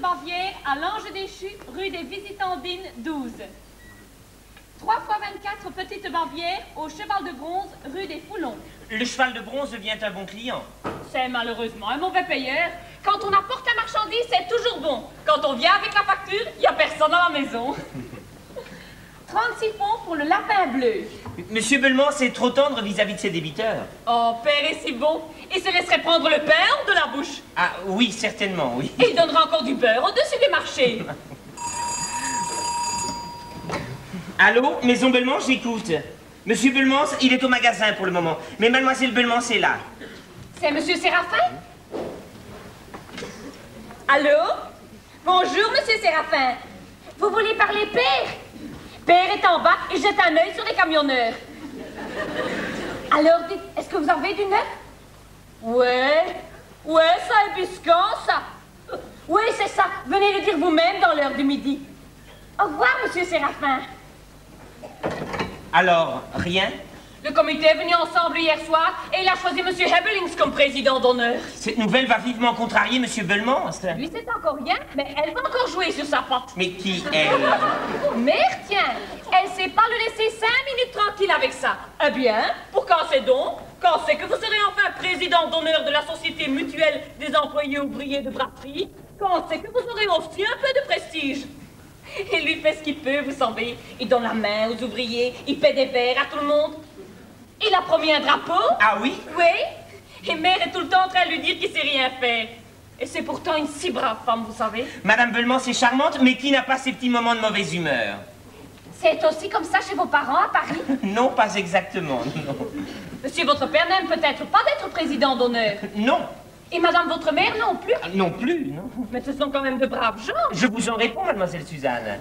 Bavière à l'Ange déchu, rue des Visitandines 12. 3 fois 24 Petite Bavière au Cheval de Bronze, rue des Foulons. Le cheval de bronze devient un bon client. C'est malheureusement un mauvais payeur. Quand on apporte la marchandise, c'est toujours bon. Quand on vient avec la facture, il n'y a personne dans la maison. 36 fonds pour le lapin bleu. Monsieur Belmont, c'est trop tendre vis-à-vis de ses débiteurs. Oh, père est si bon. Il se laisserait prendre le pain hors de la bouche. Ah oui, certainement, oui. Et il donnera encore du beurre au-dessus des marchés. Allô, Maison Belmont, j'écoute. Monsieur Belmont, il est au magasin pour le moment. Mais mademoiselle Belmont, c'est là. C'est monsieur Séraphin? Allô? Bonjour, monsieur Séraphin. Vous voulez parler père? Père est en bas et jette un œil sur les camionneurs. Alors, dites, est-ce que vous avez du neuf? Ouais, ça est bisquant, ça. Oui, c'est ça. Venez le dire vous-même dans l'heure du midi. Au revoir, monsieur Séraphin. Alors, rien? Le comité est venu ensemble hier soir et il a choisi monsieur Hebelings comme président d'honneur. Cette nouvelle va vivement contrarier monsieur Belmont. Lui, c'est encore rien, mais elle va encore jouer sur sa patte. Mais qui, elle? Mère, tiens, elle sait pas le laisser 5 minutes tranquille avec ça. Eh bien, pour quand c'est donc? Quand c'est que vous serez enfin président d'honneur de la Société mutuelle des employés ouvriers de braderie? Quand c'est que vous aurez aussi un peu de prestige? Il lui fait ce qu'il peut, vous savez. Il donne la main aux ouvriers, il paie des verres à tout le monde. Il a promis un drapeau. Ah oui? Oui. Et mère est tout le temps en train de lui dire qu'il sait rien faire. Et c'est pourtant une si brave femme, vous savez. Madame Belmont, c'est charmante, mais qui n'a pas ses petits moments de mauvaise humeur? C'est aussi comme ça chez vos parents à Paris? Non, pas exactement, non. Monsieur, votre père n'aime peut-être pas d'être président d'honneur. Non. Et madame, votre mère non plus? Non plus, non. Mais ce sont quand même de braves gens. Je vous en réponds, mademoiselle Suzanne.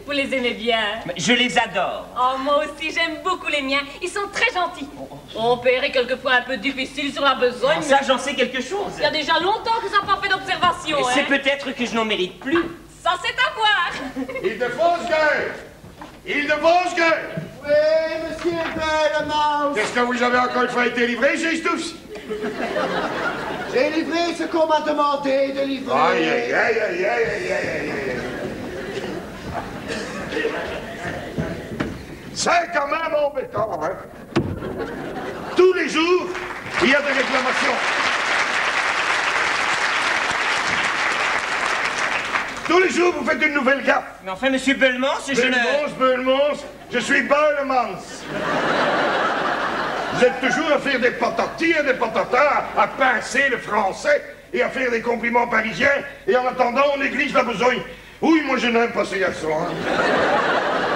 Vous les aimez bien? Mais je les adore. Oh, moi aussi, j'aime beaucoup les miens. Ils sont très gentils. Mon père est quelquefois un peu difficile sur la besogne. Ah, ça, j'en sais quelque chose. Il y a déjà longtemps que ça n'a pas fait d'observation, hein? C'est peut-être que je n'en mérite plus. Ça, c'est à voir. Île-de-France-Gueule! Île-de-France-Gueule! Oui, monsieur Bellemans. Qu'est-ce que vous avez encore une fois été livré, chez Stouffs? J'ai livré ce qu'on m'a demandé de livrer. Aïe, aïe, aïe, aïe, aïe, aïe, aïe, aïe. C'est quand même embêtant, hein? Tous les jours, il y a des réclamations. Tous les jours, vous faites une nouvelle gaffe. Mais enfin, monsieur Belmont, je ne... Belmont, je suis Bellemans. Vous êtes toujours à faire des patatis et des patatas, à pincer le français et à faire des compliments parisiens, et en attendant, on néglige la besogne. Oui, moi je n'aime pas ces garçons. Hein.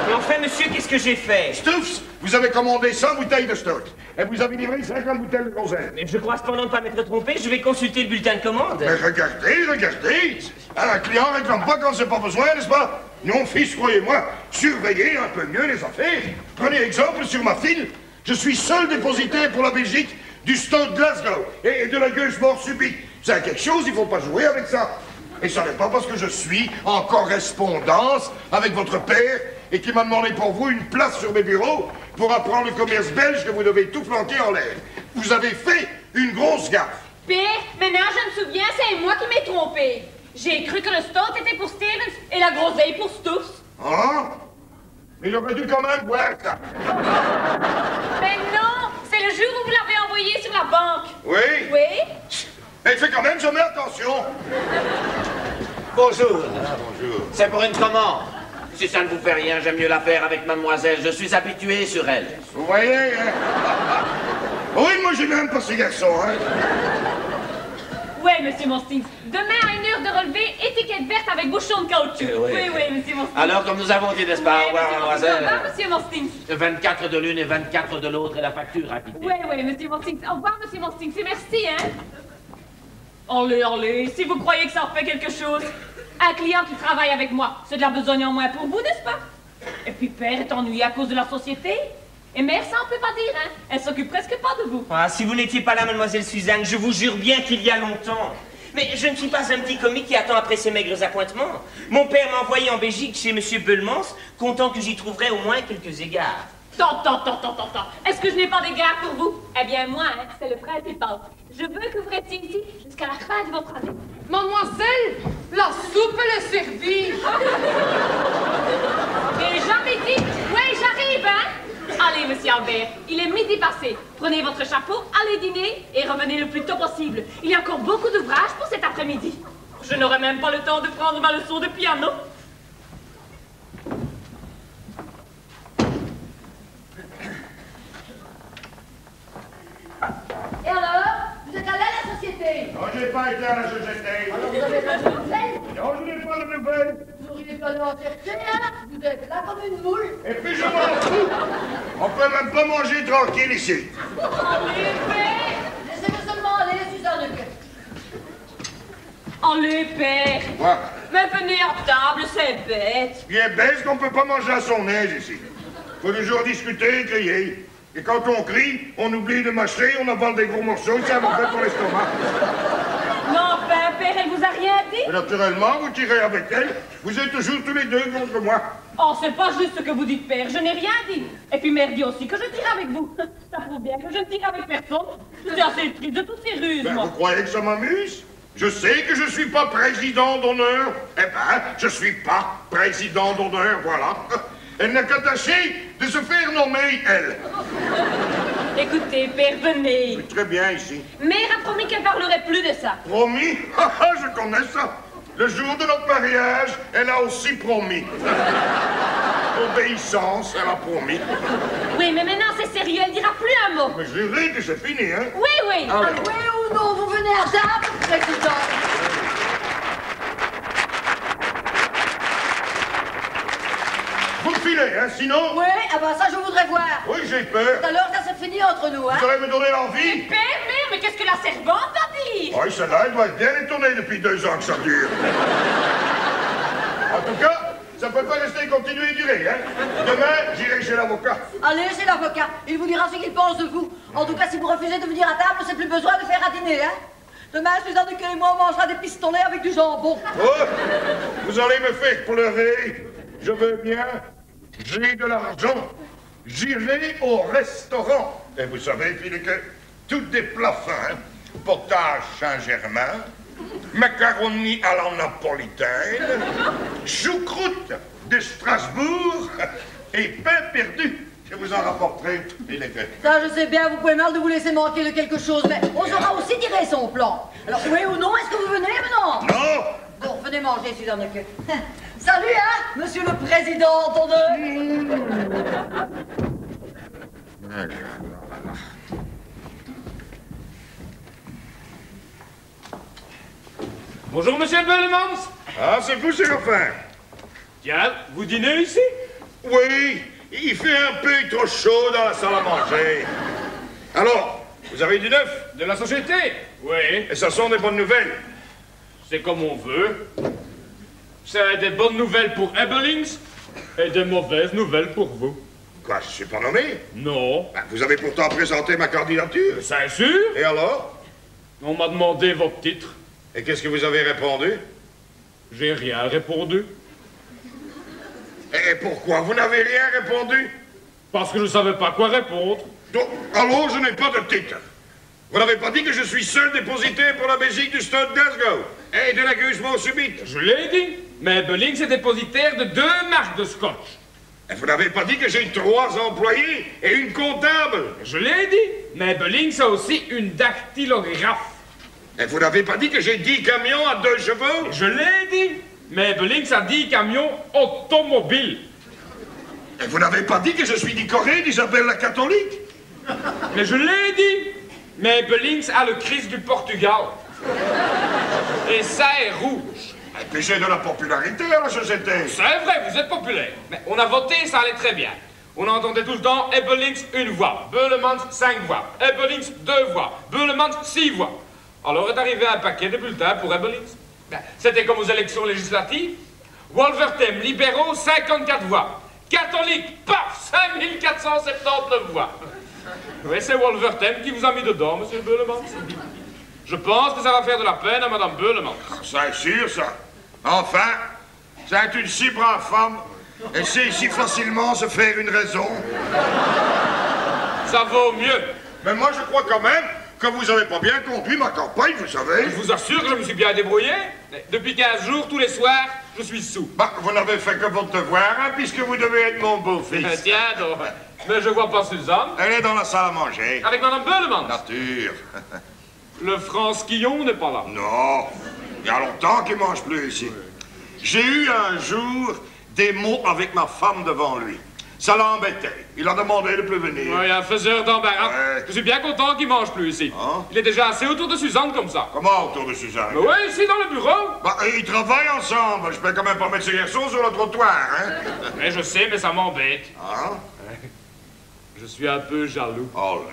Mais enfin, monsieur, qu'est-ce que j'ai fait? Stouffs, vous avez commandé 100 bouteilles de stock, et vous avez livré 50 bouteilles de gonzesse. Mais je crois cependant ne pas m'être trompé, je vais consulter le bulletin de commande. Mais regardez, regardez. Un client ne réclame pas quand c'est pas besoin, n'est-ce pas? Non, fils, croyez-moi, surveillez un peu mieux les affaires. Prenez exemple sur ma file. Je suis seul dépositaire pour la Belgique du Stade Glasgow et de la gueuse mort subite. C'est quelque chose, il ne faut pas jouer avec ça. Et ça n'est pas parce que je suis en correspondance avec votre père et qui m'a demandé pour vous une place sur mes bureaux pour apprendre le commerce belge que vous devez tout planter en l'air. Vous avez fait une grosse gaffe. Père, maintenant je me souviens, c'est moi qui m'ai trompé. J'ai cru que le stout était pour Stevens et la groseille pour Stouffs. Hein? Mais il aurait dû quand même boire ça. Mais non, c'est le jour où vous l'avez envoyé sur la banque. Oui? Oui? Mais fais quand même jamais attention. Bonjour. Bonjour. C'est pour une commande. Si ça ne vous fait rien, j'aime mieux la faire avec mademoiselle. Je suis habitué sur elle. Vous voyez, hein? Oui, moi je n'aime pas ces garçons, hein? Ouais, monsieur Monstings. Demain à 1h de relevé, étiquette verte avec bouchon de caoutchouc. Oui, monsieur Monstings. Alors, comme nous avons dit, n'est-ce pas, au revoir, mademoiselle. Au revoir, monsieur Monstings. 24 de l'une et 24 de l'autre et la facture à quitter. Oui, monsieur Monstings. Au revoir, monsieur Monstings. Et merci, hein? Allez, si vous croyez que ça en fait quelque chose. Un client qui travaille avec moi, c'est de la besogne en moins pour vous, n'est-ce pas? Et puis père est ennuyé à cause de la société. Et mère, ça on peut pas dire, hein? Elle s'occupe presque pas de vous. Ah, si vous n'étiez pas là, mademoiselle Suzanne, je vous jure bien qu'il y a longtemps. Mais je ne suis pas un petit comique qui attend après ses maigres appointements. Mon père m'a envoyé en Belgique chez monsieur Belmans, comptant que j'y trouverais au moins quelques égards. Tant. Est-ce que je n'ai pas d'égard pour vous? Eh bien, moi, c'est le principal. Je veux que vous restiez ici jusqu'à la fin de votre année. Mademoiselle, la soupe, elle est servie. Et jamais dit, oui, j'arrive, hein? Allez, monsieur Albert, il est midi passé. Prenez votre chapeau, allez dîner et revenez le plus tôt possible. Il y a encore beaucoup d'ouvrages pour cet après-midi. Je n'aurai même pas le temps de prendre ma leçon de piano. Et alors, vous êtes allé à la société? Non, je n'ai pas été à la société. Alors vous avez pas de nouvelles? Non, je n'ai pas de nouvelles. Vous auriez pas en chercher, hein? Vous êtes là comme une moule. Et puis je m'en fous. On peut même pas manger tranquille ici. Allez, père! Laissez-le seulement aller, Suzanne. Allez, père! Quoi? Mais venez à table, c'est bête. Il est bête qu'on peut pas manger à son aise ici. Faut toujours discuter et crier. Et quand on crie, on oublie de mâcher, on avale des gros morceaux, c'est mauvais pour l'estomac. Non, enfin, père, elle vous a rien dit? Et naturellement, vous tirez avec elle, vous êtes toujours tous les deux contre moi. Oh, c'est pas juste ce que vous dites, père, je n'ai rien dit. Et puis mère dit aussi que je tire avec vous. Ça prouve bien que je ne tire avec personne. Je suis assez triste de toutes ces ruses, Ben, moi. vous croyez que ça m'amuse? Je sais que je suis pas président d'honneur. Eh ben, je suis pas président d'honneur, voilà. Elle n'a qu'à tâcher de se faire nommer, elle. Écoutez, père, venez. Très bien ici. Mère a promis qu'elle parlerait plus de ça. Promis? Je connais ça. Le jour de notre mariage, elle a aussi promis. Obéissance, elle a promis. Oui, mais maintenant c'est sérieux, elle dira plus un mot. Mais je dirais que c'est fini, hein? Oui. Alors. Oui ou non, vous venez à table, président? Vous me filez, hein, sinon... Oui, ah bah ça je voudrais voir. Oui, j'ai peur. Tout à l'heure, ça s'est fini entre nous, hein? Vous allez me donner l'envie? Père, mère, mais qu'est-ce que la servante va dire? Oui, celle-là, elle doit être bien étonnée depuis 2 ans que ça dure. En tout cas, ça peut pas rester continuer et durer, hein? Demain, j'irai chez l'avocat. Allez, c'est l'avocat. Il vous dira ce qu'il pense de vous. En tout cas, si vous refusez de venir à table, c'est plus besoin de faire à dîner, hein? Demain, Suzanne et moi, on mangera des pistolets avec du jambon. Oh, vous allez me faire pleurer. Je veux bien. J'ai de l'argent. J'irai au restaurant. Et vous savez, Philippe, que tous des plats fins, potage Saint-Germain, macaroni à la napolitaine, choucroute de Strasbourg et pain perdu. Je vous en rapporterai, Philippe. Ça, je sais bien, vous pouvez mal de vous laisser manquer de quelque chose, mais on saura aussi tirer son plan. Alors, oui ou non, est-ce que vous venez maintenant? Non. Bon, venez manger, Suzanne. Salut, hein, monsieur le président d'honneur. Bonjour, monsieur Bellemans. Ah, c'est vous, Séraphin. Tiens, vous dînez ici? Oui, il fait un peu trop chaud dans la salle à manger. Alors, vous avez du neuf? De la société? Oui. Et ça sont des bonnes nouvelles. C'est comme on veut. C'est des bonnes nouvelles pour Ebelings et des mauvaises nouvelles pour vous. Quoi, je suis pas nommé? Non. Ben, vous avez pourtant présenté ma candidature. C'est sûr? Et alors? On m'a demandé votre titre. Et qu'est-ce que vous avez répondu? J'ai rien répondu. Et pourquoi vous n'avez rien répondu? Parce que je ne savais pas quoi répondre. Donc, alors, je n'ai pas de titre. Vous n'avez pas dit que je suis seul dépositaire pour la Belgique du Stade Glasgow et de l'accusement subite. Je l'ai dit. Mais Ebelings est dépositaire de 2 marques de scotch. Et vous n'avez pas dit que j'ai 3 employés et une comptable. Je l'ai dit. Mais Ebelings a aussi une dactylographe. Et vous n'avez pas dit que j'ai 10 camions à 2 chevaux. Je l'ai dit. Mais Ebelings a 10 camions automobiles. Et vous n'avez pas dit que je suis décoré d'Isabelle la catholique. Mais je l'ai dit. Mais Ebelings a le Christ du Portugal. Et ça est rouge. Et puis j'ai de la popularité à la société. C'est vrai, vous êtes populaire. Mais on a voté, ça allait très bien. On entendait tout le temps Ebelings 1 voix, Bellemans 5 voix, Ebelings 2 voix, Bellemans 6 voix. Alors est arrivé un paquet de bulletins pour Ebelings. C'était comme aux élections législatives. Wolvertem, libéraux, 54 voix. Catholique, paf, 5479 voix. Oui, c'est Wolvertem qui vous a mis dedans, monsieur Bellemans. Je pense que ça va faire de la peine à madame Bellemans. Ça est sûr, ça. Enfin, c'est une si brave femme. Et c'est si facilement se faire une raison. Ça vaut mieux. Mais moi, je crois quand même que vous avez pas bien conduit ma campagne, vous savez. Je vous assure que je me suis bien débrouillé. Depuis 15 jours, tous les soirs, je suis sous. Bah, vous n'avez fait que votre devoir, hein, puisque vous devez être mon beau-fils. Tiens donc. Mais je vois pas Suzanne. Elle est dans la salle à manger. Avec Madame Beulemans. Nature. Le France-Quillon n'est pas là. Non, il y a longtemps qu'il mange plus ici. J'ai eu un jour des mots avec ma femme devant lui. Ça l'embêtait. Il a demandé de plus venir. Oui, un faiseur d'embarras. Ouais. Je suis bien content qu'il mange plus ici. Hein? Il est déjà assez autour de Suzanne comme ça. Comment autour de Suzanne? Mais oui, ici dans le bureau. Bah, ils travaillent ensemble. Je peux quand même pas mettre ce garçon sur le trottoir, hein? Mais je sais, mais ça m'embête. Hein? Je suis un peu jaloux. Oh,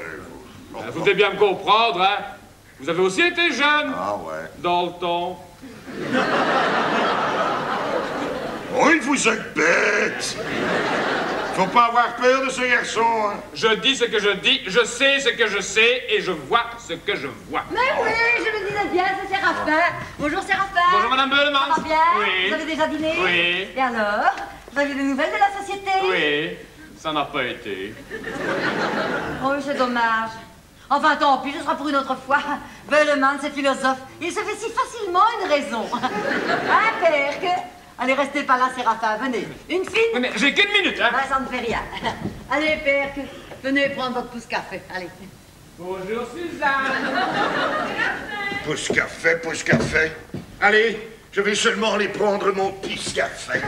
Vous devez bien me comprendre, hein. Vous avez aussi été jeune. Ah ouais. Dans le temps. Oui, vous êtes bête. Faut pas avoir peur de ce garçon, hein. Je dis ce que je dis, je sais ce que je sais, et je vois ce que je vois. Mais oui, je me disais bien, c'est Séraphin. Bonjour Séraphin. Bonjour Madame Beulemans. Ça va bien? Oui. Vous avez déjà dîné? Oui. Et alors? Vous avez des nouvelles de la société? Oui, ça n'a pas été. Oh, c'est dommage. Enfin, tant pis, ce sera pour une autre fois. Beulemans, c'est philosophe. Il se fait si facilement une raison. Hein, père, que... Allez, restez pas là, Séraphin, venez. Une fine? Oui, mais j'ai qu'une minute, hein. Ah, ça ne fait rien. Allez, père, que... venez prendre votre pouce café, allez. Bonjour Suzanne. Pouce café, pouce café. Allez, je vais seulement aller prendre mon pouce café.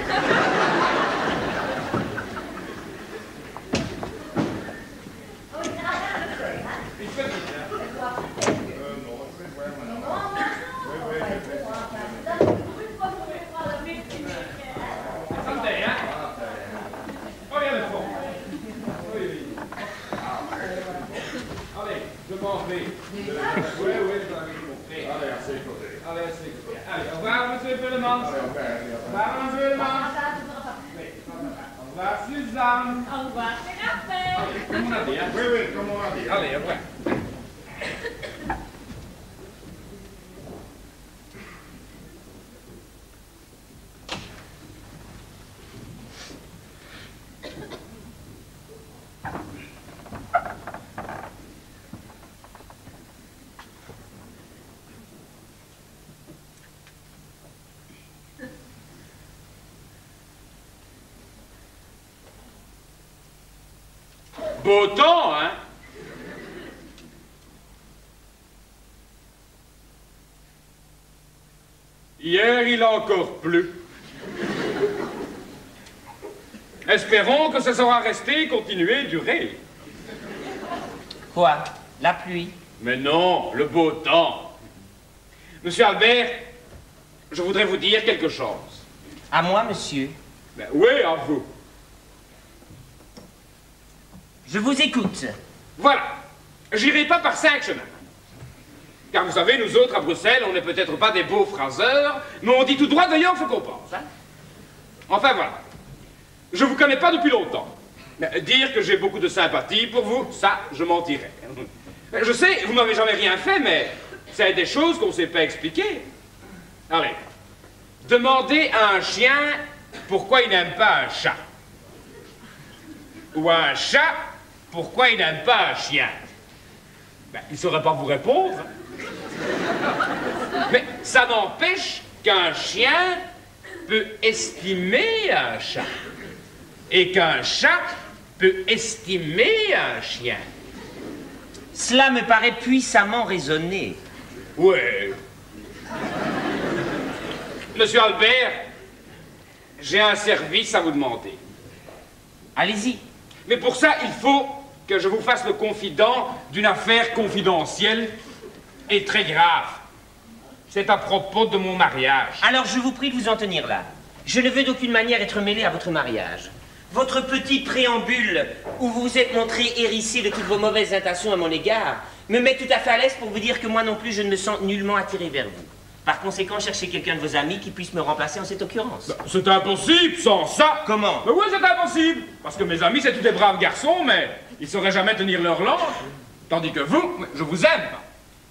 Allez, au revoir, monsieur Beulemans. Au revoir, monsieur Beulemans. Au revoir, Suzanne. Au revoir, Séraphin. Comme on a dit, hein. Oui, oui, comme on a dit. Allez, au revoir. Beau temps, hein? Hier, il a encore plu. Espérons que ça sera resté, continuer, durer. Quoi? La pluie? Mais non, le beau temps. Monsieur Albert, je voudrais vous dire quelque chose. À moi, monsieur? Ben oui, à vous. Je vous écoute. Voilà. J'irai pas par 5 chemins. Car vous savez, nous autres, à Bruxelles, on n'est peut-être pas des beaux phraseurs, mais on dit tout droit d'ailleurs ce qu'on pense. Hein? Enfin, voilà. Je vous connais pas depuis longtemps. Mais dire que j'ai beaucoup de sympathie pour vous, ça, je mentirais. Je sais, vous m'avez jamais rien fait, mais c'est des choses qu'on ne sait pas expliquer. Allez. Demandez à un chien pourquoi il n'aime pas un chat. Ou à un chat pourquoi il n'aime pas un chien. Ben, il ne saurait pas vous répondre. Mais ça n'empêche qu'un chien peut estimer un chat. Et qu'un chat peut estimer un chien. Cela me paraît puissamment raisonné. Oui. Monsieur Albert, j'ai un service à vous demander. Allez-y. Mais pour ça, il faut que je vous fasse le confident d'une affaire confidentielle et très grave. C'est à propos de mon mariage. Alors je vous prie de vous en tenir là. Je ne veux d'aucune manière être mêlé à votre mariage. Votre petit préambule, où vous vous êtes montré hérissé de toutes vos mauvaises intentions à mon égard, me met tout à fait à l'aise pour vous dire que moi non plus, je ne me sens nullement attiré vers vous. Par conséquent, cherchez quelqu'un de vos amis qui puisse me remplacer en cette occurrence. Ben, c'est impossible sans ça. Comment? Mais oui, c'est impossible. Parce que mes amis, c'est tous des braves garçons, mais ils ne sauraient jamais tenir leur langue. Tandis que vous, je vous aime.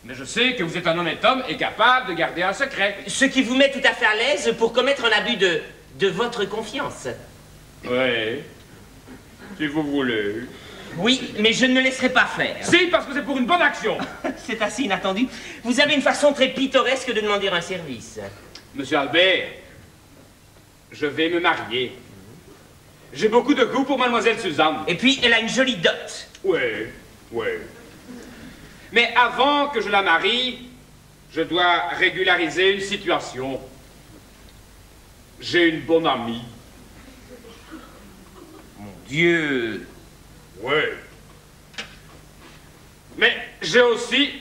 Mais je sais que vous êtes un honnête homme et capable de garder un secret. Ce qui vous met tout à fait à l'aise pour commettre un abus de votre confiance. Oui. Si vous voulez. Oui, mais je ne me laisserai pas faire. Si, parce que c'est pour une bonne action. C'est assez inattendu. Vous avez une façon très pittoresque de demander un service. Monsieur Albert, je vais me marier. J'ai beaucoup de goût pour mademoiselle Suzanne. Et puis, elle a une jolie dot. Oui, oui. Mais avant que je la marie, je dois régulariser une situation. J'ai une bonne amie. Mon Dieu. Oui. Mais j'ai aussi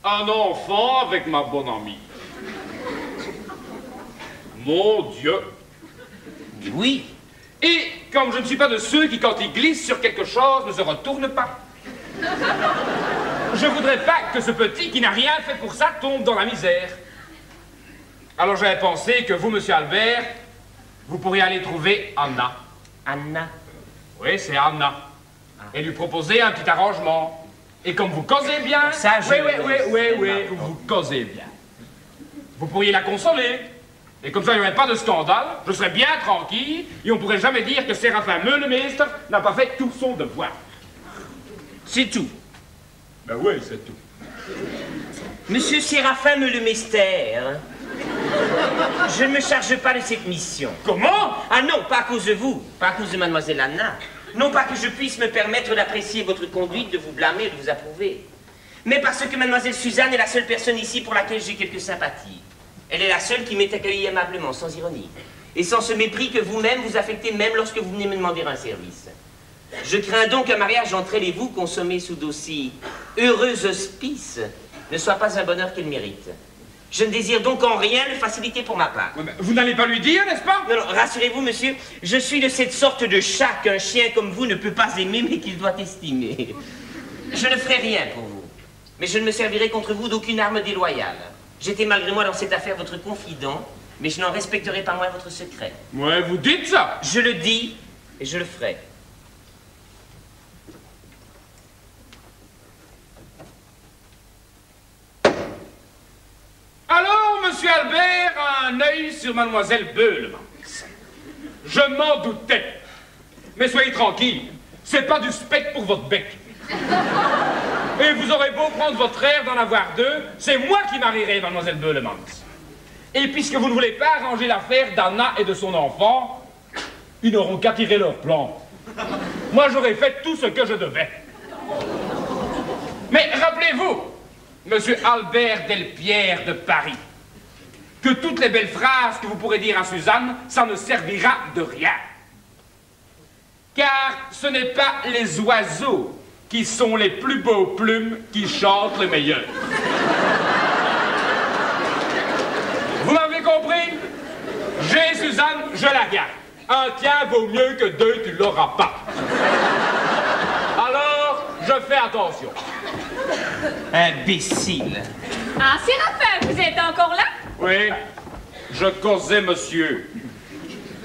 un enfant avec ma bonne amie. Mon Dieu. Oui. Et comme je ne suis pas de ceux qui, quand ils glissent sur quelque chose, ne se retournent pas. Je voudrais pas que ce petit qui n'a rien fait pour ça tombe dans la misère. Alors j'avais pensé que vous, monsieur Albert, vous pourriez aller trouver Anna. Anna. Oui, c'est Anna. Et lui proposer un petit arrangement. Et comme vous causez bien... Ça, je... Oui, vous causez bien. Vous pourriez la consoler. Et comme ça, il n'y aurait pas de scandale, je serais bien tranquille, et on ne pourrait jamais dire que Séraphin Meulemeister n'a pas fait tout son devoir. C'est tout. Ben oui, c'est tout. Monsieur Séraphin Meulemeister, je ne me charge pas de cette mission. Comment? Ah non, pas à cause de vous, pas à cause de mademoiselle Anna. Non pas que je puisse me permettre d'apprécier votre conduite, de vous blâmer, de vous approuver. Mais parce que mademoiselle Suzanne est la seule personne ici pour laquelle j'ai quelques sympathies. Elle est la seule qui m'ait accueilli aimablement, sans ironie. Et sans ce mépris que vous-même vous affectez même lorsque vous venez me demander un service. Je crains donc qu'un mariage entre elle et vous, consommé sous d'aussi heureux auspices, ne soit pas un bonheur qu'elle mérite. Je ne désire donc en rien le faciliter pour ma part. Vous n'allez pas lui dire, n'est-ce pas? Non, non, rassurez-vous, monsieur, je suis de cette sorte de chat qu'un chien comme vous ne peut pas aimer, mais qu'il doit estimer. Je ne ferai rien pour vous, mais je ne me servirai contre vous d'aucune arme déloyale. J'étais malgré moi dans cette affaire votre confident, mais je n'en respecterai pas moins votre secret. Ouais, vous dites ça? Je le dis, et je le ferai. Alors, monsieur Albert a un œil sur mademoiselle Beulemans. Je m'en doutais. Mais soyez tranquille, c'est pas du spectre pour votre bec. Et vous aurez beau prendre votre air d'en avoir deux, c'est moi qui marierai mademoiselle Beulemans. Et puisque vous ne voulez pas arranger l'affaire d'Anna et de son enfant, ils n'auront qu'à tirer leur plan. Moi, j'aurais fait tout ce que je devais. Mais rappelez-vous, monsieur Albert Delpierre de Paris, que toutes les belles phrases que vous pourrez dire à Suzanne, ça ne servira de rien. Car ce n'est pas les oiseaux qui sont les plus beaux plumes qui chantent le meilleur. Vous m'avez compris? J'ai Suzanne, je la garde. Un tien vaut mieux que deux, tu l'auras pas. Alors, je fais attention. Imbécile. Ah, Séraphin, vous êtes encore là? Oui, je causais monsieur.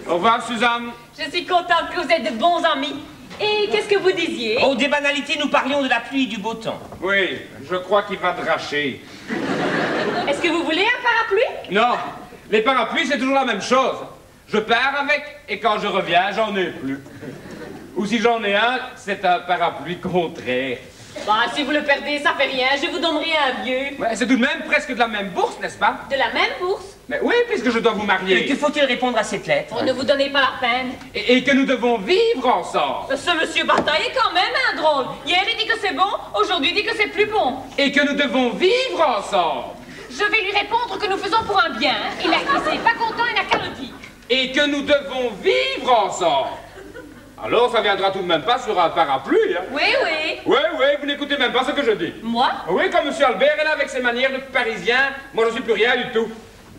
Au revoir, Suzanne. Je suis contente que vous êtes de bons amis. Et qu'est-ce que vous disiez? Oh, des banalités, nous parlions de la pluie et du beau temps. Oui, je crois qu'il va dracher. Est-ce que vous voulez un parapluie? Non, les parapluies, c'est toujours la même chose. Je pars avec, et quand je reviens, j'en ai plus. Ou si j'en ai un, c'est un parapluie contraire. Bah, si vous le perdez, ça fait rien. Je vous donnerai un vieux. Ouais, c'est tout de même presque de la même bourse, n'est-ce pas? De la même bourse? Mais oui, puisque je dois vous Et marier. que faut-il répondre à cette lettre? Oh, ne vous donnez pas la peine. Et que nous devons vivre ensemble. Ce monsieur Bataille est quand même un drôle. Hier, il dit que c'est bon, aujourd'hui, il dit que c'est plus bon. Et que nous devons vivre ensemble. Je vais lui répondre que nous faisons pour un bien. Il n'est pas content, il n'a qu'à le dire. Et que nous devons vivre ensemble. Alors, ça viendra tout de même pas sur un parapluie, hein? Oui, oui. Oui, oui, vous n'écoutez même pas ce que je dis. Moi? Oui, comme monsieur Albert est là avec ses manières de parisien, moi je suis plus rien du tout.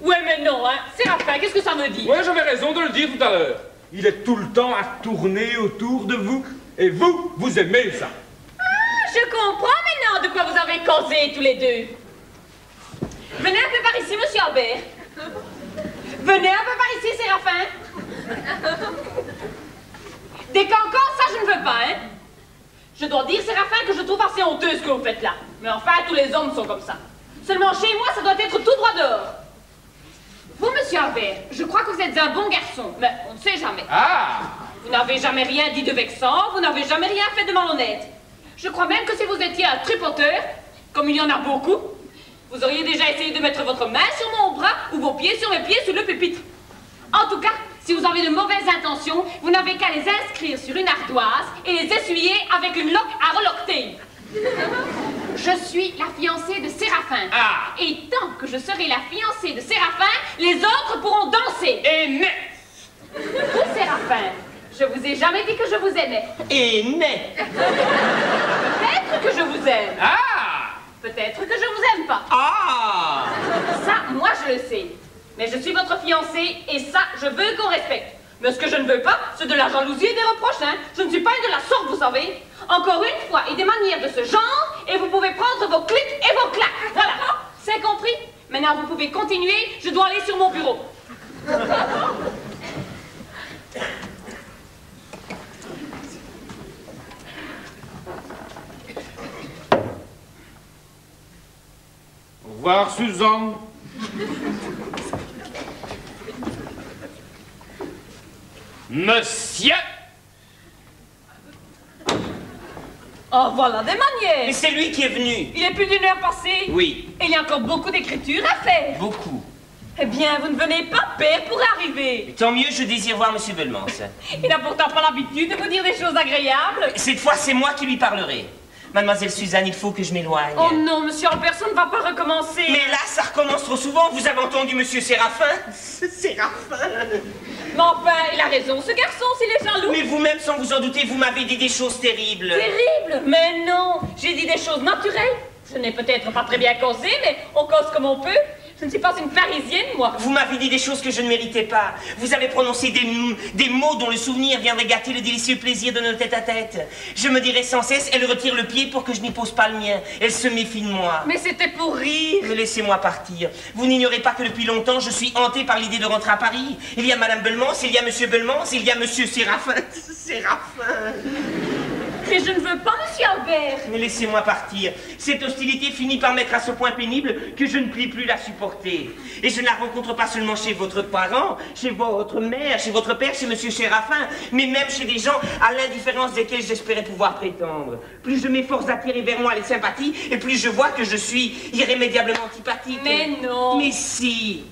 Ouais, mais non, hein. Séraphin, qu'est-ce que ça me dit? Oui, j'avais raison de le dire tout à l'heure. Il est tout le temps à tourner autour de vous. Et vous, vous aimez ça. Ah, je comprends maintenant de quoi vous avez causé tous les deux. Venez un peu par ici, monsieur Albert. Venez un peu par ici, Séraphin. Des cancans, ça je ne veux pas, hein. Je dois dire, Séraphin, que je trouve assez honteux ce que vous faites là. Mais enfin, tous les hommes sont comme ça. Seulement chez moi, ça doit être tout droit dehors. Vous, monsieur Albert, je crois que vous êtes un bon garçon, mais on ne sait jamais. Ah, Vous n'avez jamais rien dit de vexant, vous n'avez jamais rien fait de malhonnête. Je crois même que si vous étiez un tripoteur, comme il y en a beaucoup, vous auriez déjà essayé de mettre votre main sur mon bras ou vos pieds sur mes pieds sous le pupitre. En tout cas, si vous avez de mauvaises intentions, vous n'avez qu'à les inscrire sur une ardoise et les essuyer avec une loque à reloqueter. Je suis la fiancée de Séraphin. Ah. Et tant que je serai la fiancée de Séraphin, les autres pourront danser. Et net. Vous, Séraphin, je vous ai jamais dit que je vous aimais. Et net. Peut-être que je vous aime. Ah. Peut-être que je vous aime pas. Ah. Ça, moi, je le sais. Mais je suis votre fiancée et ça, je veux qu'on respecte. Mais ce que je ne veux pas, c'est de la jalousie et des reproches, hein. Je ne suis pas une de la sorte, vous savez. Encore une fois, et des manières de ce genre, et vous pouvez prendre vos clics et vos claques. Voilà, c'est compris. Maintenant, vous pouvez continuer, je dois aller sur mon bureau. Au revoir, Suzanne. Monsieur. Oh, voilà des manières. Mais c'est lui qui est venu. Il est plus d'une heure passée. Oui. Et il y a encore beaucoup d'écriture à faire. Beaucoup. Eh bien, vous ne venez pas, père, pour arriver. Tant mieux, je désire voir Monsieur Belmans. Il n'a pourtant pas l'habitude de vous dire des choses agréables. Cette fois, c'est moi qui lui parlerai. Mademoiselle Suzanne, il faut que je m'éloigne. Oh non, monsieur Alberson ne va pas recommencer. Mais là, ça recommence trop souvent. Vous avez entendu Monsieur Séraphin? Séraphin. Mais enfin, il a raison, ce garçon, s'il est jaloux. Mais vous-même, sans vous en douter, vous m'avez dit des choses terribles. Terrible? Mais non, j'ai dit des choses naturelles. Je n'ai peut-être pas très bien causé, mais on cause comme on peut. Je ne suis pas une Parisienne, moi. Vous m'avez dit des choses que je ne méritais pas. Vous avez prononcé des mots dont le souvenir viendrait gâter le délicieux plaisir de notre tête-à-tête. Je me dirais sans cesse, elle retire le pied pour que je n'y pose pas le mien. Elle se méfie de moi. Mais c'était pour rire. Mais laissez-moi partir. Vous n'ignorez pas que depuis longtemps, je suis hanté par l'idée de rentrer à Paris. Il y a Madame Belmans, il y a Monsieur Belmans, il y a Monsieur Séraphin. Séraphin. Mais je ne veux pas, monsieur Albert. Mais laissez-moi partir. Cette hostilité finit par m'être à ce point pénible que je ne puis plus la supporter. Et je ne la rencontre pas seulement chez votre parent, chez votre mère, chez votre père, chez Monsieur Séraphin, mais même chez des gens à l'indifférence desquels j'espérais pouvoir prétendre. Plus je m'efforce d'attirer vers moi les sympathies, et plus je vois que je suis irrémédiablement antipathique. Mais non. Mais si.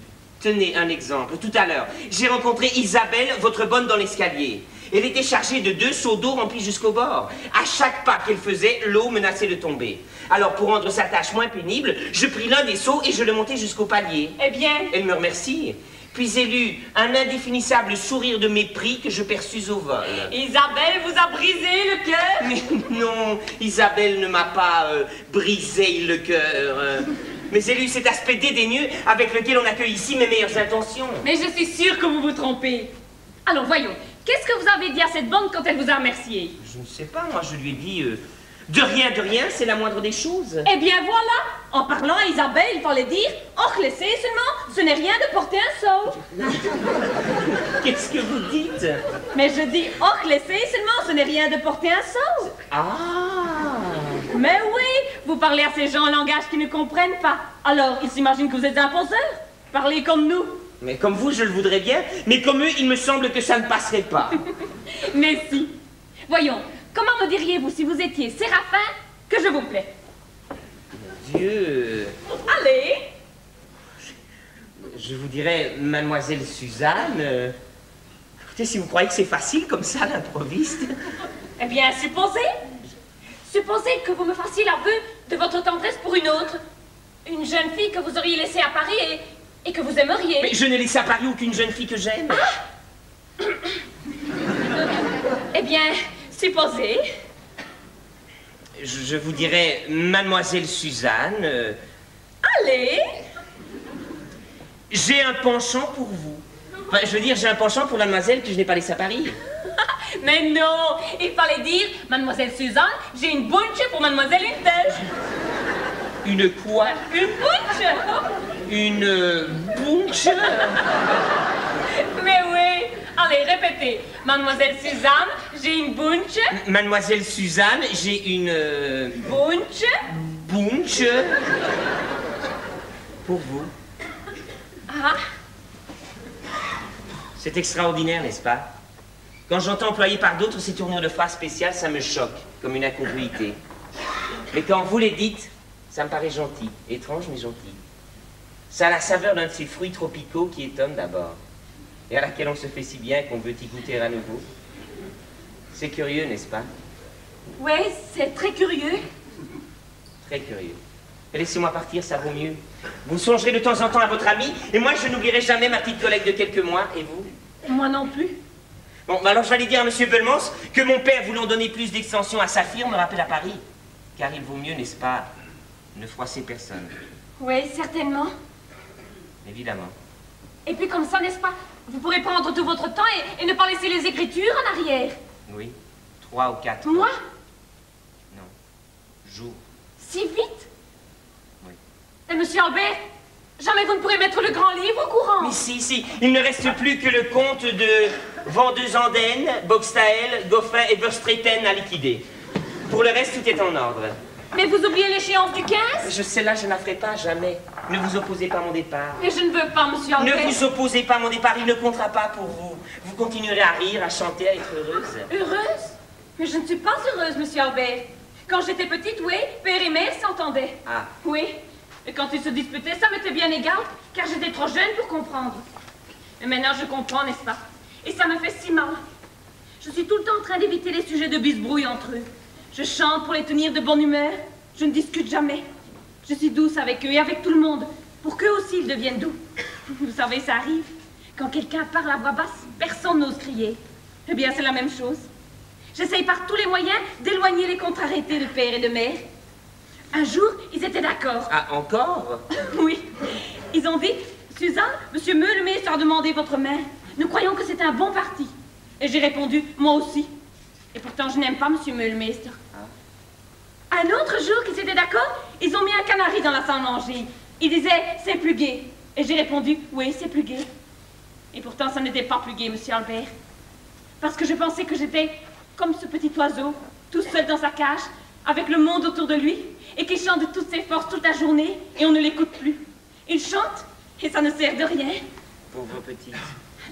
Tenez un exemple. Tout à l'heure, j'ai rencontré Isabelle, votre bonne dans l'escalier. Elle était chargée de 2 seaux d'eau remplis jusqu'au bord. À chaque pas qu'elle faisait, l'eau menaçait de tomber. Alors, pour rendre sa tâche moins pénible, je pris l'un des seaux et je le montai jusqu'au palier. Eh bien? Elle me remercie. Puis elle eut un indéfinissable sourire de mépris que je perçus au vol. Isabelle vous a brisé le cœur? Mais non, Isabelle ne m'a pas brisé le cœur. Mais elle eut cet aspect dédaigneux avec lequel on accueille ici mes meilleures intentions. Mais je suis sûre que vous vous trompez. Alors, voyons. Qu'est-ce que vous avez dit à cette bande quand elle vous a remercié? Je ne sais pas, moi je lui ai dit de rien, c'est la moindre des choses. Eh bien voilà, en parlant à Isabelle, il fallait dire « Och, laissez seulement, ce n'est rien de porter un seau. » Qu'est-ce que vous dites? Mais je dis « Och, laissez seulement, ce n'est rien de porter un seau. » Ah. Mais oui, vous parlez à ces gens un langage qu'ils ne comprennent pas. Alors, ils s'imaginent que vous êtes un poseur. Parlez comme nous. Mais comme vous, je le voudrais bien, mais comme eux, il me semble que ça ne passerait pas. Mais si. Voyons, comment me diriez-vous si vous étiez Séraphin que je vous plais? Mon Dieu. Allez. Je vous dirais, Mademoiselle Suzanne... Écoutez, si vous croyez que c'est facile comme ça, l'improviste... Eh bien, supposez que vous me fassiez l'aveu de votre tendresse pour une autre. Une jeune fille que vous auriez laissée à Paris et que vous aimeriez. Mais je n'ai laissé à Paris aucune jeune fille que j'aime. Ah. Eh bien, supposez... Je vous dirais, Mademoiselle Suzanne... Allez. J'ai un penchant pour vous. Enfin, je veux dire, j'ai un penchant pour la demoiselle que je n'ai pas laissée à Paris. Mais non, il fallait dire, Mademoiselle Suzanne, j'ai une bunch pour Mademoiselle Lintège. Une quoi? Une bunch. Une bunch? Mais oui. Allez, répétez. Mademoiselle Suzanne, j'ai une bunch. Mademoiselle Suzanne, j'ai une... Bunch. Bunch. Pour vous. Ah. C'est extraordinaire, n'est-ce pas? Quand j'entends employer par d'autres ces tournures de phrases spéciales, ça me choque, comme une incongruité. Mais quand vous les dites, ça me paraît gentil. Étrange, mais gentil. Ça a la saveur d'un de ces fruits tropicaux qui étonnent d'abord, et à laquelle on se fait si bien qu'on veut y goûter à nouveau. C'est curieux, n'est-ce pas? Oui, c'est très curieux. Très curieux. Laissez-moi partir, ça vaut mieux. Vous songerez de temps en temps à votre ami, et moi je n'oublierai jamais ma petite collègue de quelques mois, et vous? Moi non plus. Bon, alors j'allais dire à M. Belmans que mon père, voulant donner plus d'extension à sa firme, me rappelle à Paris. Car il vaut mieux, n'est-ce pas, ne froisser personne. Oui, certainement. Évidemment. Et puis comme ça, n'est-ce pas, vous pourrez prendre tout votre temps et ne pas laisser les écritures en arrière. Oui, 3 ou 4. Moi? Non. Jours. Si vite? Oui. Et monsieur Albert, jamais vous ne pourrez mettre le grand livre au courant. Mais si, il ne reste plus que le compte de Vendeuxanden, Boxtael, Goffin et Verstraeten à liquider. Pour le reste, tout est en ordre. Mais vous oubliez l'échéance du 15? Je sais là, je ne la ferai pas, jamais. Ne vous opposez pas à mon départ. Mais je ne veux pas, monsieur Albert. Ne vous opposez pas à mon départ, il ne comptera pas pour vous. Vous continuerez à rire, à chanter, à être heureuse. Heureuse? Mais je ne suis pas heureuse, monsieur Albert. Quand j'étais petite, oui, père et mère s'entendaient. Ah. Oui. Et quand ils se disputaient, ça m'était bien égal, car j'étais trop jeune pour comprendre. Mais maintenant, je comprends, n'est-ce pas? Et ça me fait si mal. Je suis tout le temps en train d'éviter les sujets de bisbrouille entre eux. Je chante pour les tenir de bonne humeur. Je ne discute jamais. Je suis douce avec eux et avec tout le monde, pour qu'eux aussi ils deviennent doux. Vous savez, ça arrive. Quand quelqu'un parle à voix basse, personne n'ose crier. Eh bien, c'est la même chose. J'essaye par tous les moyens d'éloigner les contrariétés de père et de mère. Un jour, ils étaient d'accord. Ah, encore? Oui. Ils ont dit, Suzanne, monsieur Meulemester a demandé votre main. Nous croyons que c'est un bon parti. Et j'ai répondu, moi aussi. Et pourtant, je n'aime pas monsieur Meulemester. Un autre jour qu'ils étaient d'accord, ils ont mis un canari dans la salle manger. Ils disaient, c'est plus gai. Et j'ai répondu, oui, c'est plus gai. Et pourtant, ça n'était pas plus gai, monsieur Albert. Parce que je pensais que j'étais comme ce petit oiseau, tout seul dans sa cage, avec le monde autour de lui, et qui chante de toutes ses forces toute la journée, et on ne l'écoute plus. Il chante, et ça ne sert de rien. Pauvre petite.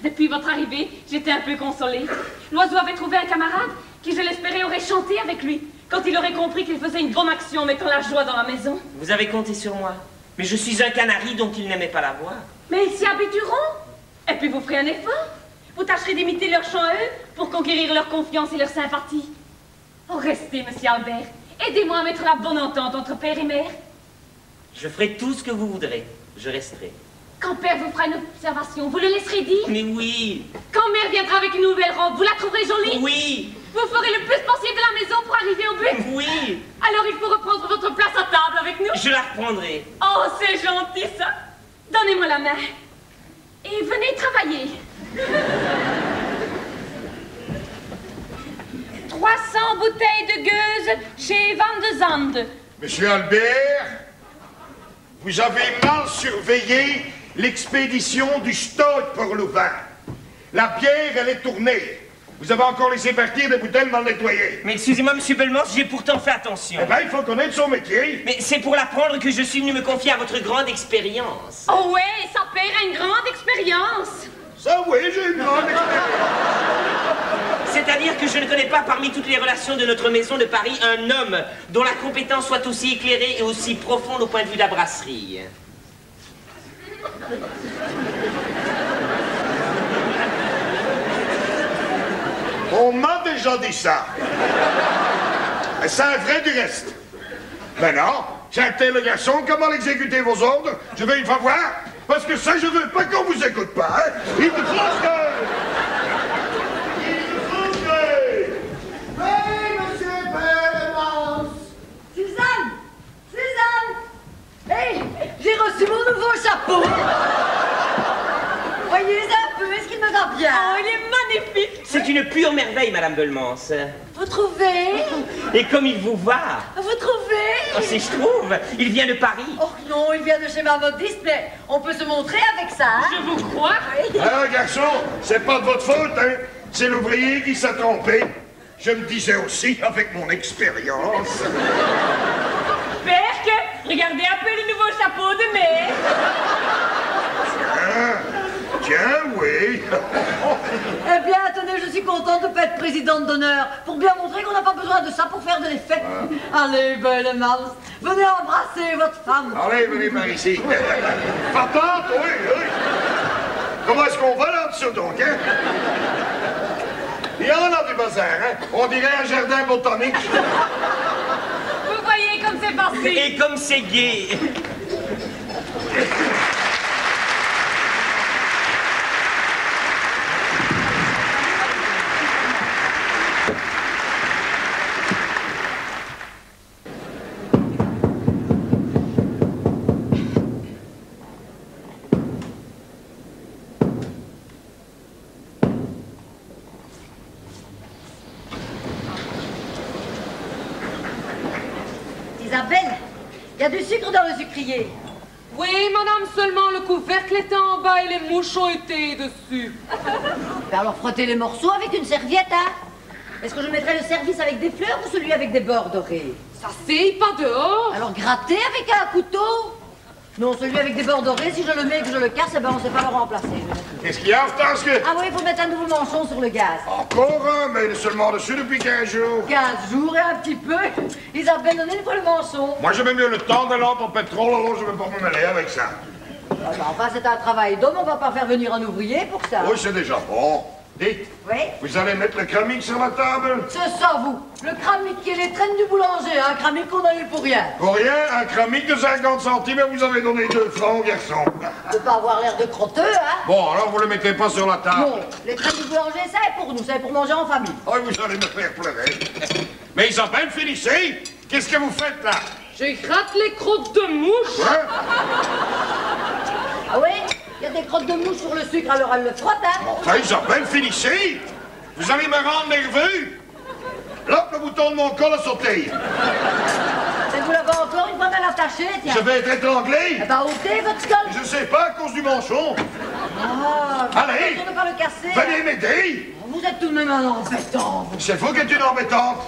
Depuis votre arrivée, j'étais un peu consolée. L'oiseau avait trouvé un camarade qui, je l'espérais, aurait chanté avec lui, quand il aurait compris qu'il faisait une bonne action en mettant la joie dans la maison. Vous avez compté sur moi. Mais je suis un canari dont ils n'aimaient pas la voix. Mais ils s'y habitueront. Et puis vous ferez un effort. Vous tâcherez d'imiter leur chant à eux pour conquérir leur confiance et leur sympathie. Oh, restez, monsieur Albert. Aidez-moi à mettre la bonne entente entre père et mère. Je ferai tout ce que vous voudrez. Je resterai. Quand père vous fera une observation, vous le laisserez dire? Mais oui. Quand mère viendra avec une nouvelle robe, vous la trouverez jolie? Oui. Vous ferez le plus possible de la maison pour arriver au but? Oui. Alors il faut reprendre votre place à table avec nous? Je la reprendrai. Oh, c'est gentil ça. Donnez-moi la main. Et venez travailler. 300 bouteilles de gueuse chez Van de Zande. Monsieur Albert, vous avez mal surveillé l'expédition du Stade pour le vin. La bière, elle est tournée. Vous avez encore laissé partir des bouteilles mal nettoyées. Mais excusez-moi, monsieur Belmans, j'ai pourtant fait attention. Eh bien, il faut connaître son métier. Mais c'est pour l'apprendre que je suis venu me confier à votre grande expérience. Oh ouais, ça père a une grande expérience. Ça, oui, j'ai une grande expérience. C'est-à-dire que je ne connais pas parmi toutes les relations de notre maison de Paris un homme dont la compétence soit aussi éclairée et aussi profonde au point de vue de la brasserie. On m'a déjà dit ça. Et c'est un vrai du reste. Maintenant, j'attends le garçon, comment exécuter vos ordres. Je vais une fois voir, parce que ça, je veux pas qu'on vous écoute pas. Hein. Il me faut que... Oui, monsieur Belmans. Suzanne! Suzanne! Hey! J'ai reçu mon nouveau chapeau! Voyez un peu, est-ce qu'il me va bien? Oh, il est magnifique. C'est une pure merveille, Madame Belmans. Vous trouvez? Et comme il vous va. Vous trouvez? Oh, si je trouve, il vient de Paris. Oh non, il vient de chez ma modiste, mais on peut se montrer avec ça, hein? Je vous crois. Ah, garçon, c'est pas de votre faute, hein. C'est l'ouvrier qui s'est trompé. Je me disais aussi, avec mon expérience... Berk, regardez un peu le nouveau chapeau de mère. Tiens, oui. Eh bien, attendez, je suis suis contente de ne pas être présidente d'honneur, pour bien montrer qu'on n'a pas besoin de ça pour faire de l'effet. Allez, belle Mars, venez embrasser votre femme. Allez, venez par ici. Patente, oui, oui. Comment est-ce qu'on va là-dessous, donc, hein? Il y en a du bazar, hein? On dirait un jardin botanique. Vous voyez comme c'est passé. Et comme c'est gai. Isabelle, il y a du sucre dans le sucrier. Oui, madame, seulement le couvercle était en bas et les mouchons étaient dessus. Ben alors frottez les morceaux avec une serviette, hein. Est-ce que je mettrai le service avec des fleurs ou celui avec des bords dorés? Ça sait pas dehors. Alors gratter avec un couteau? Non, celui avec des bords dorés, si je le mets et que je le casse, eh ben on sait pas le remplacer. Qu'est-ce qu'il y a, Hortense? Ah oui, il faut mettre un nouveau manchon sur le gaz. Encore un, mais il est seulement dessus depuis 15 jours. 15 jours et un petit peu. Isabelle, donnez une fois le manchon. Moi, je mets mieux le temps de lampe en pétrole, alors je ne vais pas me mêler avec ça. Ah ben, enfin, c'est un travail d'homme, on va pas faire venir un ouvrier pour ça. Oui, c'est déjà bon. Dites, Oui? vous allez mettre le cramique sur la table? C'est ça, vous. Le cramique qui est les traînes du boulanger, un cramique qu'on a eu pour rien. Pour rien, un cramique de 50 centimes et vous avez donné 2 francs au garçon. De pas avoir l'air de crotteux, hein? Bon, alors vous le mettez pas sur la table. Non, les traînes du boulanger, ça est pour nous, ça est pour manger en famille. Oh, vous allez me faire pleurer. Mais Isabelle, finissez. Qu'est-ce que vous faites là? Je gratte les crottes de mouche. Hein? Ah oui? Il y a des crottes de mouche sur le sucre, alors elle le frotte, hein? Enfin, Isabelle, finissez. Vous allez me rendre nerveux. Là, le bouton de mon col a sauté. Et vous l'avez encore une fois mal attaché, tiens. Je vais être étranglé. Eh ben, ôtez votre col. Je sais pas, à cause du manchon. Ah, Allez. attention de pas le casser. Venez hein. m'aider. Vous êtes tout de même un embêtant, vous. C'est vous qui êtes une embêtante.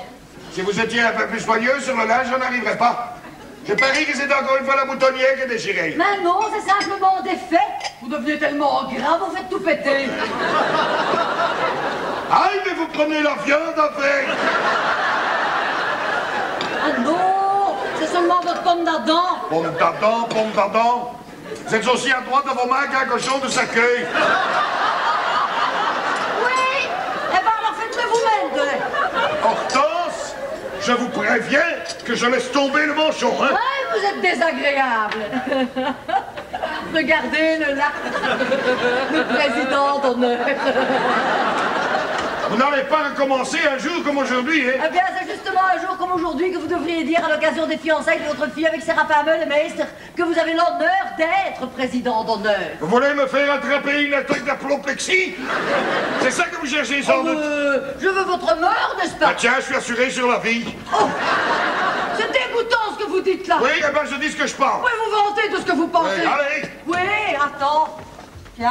Si vous étiez un peu plus soigneux sur le linge, je n'arriverais pas. Je parie que c'est encore une fois la boutonnière qui est déchirée. Mais non, c'est simplement des faits. Vous devenez tellement grave, vous faites tout péter. Aïe, mais vous prenez la viande avec. Ah non, c'est seulement votre pomme d'Adam. Pomme d'Adam, pomme d'Adam. Vous êtes aussi à droite de vos mains qu'un cochon de sa queue. Oui. Eh ben alors faites-le vous-même, de lait. Hortense, je vous préviens que je laisse tomber le manchon, hein. Ouais, vous êtes désagréable. Regardez-le là. Le président d'honneur. Vous n'allez pas recommencer un jour comme aujourd'hui, hein. Eh bien, c'est justement un jour comme aujourd'hui que vous devriez dire à l'occasion des fiançailles de votre fille avec Séraphin Meulemeister que vous avez l'honneur d'être président d'honneur. Vous voulez me faire attraper une attaque d'apoplexie? C'est ça que vous cherchez sans doute? Je veux votre mort, n'est-ce Ah pas? tiens, je suis assuré sur la vie. Oh, c'est dégoûtant ce que vous dites là. Oui, eh ben je dis ce que je pense. Vous pouvez vous vanter de ce que vous pensez. Oui, allez. Oui, attends. Tiens.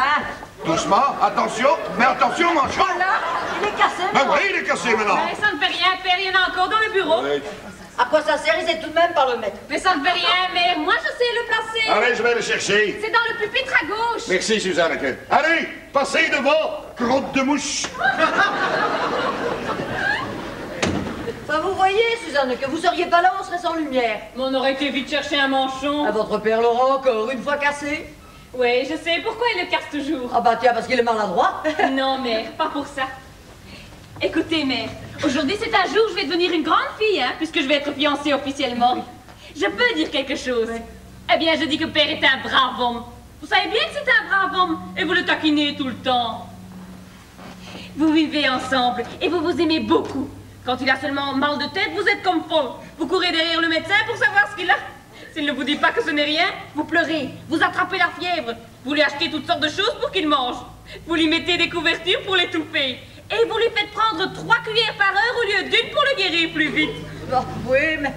Doucement, attention, mais attention, manchon. Voilà, il est cassé. Ben maintenant. oui, il est cassé maintenant. Mais ça ne fait rien, père, il y en a encore dans le bureau. Oui. À quoi ça sert? Il sait tout de même pas le mettre. Mais ça ne fait rien, mère, moi je sais le placer. Allez, je vais le chercher. C'est dans le pupitre à gauche. Merci, Suzanne. Allez, passez devant, crotte de mouche. Enfin, vous voyez, Suzanne, que vous seriez pas là, on serait sans lumière. Mais on aurait été vite chercher un manchon. Ah, votre père l'aura encore une fois cassé. Oui, je sais, pourquoi il le casse toujours? Ah bah tiens, parce qu'il est maladroit. Non, mère, pas pour ça. Écoutez, mère, aujourd'hui c'est un jour où je vais devenir une grande fille, hein, puisque je vais être fiancée officiellement. Je peux dire quelque chose? Eh bien, je dis que père est un brave homme. Vous savez bien que c'est un brave homme, et vous le taquinez tout le temps. Vous vivez ensemble, et vous vous aimez beaucoup. Quand il a seulement mal de tête, vous êtes comme folle. Vous courez derrière le médecin pour savoir ce qu'il a. S'il ne vous dit pas que ce n'est rien, vous pleurez, vous attrapez la fièvre, vous lui achetez toutes sortes de choses pour qu'il mange. Vous lui mettez des couvertures pour l'étouffer. Et vous lui faites prendre 3 cuillères par heure au lieu d'une pour le guérir plus vite. Oh, oui, mais...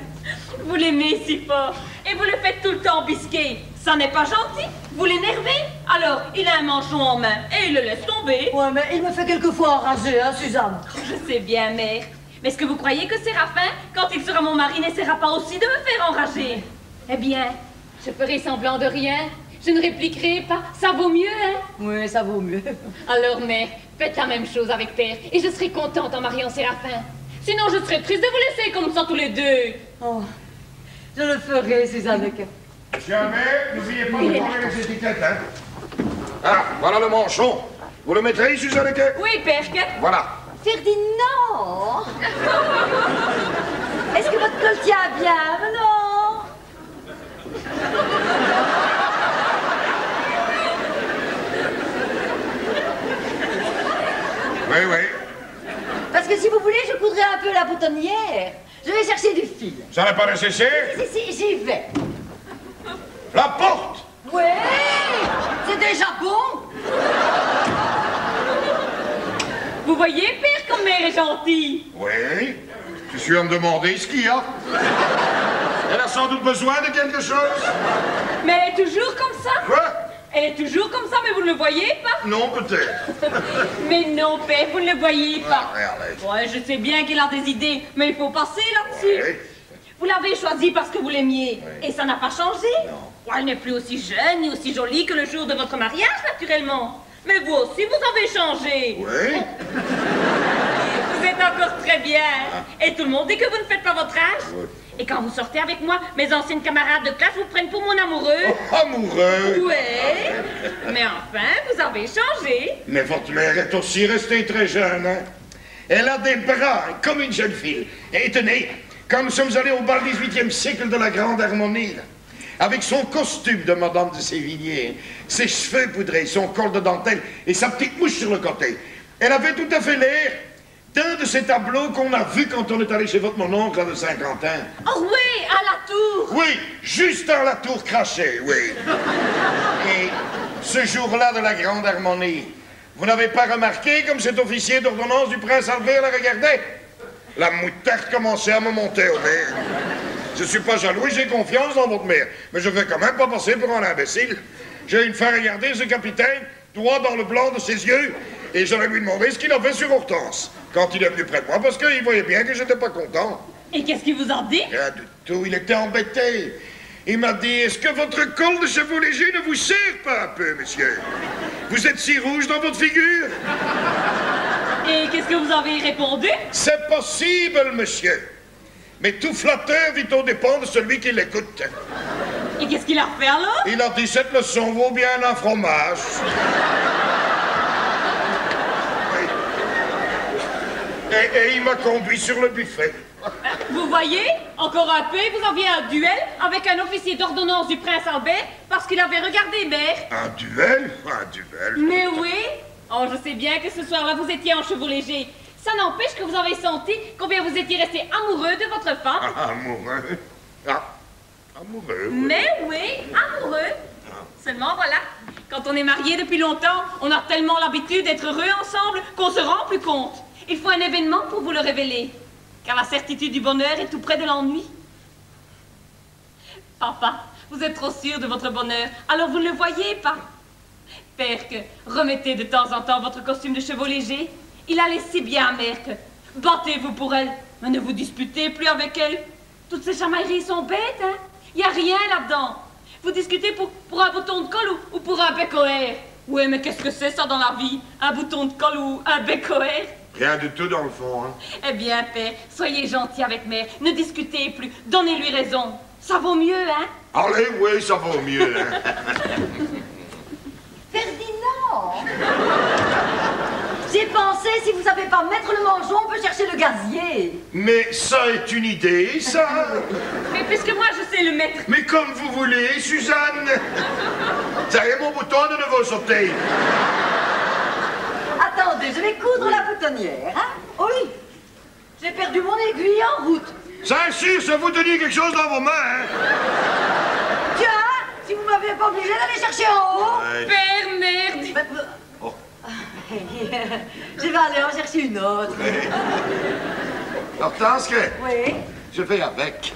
Vous l'aimez si fort, et vous le faites tout le temps bisquer. Ça n'est pas gentil, vous l'énervez. Alors, il a un manchon en main, et il le laisse tomber. Ouais, mais il me fait quelquefois enrager, hein, Suzanne. Je sais bien, mère. Mais est-ce que vous croyez que Séraphin, quand il sera mon mari, n'essaiera pas aussi de me faire enrager? Eh bien, je ferai semblant de rien. Je ne répliquerai pas. Ça vaut mieux, hein? Oui, ça vaut mieux. Alors, mère, faites la même chose avec père et je serai contente en mariant Séraphin. Sinon, je serais triste de vous laisser comme ça tous les deux. Oh, je le ferai, Suzanne. Jamais, n'oubliez pas de prendre les étiquettes, hein. Ah, voilà le manchon. Vous le mettrez, Suzanne? Oui, père. Voilà. Ferdinand! Est-ce que votre col tient bien, non? Oui, oui. Parce que si vous voulez, je coudrai un peu la boutonnière. Je vais chercher du fil. Ça n'est pas nécessaire? Si, j'y vais. La porte! Oui, c'est déjà bon. Vous voyez, père, comme mère est gentille. Oui. Je suis à me demander ce qu'il y a. Elle a sans doute besoin de quelque chose. Mais elle est toujours comme ça. Quoi? Elle est toujours comme ça, mais vous ne le voyez pas. Non, peut-être. Mais non, père, vous ne le voyez pas. Regardez. Ouais, je sais bien qu'elle a des idées, mais il faut passer là-dessus. Oui. Vous l'avez choisie parce que vous l'aimiez, Oui. et ça n'a pas changé. Non. Ouais, elle n'est plus aussi jeune ni aussi jolie que le jour de votre mariage, naturellement. Mais vous aussi, vous avez changé. Oui. Vous êtes encore très bien. Et tout le monde dit que vous ne faites pas votre âge. Oui. Et quand vous sortez avec moi, mes anciennes camarades de classe vous prennent pour mon amoureux. Oh, amoureux. Ouais. Mais enfin, vous avez changé. Mais votre mère est aussi restée très jeune, hein. Elle a des bras comme une jeune fille. Et tenez, quand nous sommes allés au bal 18e siècle de la Grande Harmonie, là, avec son costume de Madame de Sévigné, ses cheveux poudrés, son col de dentelle et sa petite mouche sur le côté, elle avait tout à fait l'air d'un de ces tableaux qu'on a vus quand on est allé chez votre mon-oncle, là, de Saint-Quentin. Oh oui, à la tour. Oui, juste dans la tour crachée, oui. Et ce jour-là de la Grande Harmonie, vous n'avez pas remarqué comme cet officier d'ordonnance du prince Albert la regardait? La moutarde commençait à me monter au nez. Je suis pas jaloux et j'ai confiance dans votre mère, mais je vais quand même pas passer pour un imbécile. J'ai une fois regardé ce capitaine, droit dans le blanc de ses yeux, et j'allais lui demander ce qu'il avait sur Hortense, quand il est venu près de moi, parce qu'il voyait bien que j'étais pas content. Et qu'est-ce qu'il vous a dit? Rien du tout, il était embêté. Il m'a dit, est-ce que votre col de chevaux léger ne vous sert pas un peu, monsieur? Vous êtes si rouge dans votre figure? Et qu'est-ce que vous avez répondu? C'est possible, monsieur. Mais tout flatteur vit au dépend de celui qui l'écoute. Et qu'est-ce qu'il a fait alors? Il a dit, cette leçon vaut bien un fromage. Et il m'a conduit sur le buffet. Vous voyez, encore un peu, vous aviez un duel avec un officier d'ordonnance du prince Albert parce qu'il avait regardé mère. Un duel? Un duel? Mais oui. Oh, je sais bien que ce soir-là, vous étiez en chevaux légers. Ça n'empêche que vous avez senti combien vous étiez resté amoureux de votre femme. Ah, amoureux? Ah, amoureux, oui. Mais oui, amoureux. Seulement, voilà, quand on est marié depuis longtemps, on a tellement l'habitude d'être heureux ensemble qu'on se rend plus compte. Il faut un événement pour vous le révéler. Car la certitude du bonheur est tout près de l'ennui. Papa, vous êtes trop sûr de votre bonheur, alors vous ne le voyez pas. Père, que remettez de temps en temps votre costume de chevaux léger. Il allait si bien, mère, que battez-vous pour elle, mais ne vous disputez plus avec elle. Toutes ces chamailleries sont bêtes, hein. Il n'y a rien là-dedans. Vous discutez pour un bouton de colle ou pour un bec au air. Oui, mais qu'est-ce que c'est ça dans la vie? Un bouton de colle ou un bec au air? Rien du tout dans le fond, hein. Eh bien, père, soyez gentil avec mère. Ne discutez plus. Donnez-lui raison. Ça vaut mieux, hein? Allez, oui, ça vaut mieux, hein. Ferdinand! J'ai pensé, si vous savez pas mettre le manchon, on peut chercher le gazier. Mais ça est une idée, ça. Mais puisque moi, je sais le mettre. Mais comme vous voulez, Suzanne. Ça y est, mon bouton de nouveau sauté. Attendez, je vais coudre la boutonnière, hein? Oh oui! J'ai perdu mon aiguille en route. Ça sûr, ça vous teniez quelque chose dans vos mains, hein. Tiens, si vous m'aviez pas obligé d'aller chercher en haut. Ouais. Père, merde. Oh. Je vais aller en chercher une autre. Hortense, que Oui. je fais avec.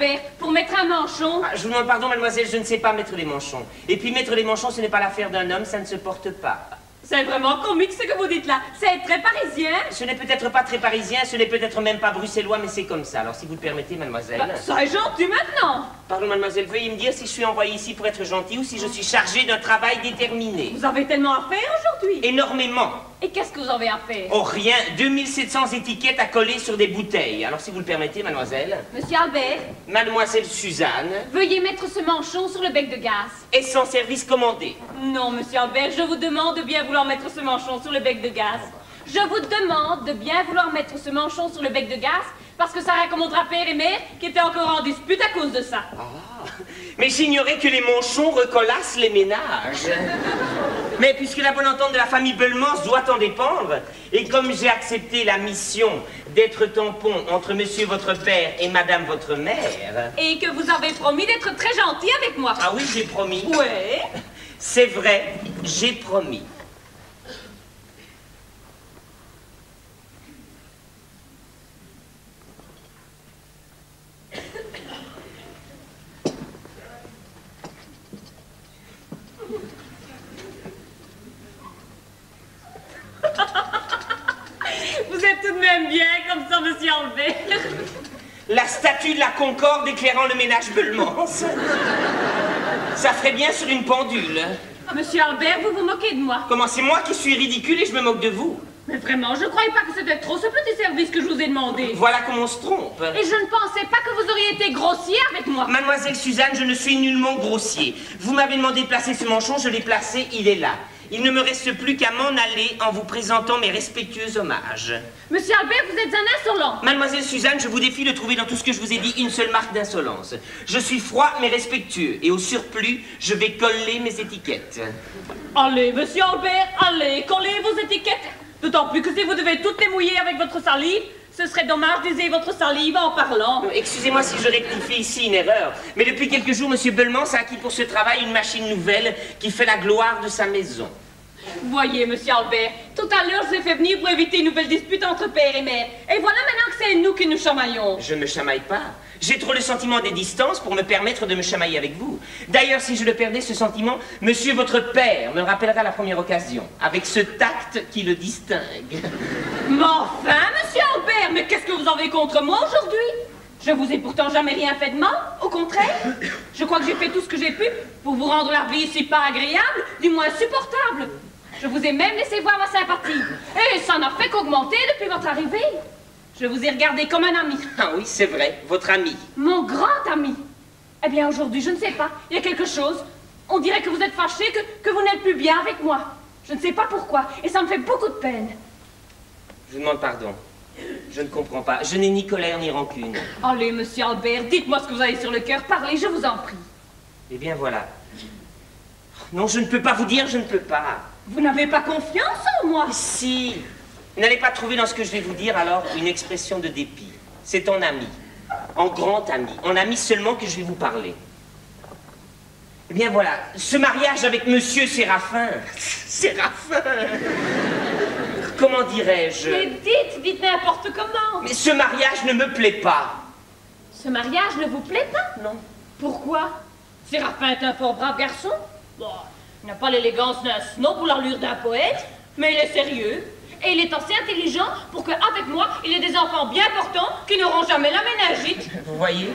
Albert, pour mettre un manchon. Ah, je vous demande pardon, mademoiselle, je ne sais pas mettre les manchons. Et puis mettre les manchons, ce n'est pas l'affaire d'un homme, ça ne se porte pas. C'est vraiment comique ce que vous dites là. C'est très parisien. Ce n'est peut-être pas très parisien, ce n'est peut-être même pas bruxellois, mais c'est comme ça. Alors si vous le permettez, mademoiselle... Bah, ça est gentil maintenant. Pardon, mademoiselle, veuillez me dire si je suis envoyé ici pour être gentil ou si je suis chargé d'un travail déterminé. Vous avez tellement à faire aujourd'hui. Énormément. Et qu'est-ce que vous avez à faire? Oh, rien. 2700 étiquettes à coller sur des bouteilles. Alors si vous le permettez, mademoiselle... Monsieur Albert, Mademoiselle Suzanne... veuillez mettre ce manchon sur le bec de gaz. est sans service commandé. Non, monsieur Albert, je vous demande de bien vouloir mettre ce manchon sur le bec de gaz. Je vous demande de bien vouloir mettre ce manchon sur le bec de gaz parce que ça raccommodera père et mère qui étaient encore en dispute à cause de ça. Ah, mais j'ignorais que les manchons recollassent les ménages. Mais puisque la bonne entente de la famille Bellemans doit en dépendre, et comme j'ai accepté la mission d'être tampon entre monsieur votre père et madame votre mère... Et que vous avez promis d'être très gentil avec moi. Ah oui, j'ai promis. Ouais. C'est vrai, j'ai promis. Vous êtes tout de même bien comme ça, monsieur Albert. La statue de la Concorde éclairant le ménage Bellemans. Ça ferait bien sur une pendule. Monsieur Albert, vous vous moquez de moi. Comment, c'est moi qui suis ridicule et je me moque de vous? Mais vraiment, je croyais pas que c'était trop ce petit service que je vous ai demandé. Voilà comment on se trompe. Et je ne pensais pas que vous auriez été grossier avec moi. Mademoiselle Suzanne, je ne suis nullement grossier. Vous m'avez demandé de placer ce manchon, je l'ai placé, il est là. Il ne me reste plus qu'à m'en aller en vous présentant mes respectueux hommages. Monsieur Albert, vous êtes un insolent. Mademoiselle Suzanne, je vous défie de trouver dans tout ce que je vous ai dit une seule marque d'insolence. Je suis froid mais respectueux, et au surplus, je vais coller mes étiquettes. Allez, monsieur Albert, allez, collez vos étiquettes. D'autant plus que si vous devez toutes les mouiller avec votre salive, ce serait dommage d'user votre salive en parlant. Excusez-moi si je rectifie ici une erreur, mais depuis quelques jours, monsieur Bellemans a acquis pour ce travail une machine nouvelle qui fait la gloire de sa maison. Voyez, monsieur Albert, tout à l'heure, je vous ai fait venir pour éviter une nouvelle dispute entre père et mère. Et voilà maintenant que c'est nous qui nous chamaillons. Je ne me chamaille pas. J'ai trop le sentiment des distances pour me permettre de me chamailler avec vous. D'ailleurs, si je le perdais, ce sentiment, monsieur votre père me le rappellera à la première occasion, avec ce tact qui le distingue. Mais enfin, monsieur Albert, mais qu'est-ce que vous avez contre moi aujourd'hui? Je vous ai pourtant jamais rien fait de mal, au contraire. Je crois que j'ai fait tout ce que j'ai pu pour vous rendre la vie ici pas agréable, du moins supportable. Je vous ai même laissé voir ma sympathie. Et ça n'a fait qu'augmenter depuis votre arrivée. Je vous ai regardé comme un ami. Ah oui, c'est vrai, votre ami. Mon grand ami. Eh bien, aujourd'hui, je ne sais pas, il y a quelque chose. On dirait que vous êtes fâché, que vous n'êtes plus bien avec moi. Je ne sais pas pourquoi, et ça me fait beaucoup de peine. Je vous demande pardon. Je ne comprends pas. Je n'ai ni colère ni rancune. Allez, monsieur Albert, dites-moi ce que vous avez sur le cœur. Parlez, je vous en prie. Eh bien, voilà. Non, je ne peux pas vous dire, je ne peux pas. Vous n'avez pas confiance en moi? Si. Vous n'allez pas trouver dans ce que je vais vous dire, alors, une expression de dépit. C'est en ami. En grand ami. En ami seulement que je vais vous parler. Eh bien, voilà. Ce mariage avec monsieur Séraphin. Séraphin. Comment dirais-je? Mais dites n'importe comment. Mais ce mariage ne me plaît pas. Ce mariage ne vous plaît pas? Non. Pourquoi? Séraphin est un fort brave garçon. Bon, il n'a pas l'élégance d'un snob ou l'allure d'un poète, mais il est sérieux. Et il est assez intelligent pour qu'avec moi, il ait des enfants bien portants qui n'auront jamais la méningite. Vous voyez?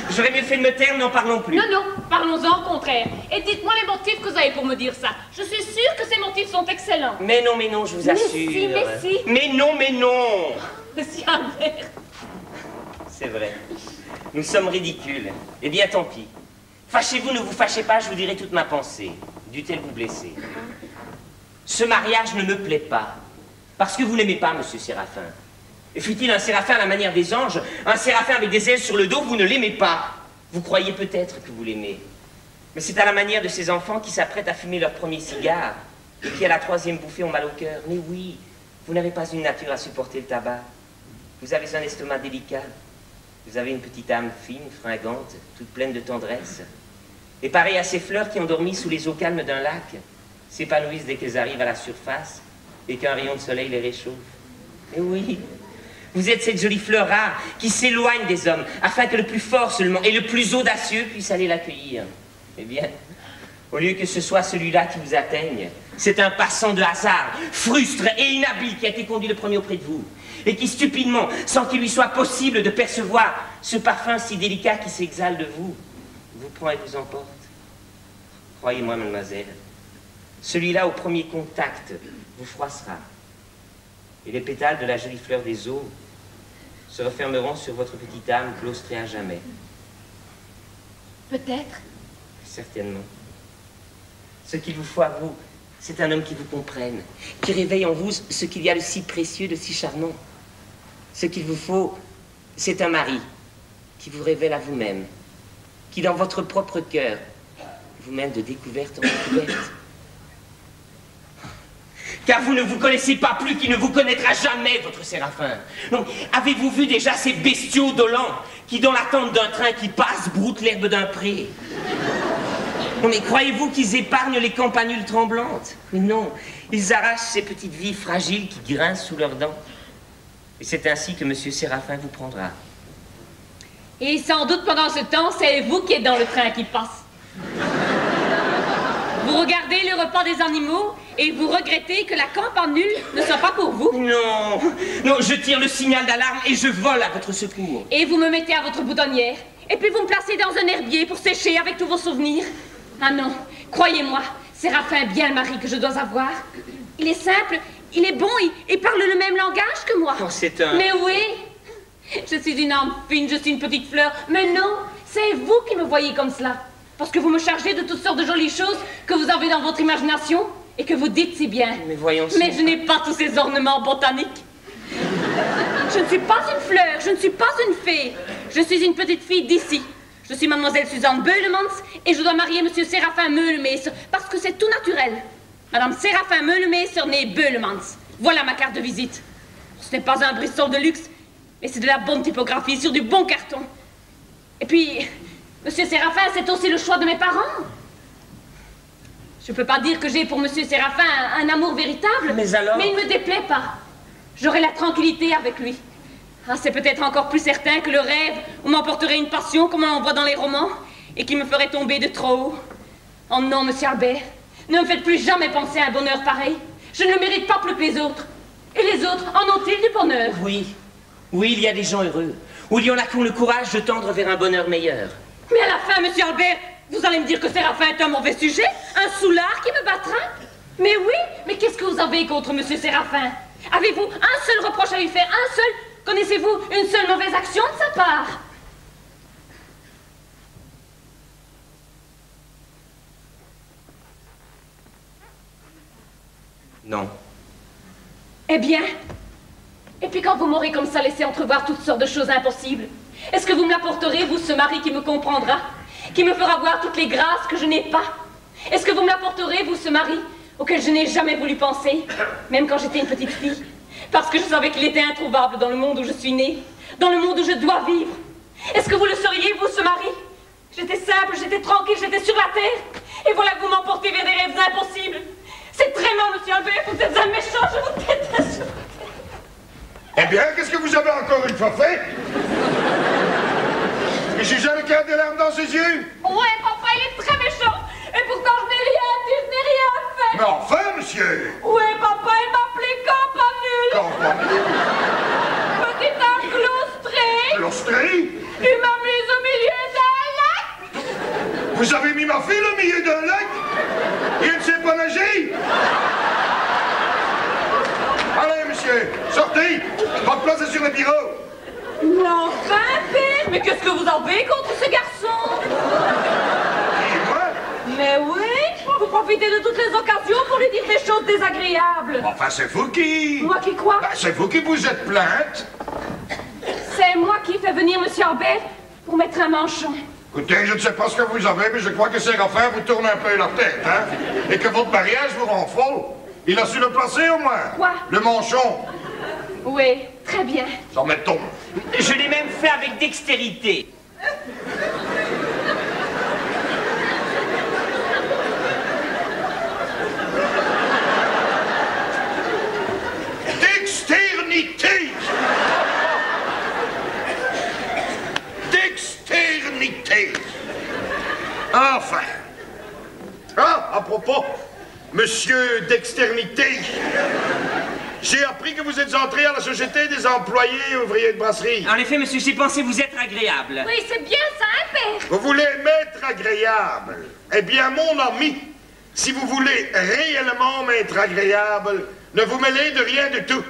J'aurais mieux fait de me taire, n'en parlons plus. Non, non, parlons-en au contraire. Et dites-moi les motifs que vous avez pour me dire ça. Je suis sûre que ces motifs sont excellents. Mais non, je vous assure. Mais si. Mais non. Monsieur Albert. C'est vrai. Nous sommes ridicules. Eh bien, tant pis. Fâchez-vous, ne vous fâchez pas, je vous dirai toute ma pensée. Dût-elle vous blesser? Ce mariage ne me plaît pas. Parce que vous n'aimez pas, monsieur Séraphin. Et fût-il un Séraphin à la manière des anges, un Séraphin avec des ailes sur le dos, vous ne l'aimez pas. Vous croyez peut-être que vous l'aimez. Mais c'est à la manière de ces enfants qui s'apprêtent à fumer leur premier cigare et qui, à la troisième bouffée, ont mal au cœur. Mais oui, vous n'avez pas une nature à supporter le tabac. Vous avez un estomac délicat. Vous avez une petite âme fine, fringante, toute pleine de tendresse. Et pareil à ces fleurs qui ont dormi sous les eaux calmes d'un lac, s'épanouissent dès qu'elles arrivent à la surface et qu'un rayon de soleil les réchauffe. Et oui, Vous êtes cette jolie fleur rare qui s'éloigne des hommes, afin que le plus fort seulement et le plus audacieux puisse aller l'accueillir. Eh bien, au lieu que ce soit celui-là qui vous atteigne, c'est un passant de hasard, frustre et inhabile qui a été conduit le premier auprès de vous, et qui stupidement, sans qu'il lui soit possible de percevoir ce parfum si délicat qui s'exhale de vous, vous prend et vous emporte. Croyez-moi, mademoiselle, celui-là au premier contact vous froissera, et les pétales de la jolie fleur des eaux se refermeront sur votre petite âme claustrée à jamais. Peut-être. Certainement. Ce qu'il vous faut à vous, c'est un homme qui vous comprenne, qui réveille en vous ce qu'il y a de si précieux, de si charmant. Ce qu'il vous faut, c'est un mari qui vous révèle à vous-même, qui dans votre propre cœur vous mène de découverte en découverte. Car vous ne vous connaissez pas plus qu'il ne vous connaîtra jamais, votre Séraphin. Donc, avez-vous vu déjà ces bestiaux dolents qui, dans l'attente d'un train qui passe, broutent l'herbe d'un pré? Non, mais croyez-vous qu'ils épargnent les campanules tremblantes? Mais non, ils arrachent ces petites vies fragiles qui grincent sous leurs dents. Et c'est ainsi que Monsieur Séraphin vous prendra. Et sans doute pendant ce temps, c'est vous qui êtes dans le train qui passe. Vous regardez le repas des animaux et vous regrettez que la campanule ne soit pas pour vous. Non, non, je tire le signal d'alarme et je vole à votre secours. Et vous me mettez à votre boutonnière. Et puis vous me placez dans un herbier pour sécher avec tous vos souvenirs. Ah non, croyez-moi, Séraphin est bien le mari que je dois avoir. Il est simple, il est bon, il parle le même langage que moi. Oh, c'est un... Mais oui, je suis une âme fine, je suis une petite fleur. Mais non, c'est vous qui me voyez comme cela. Parce que vous me chargez de toutes sortes de jolies choses que vous avez dans votre imagination et que vous dites si bien. Mais voyons... Mais je n'ai pas tous ces ornements botaniques. Je ne suis pas une fleur, je ne suis pas une fée. Je suis une petite fille d'ici. Je suis mademoiselle Suzanne Beulemans et je dois marier monsieur Séraphin Meulemeester parce que c'est tout naturel. Madame Séraphin Meulemeester née Beulemans. Voilà ma carte de visite. Ce n'est pas un Bristol de luxe, mais c'est de la bonne typographie sur du bon carton. Et puis, monsieur Séraphin, c'est aussi le choix de mes parents. Je ne peux pas dire que j'ai pour monsieur Séraphin un amour véritable, mais alors... mais il ne me déplaît pas. J'aurai la tranquillité avec lui. Ah, c'est peut-être encore plus certain que le rêve où m'emporterait une passion comme on en voit dans les romans et qui me ferait tomber de trop haut. Oh non, monsieur Albert, ne me faites plus jamais penser à un bonheur pareil. Je ne le mérite pas plus que les autres. Et les autres, en ont-ils du bonheur? Oui, oui, il y a des gens heureux. Ou il y en a qui ont le courage de tendre vers un bonheur meilleur. Mais à la fin, monsieur Albert, vous allez me dire que Séraphin est un mauvais sujet? Un soulard qui me battra? Mais oui, mais qu'est-ce que vous avez contre monsieur Séraphin? Avez-vous un seul reproche à lui faire? Un seul? Connaissez-vous une seule mauvaise action de sa part? Non. Eh bien, et puis quand vous m'aurez comme ça laissé entrevoir toutes sortes de choses impossibles, est-ce que vous me l'apporterez, vous, ce mari qui me comprendra, qui me fera voir toutes les grâces que je n'ai pas? Est-ce que vous me l'apporterez, vous, ce mari auquel je n'ai jamais voulu penser, même quand j'étais une petite fille, parce que je savais qu'il était introuvable dans le monde où je suis née, dans le monde où je dois vivre? Est-ce que vous le seriez, vous, ce mari? J'étais simple, j'étais tranquille, j'étais sur la terre, et voilà que vous m'emportez vers des rêves impossibles. C'est très mal, monsieur Albert, vous êtes un méchant, je vous déteste. Eh bien, qu'est-ce que vous avez encore une fois fait? Et j'ai jamais qu'il y a des larmes dans ses yeux? Ouais, papa, il est très méchant, et pourtant je n'ai rien dit, je n'ai rien fait. Mais enfin, monsieur! Ouais, papa, il m'appelait campanule. Campanule? Petit encloustré. Clostré? Il m'a mise au milieu d'un lac. Vous avez mis ma fille au milieu d'un lac? Et elle ne sait pas nager? Allez, monsieur, sortez! Votre place est sur le bureau! Mais enfin, père, mais qu'est-ce que vous avez contre ce garçon? Et moi? Mais oui, vous profitez de toutes les occasions pour lui dire des choses désagréables. Enfin, c'est vous qui... Moi qui quoi? Ben, c'est vous qui vous êtes plainte. C'est moi qui fais venir monsieur Albert pour mettre un manchon. Écoutez, je ne sais pas ce que vous avez, mais je crois que Séraphin vous tourne un peu la tête, hein? Et que votre mariage vous rend folle. Il a su le placer au moins. Quoi? Le manchon. Oui, très bien. J'en mettons. Je l'ai même fait avec dextérité. Dexternité! Enfin. Ah, à propos, monsieur d'externité, j'ai appris que vous êtes entré à la société des employés et ouvriers de brasserie. En effet, monsieur, j'ai pensé vous être agréable. Oui, c'est bien ça, hein, père? Vous voulez m'être agréable? Eh bien, mon ami, si vous voulez réellement m'être agréable, ne vous mêlez de rien du tout.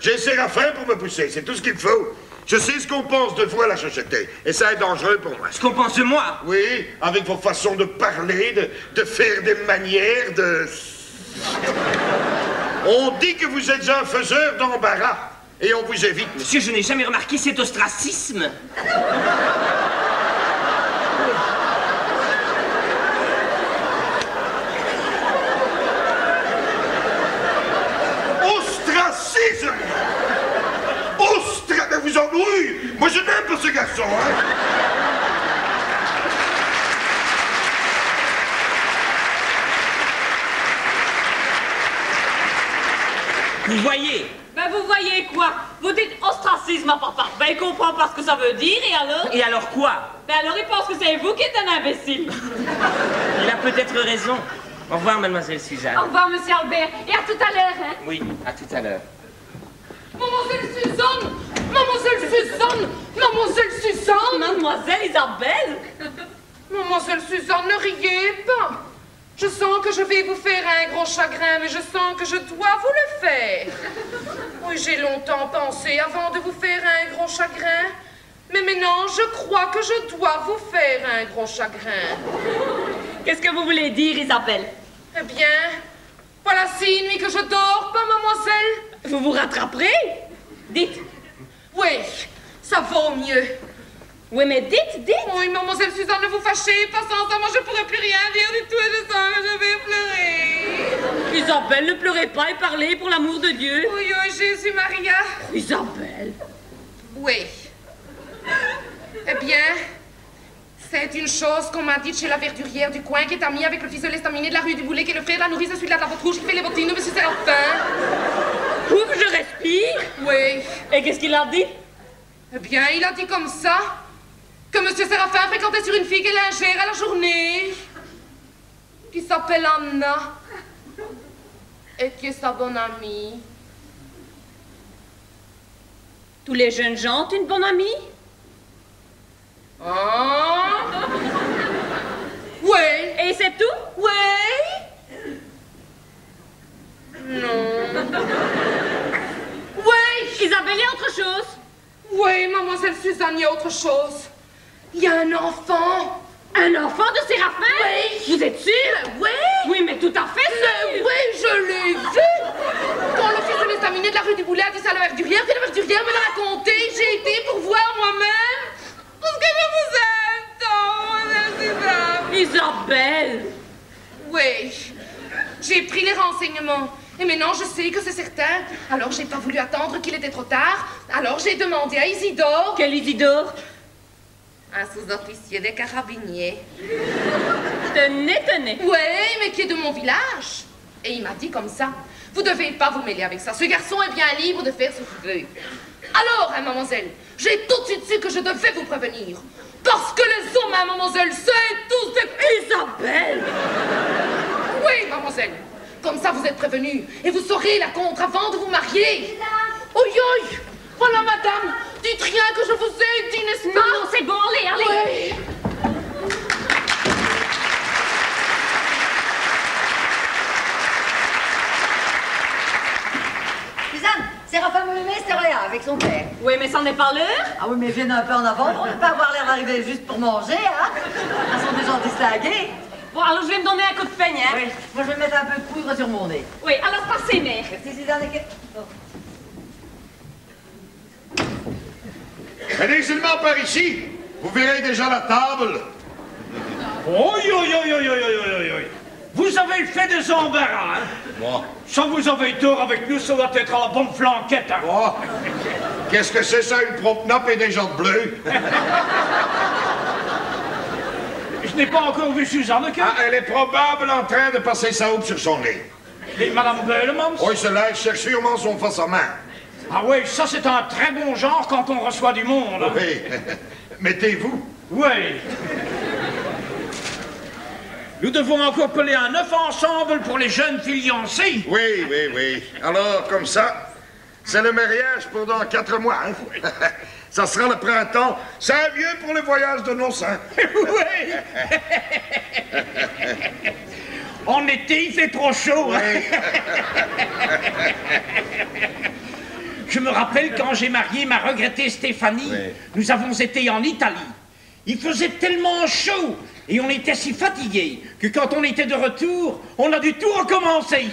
J'ai Séraphin pour me pousser, c'est tout ce qu'il faut. Je sais ce qu'on pense de vous à la société, et ça est dangereux pour moi. Ce qu'on pense de moi? Oui, avec vos façons de parler, de faire des manières, de... On dit que vous êtes un faiseur d'embarras, et on vous évite. Monsieur, je n'ai jamais remarqué cet ostracisme. Ostracisme! Mais vous en... Oui! Moi, je n'aime pas ce garçon, hein! Vous voyez? Ben, vous voyez quoi? Vous dites ostracisme à papa. Ben, il comprend pas ce que ça veut dire, et alors? Et alors quoi? Ben, alors il pense que c'est vous qui êtes un imbécile. Il a peut-être raison. Au revoir, mademoiselle Suzanne. Au revoir, monsieur Albert, et à tout à l'heure, hein? Oui, à tout à l'heure. Mademoiselle Suzanne! Mademoiselle Suzanne! Mademoiselle Suzanne! Mademoiselle Isabelle! Mademoiselle Suzanne, ne riez pas! Je sens que je vais vous faire un gros chagrin, mais je sens que je dois vous le faire. Oui, j'ai longtemps pensé avant de vous faire un gros chagrin, mais maintenant je crois que je dois vous faire un gros chagrin. Qu'est-ce que vous voulez dire, Isabelle? Eh bien, voilà 6 nuits que je dors pas, mademoiselle. Vous vous rattraperez? Dites. Oui, ça vaut mieux. Oui, mais dites. Oui, mademoiselle Suzanne, ne vous fâchez pas, sans ça, moi je pourrais plus rien dire du tout et je sens que je vais pleurer. Isabelle, ne pleurez pas et parlez pour l'amour de Dieu. Oui, oui, Jésus Maria. Isabelle. Oui. Eh bien, c'est une chose qu'on m'a dite chez la verdurière du coin qui est amie avec le fils de l'estaminet de la rue du Boulet qui est le frère de la nourrice de celui-là de la botte rouge qui fait les bottines de monsieur Séraphin. Ouf, je respire. Oui. Et qu'est-ce qu'il a dit? Eh bien, il a dit comme ça que monsieur Séraphin fréquentait sur une fille qui lingère à la journée, qui s'appelle Anna, et qui est sa bonne amie. Tous les jeunes gens ont une bonne amie? Ah? Oui. Et c'est tout? Oui. Non. Oui. Isabelle, il y a autre chose? Oui, mademoiselle Suzanne, il y a autre chose. Il y a un enfant. Un enfant de Séraphin? Oui. Vous êtes sûr? Oui. Oui, mais tout à fait sûr. Oui, je l'ai vu. Quand le fils de l'estaminet de la rue du Boulet a dit ça à la verdurière, puis la verdurière me l'a raconté, j'ai été pour voir moi-même. Parce que je vous aime tant, mademoiselle Suzanne. Isabelle. Oui. J'ai pris les renseignements. Et maintenant, je sais que c'est certain. Alors, j'ai pas voulu attendre qu'il était trop tard. Alors, j'ai demandé à Isidore... Quel Isidore? Un sous-officier des carabiniers. Tenez. Oui, mais qui est de mon village. Et il m'a dit comme ça, vous devez pas vous mêler avec ça. Ce garçon est bien libre de faire ce qu'il veut. Alors, hein, mademoiselle, j'ai tout de suite su que je devais vous prévenir. Parce que les hommes, hein, mademoiselle, c'est tous des... Isabelle. Oui, mademoiselle. Comme ça, vous êtes prévenue. Et vous saurez la contre avant de vous marier. Oi, oi. Voilà, madame. Dites rien que je vous ai dit, n'est-ce pas? Non, c'est bon, allez. Oui. Suzanne, Séraphin Meulemester est là, avec son père. Oui, mais ça n'est pas l'heure. Ah oui, mais viens un peu en avant pour ne pas avoir l'air d'arriver juste pour manger, hein. Elles sont des gens distingués. Bon, alors je vais me donner un coup de peigne, hein. Oui, moi je vais mettre un peu de poudre sur mon nez. Oui, alors passez, mère. Merci Suzanne. Oh. Allez seulement par ici, vous verrez déjà la table. Oi. Vous avez fait des embarras, hein? Moi. Ça vous avez tort avec nous, ça doit être à la bonne flanquette, hein? Moi. Qu'est-ce que c'est ça, une promenade et des jantes bleues? Je n'ai pas encore vu Suzanne, que... Ah, elle est probable en train de passer sa houppe sur son nez. Et Madame Beulemans? Oui, cela, elle cherche sûrement son face à main. Ah oui, ça c'est un très bon genre quand on reçoit du monde. Oui. Mettez-vous. Oui. Nous devons encore coller un œuf ensemble pour les jeunes fiancés. Oui, oui, oui. Alors, comme ça, c'est le mariage pendant 4 mois. Hein? Ça sera le printemps. C'est mieux pour le voyage de noces. Hein? Oui. En été, il fait trop chaud. Hein? Oui. Je me rappelle quand j'ai marié ma regrettée Stéphanie, Oui. nous avons été en Italie. Il faisait tellement chaud et on était si fatigués que quand on était de retour, on a dû tout recommencer.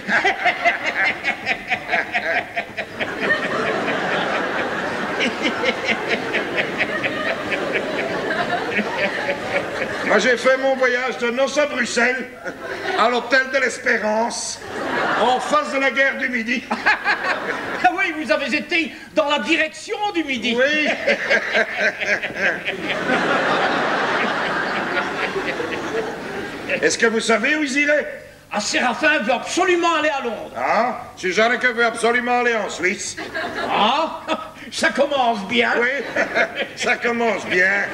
Moi, j'ai fait mon voyage de noces à Bruxelles, à l'hôtel de l'Espérance, en face de la guerre du Midi. Ah oui, vous avez été dans la direction du Midi. Oui. Est-ce que vous savez où ils iraient? Ah, Séraphin veut absolument aller à Londres. Ah, Suzanne veut absolument aller en Suisse. Ah, ça commence bien. Oui, ça commence bien.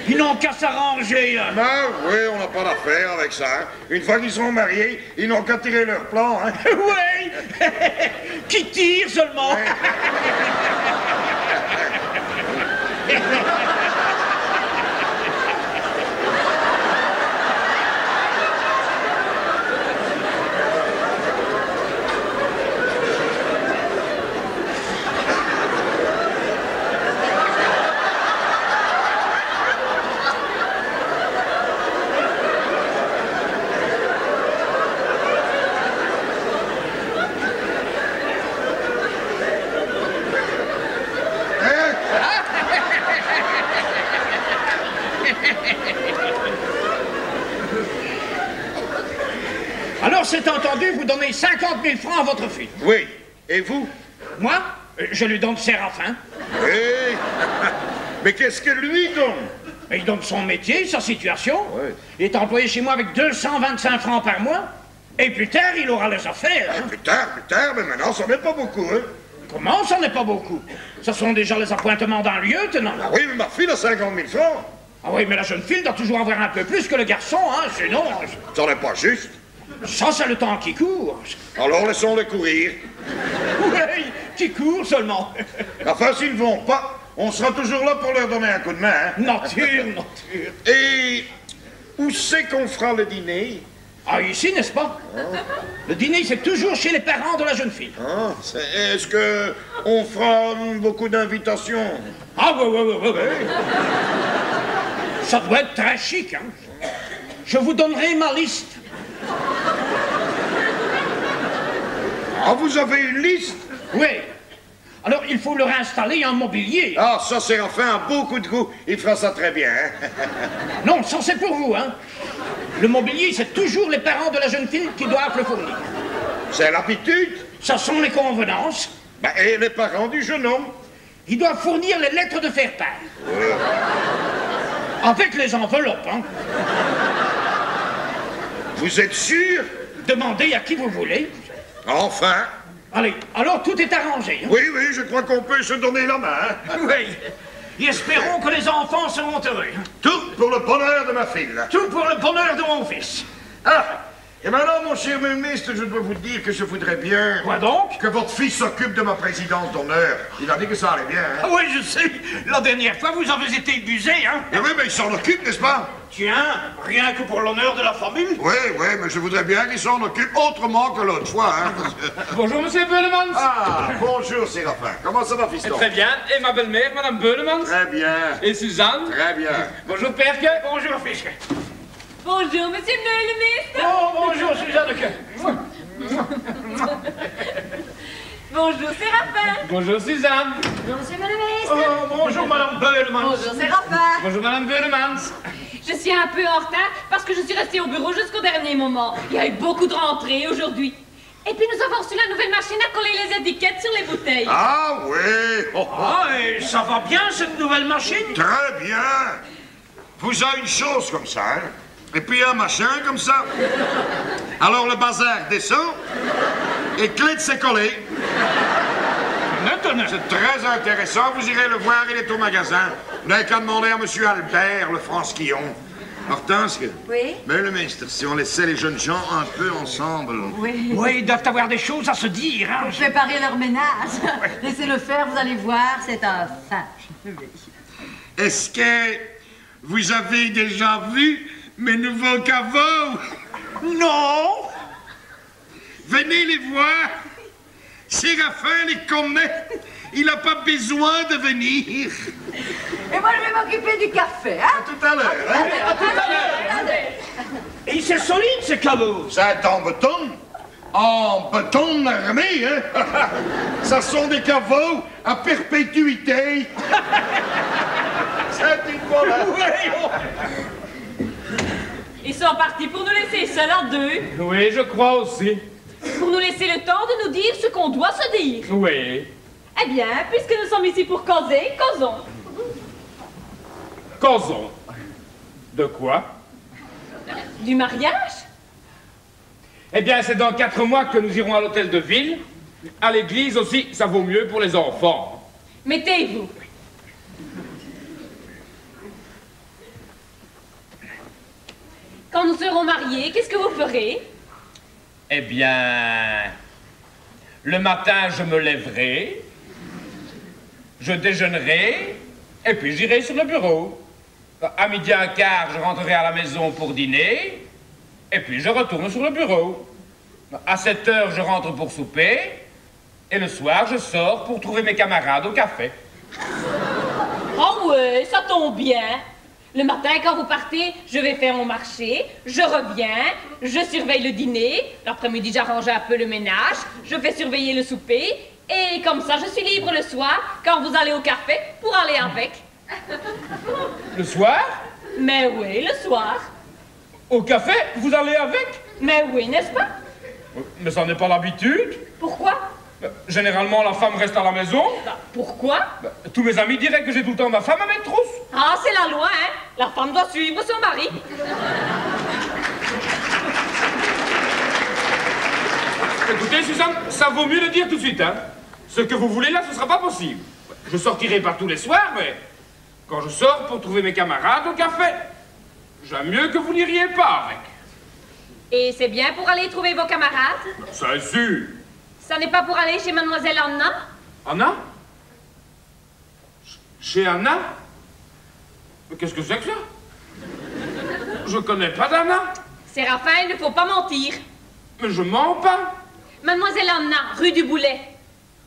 Ils n'ont qu'à s'arranger. Hein. Ben oui, on n'a pas d'affaire avec ça. Hein. Une fois qu'ils sont mariés, ils n'ont qu'à tirer leur plan. Hein. Oui. Qui tire seulement. Ouais. Alors, c'est entendu, vous donnez 50 000 francs à votre fille. Oui. Et vous? Moi, je lui donne Séraphin. Oui. Mais qu'est-ce que lui donne? Il donne son métier, sa situation. Oui. Il est employé chez moi avec 225 francs par mois. Et plus tard, il aura les affaires. Hein. Plus tard, mais maintenant, ça n'est pas beaucoup, hein? Comment, ça n'est pas beaucoup? Ce sont déjà les appointements d'un lieutenant. Ah oui, mais ma fille a 50 000 francs. Ah oui, mais la jeune fille doit toujours avoir un peu plus que le garçon, hein, sinon... Ça n'est pas juste. Ça, c'est le temps qui court. Alors, laissons-le courir. Oui, qui court seulement. Enfin, s'ils ne vont pas, on sera toujours là pour leur donner un coup de main, hein? Nature, nature. Et où c'est qu'on fera le dîner? Ah, ici, n'est-ce pas? Le dîner, c'est toujours chez les parents de la jeune fille. Ah, est-ce que on fera beaucoup d'invitations? Ah, oui. Ça doit être très chic, hein. Je vous donnerai ma liste. Ah, vous avez une liste? Oui. Alors, il faut leur installer un mobilier. Ah, ça, c'est enfin un beau coup de goût. Il fera ça très bien, hein? Non, ça, c'est pour vous, hein. Le mobilier, c'est toujours les parents de la jeune fille qui doivent le fournir. C'est l'habitude. Ça sont les convenances. Ben, et les parents du jeune homme? Ils doivent fournir les lettres de faire-part. Avec les enveloppes, hein. Vous êtes sûr? Demandez à qui vous voulez. Enfin. Allez, alors tout est arrangé. Hein? Oui, je crois qu'on peut se donner la main. Oui. Et espérons que les enfants seront heureux. Tout pour le bonheur de ma fille. Tout pour le bonheur de mon fils. Ah, et maintenant, mon cher ministre, je dois vous dire que je voudrais bien... Quoi donc? Que votre fils s'occupe de ma présidence d'honneur. Il a dit que ça allait bien, hein? Ah oui, je sais. La dernière fois, vous avez été abusé, hein? Et oui, mais il s'en occupe, n'est-ce pas? Tiens, rien que pour l'honneur de la famille. Oui, mais je voudrais bien qu'il s'en occupe autrement que l'autre fois, hein? Bonjour, monsieur Beulemans. Ah, bonjour, Séraphin. Comment ça va, fiston? Très bien. Et ma belle-mère, madame Beulemans? Très bien. Et Suzanne? Très bien. Bonjour, Perke. Bonjour, Fischke. Bonjour, monsieur le ministre. Oh, bonjour, Suzanne. Bonjour, Séraphin. Bonjour, Suzanne. Bonjour, monsieur le ministre. Oh, bonjour, madame Beulemans. Bonjour, Séraphin. Bonjour, madame Beulemans. Je suis un peu en retard parce que je suis restée au bureau jusqu'au dernier moment. Il y a eu beaucoup de rentrées aujourd'hui. Et puis nous avons reçu la nouvelle machine à coller les étiquettes sur les bouteilles. Ah, oui. Ah, et ça va bien, cette nouvelle machine? Très bien. Vous avez une chose comme ça, hein? Et puis un machin comme ça. Alors le bazar descend et clé s'est collé. C'est très intéressant, vous irez le voir, il est au magasin. Vous n'avez qu'à demander à monsieur Albert, le France-Quillon. Hortense, Oui? mais le maître, si on laissait les jeunes gens un peu ensemble. Oui. Oui, ils doivent avoir des choses à se dire, hein. Pour préparer leur ménage. Laissez-le faire, vous allez voir, c'est un singe. Est-ce que vous avez déjà vu mes nouveaux caveaux? Non. Venez les voir. Séraphin les connaît. Il n'a pas besoin de venir. Et moi, je vais m'occuper du café, hein? À tout à l'heure, hein? À tout à l'heure. Et c'est solide, ce caveau. Ça est en béton. En béton armé, hein? Ça sont des caveaux à perpétuité. C'est une bonne. Ils sont partis pour nous laisser seuls à deux. Oui, je crois aussi. Pour nous laisser le temps de nous dire ce qu'on doit se dire. Oui. Eh bien, puisque nous sommes ici pour causer, causons. Causons. De quoi? Du mariage? Eh bien, c'est dans 4 mois que nous irons à l'hôtel de ville. À l'église aussi, ça vaut mieux pour les enfants. Mettez-vous. Quand nous serons mariés, qu'est-ce que vous ferez? Eh bien, le matin, je me lèverai, je déjeunerai, et puis j'irai sur le bureau. À 12h15, je rentrerai à la maison pour dîner, et puis je retourne sur le bureau. À 7h, je rentre pour souper, et le soir, je sors pour trouver mes camarades au café. Oh ouais, ça tombe bien. Le matin, quand vous partez, je vais faire mon marché, je reviens, je surveille le dîner, l'après-midi, j'arrange un peu le ménage, je fais surveiller le souper, et comme ça, je suis libre le soir, quand vous allez au café, pour aller avec. Le soir? Mais oui, le soir. Au café? Vous allez avec? Mais oui, n'est-ce pas? Mais ça n'est pas l'habitude. Pourquoi? Généralement, la femme reste à la maison. Bah, pourquoi? Tous mes amis diraient que j'ai tout le temps ma femme à mes trousses. Ah, c'est la loi, hein? La femme doit suivre son mari. Écoutez, Suzanne, ça vaut mieux le dire tout de suite, hein. Ce que vous voulez là, ce sera pas possible. Je sortirai pas tous les soirs, mais quand je sors pour trouver mes camarades au café, j'aime mieux que vous n'iriez pas avec. Et c'est bien pour aller trouver vos camarades? C'est sûr. Ça n'est pas pour aller chez Mademoiselle Anna? Anna? Chez Anna? Mais qu'est-ce que c'est que ça? Je connais pas d'Anna. Séraphin, il ne faut pas mentir. Mais je mens pas. Mademoiselle Anna, rue du Boulet.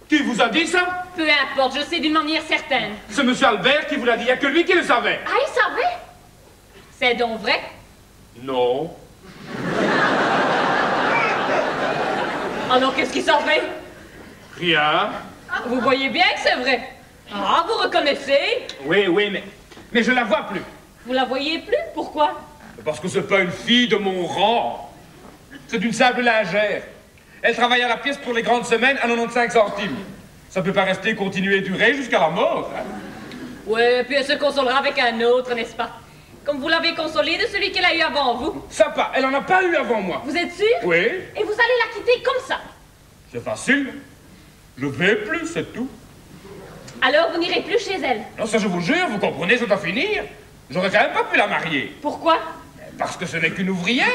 Qui vous a dit ça? Peu importe, je sais d'une manière certaine. C'est monsieur Albert qui vous l'a dit, il n'y a que lui qui le savait. Ah, il savait? C'est donc vrai? Non. Alors, qu'est-ce qu'il savait? Rien. Vous voyez bien que c'est vrai. Ah, vous reconnaissez? Oui, mais je la vois plus. Vous la voyez plus? Pourquoi? Parce que c'est pas une fille de mon rang. C'est une simple lingère. Elle travaille à la pièce pour les grandes semaines à 95 centimes. Ça peut pas rester continuer et durer jusqu'à la mort. Hein. Ouais, puis elle se consolera avec un autre, n'est-ce pas? Comme vous l'avez consolée de celui qu'elle a eu avant vous. Ça pas, elle en a pas eu avant moi. Vous êtes sûr? Oui. Et vous allez la quitter comme ça? C'est facile. Je vais plus, c'est tout. Alors vous n'irez plus chez elle? Non, ça je vous jure, vous comprenez, ça doit finir. J'aurais quand même pas pu la marier. Pourquoi? Parce que ce n'est qu'une ouvrière.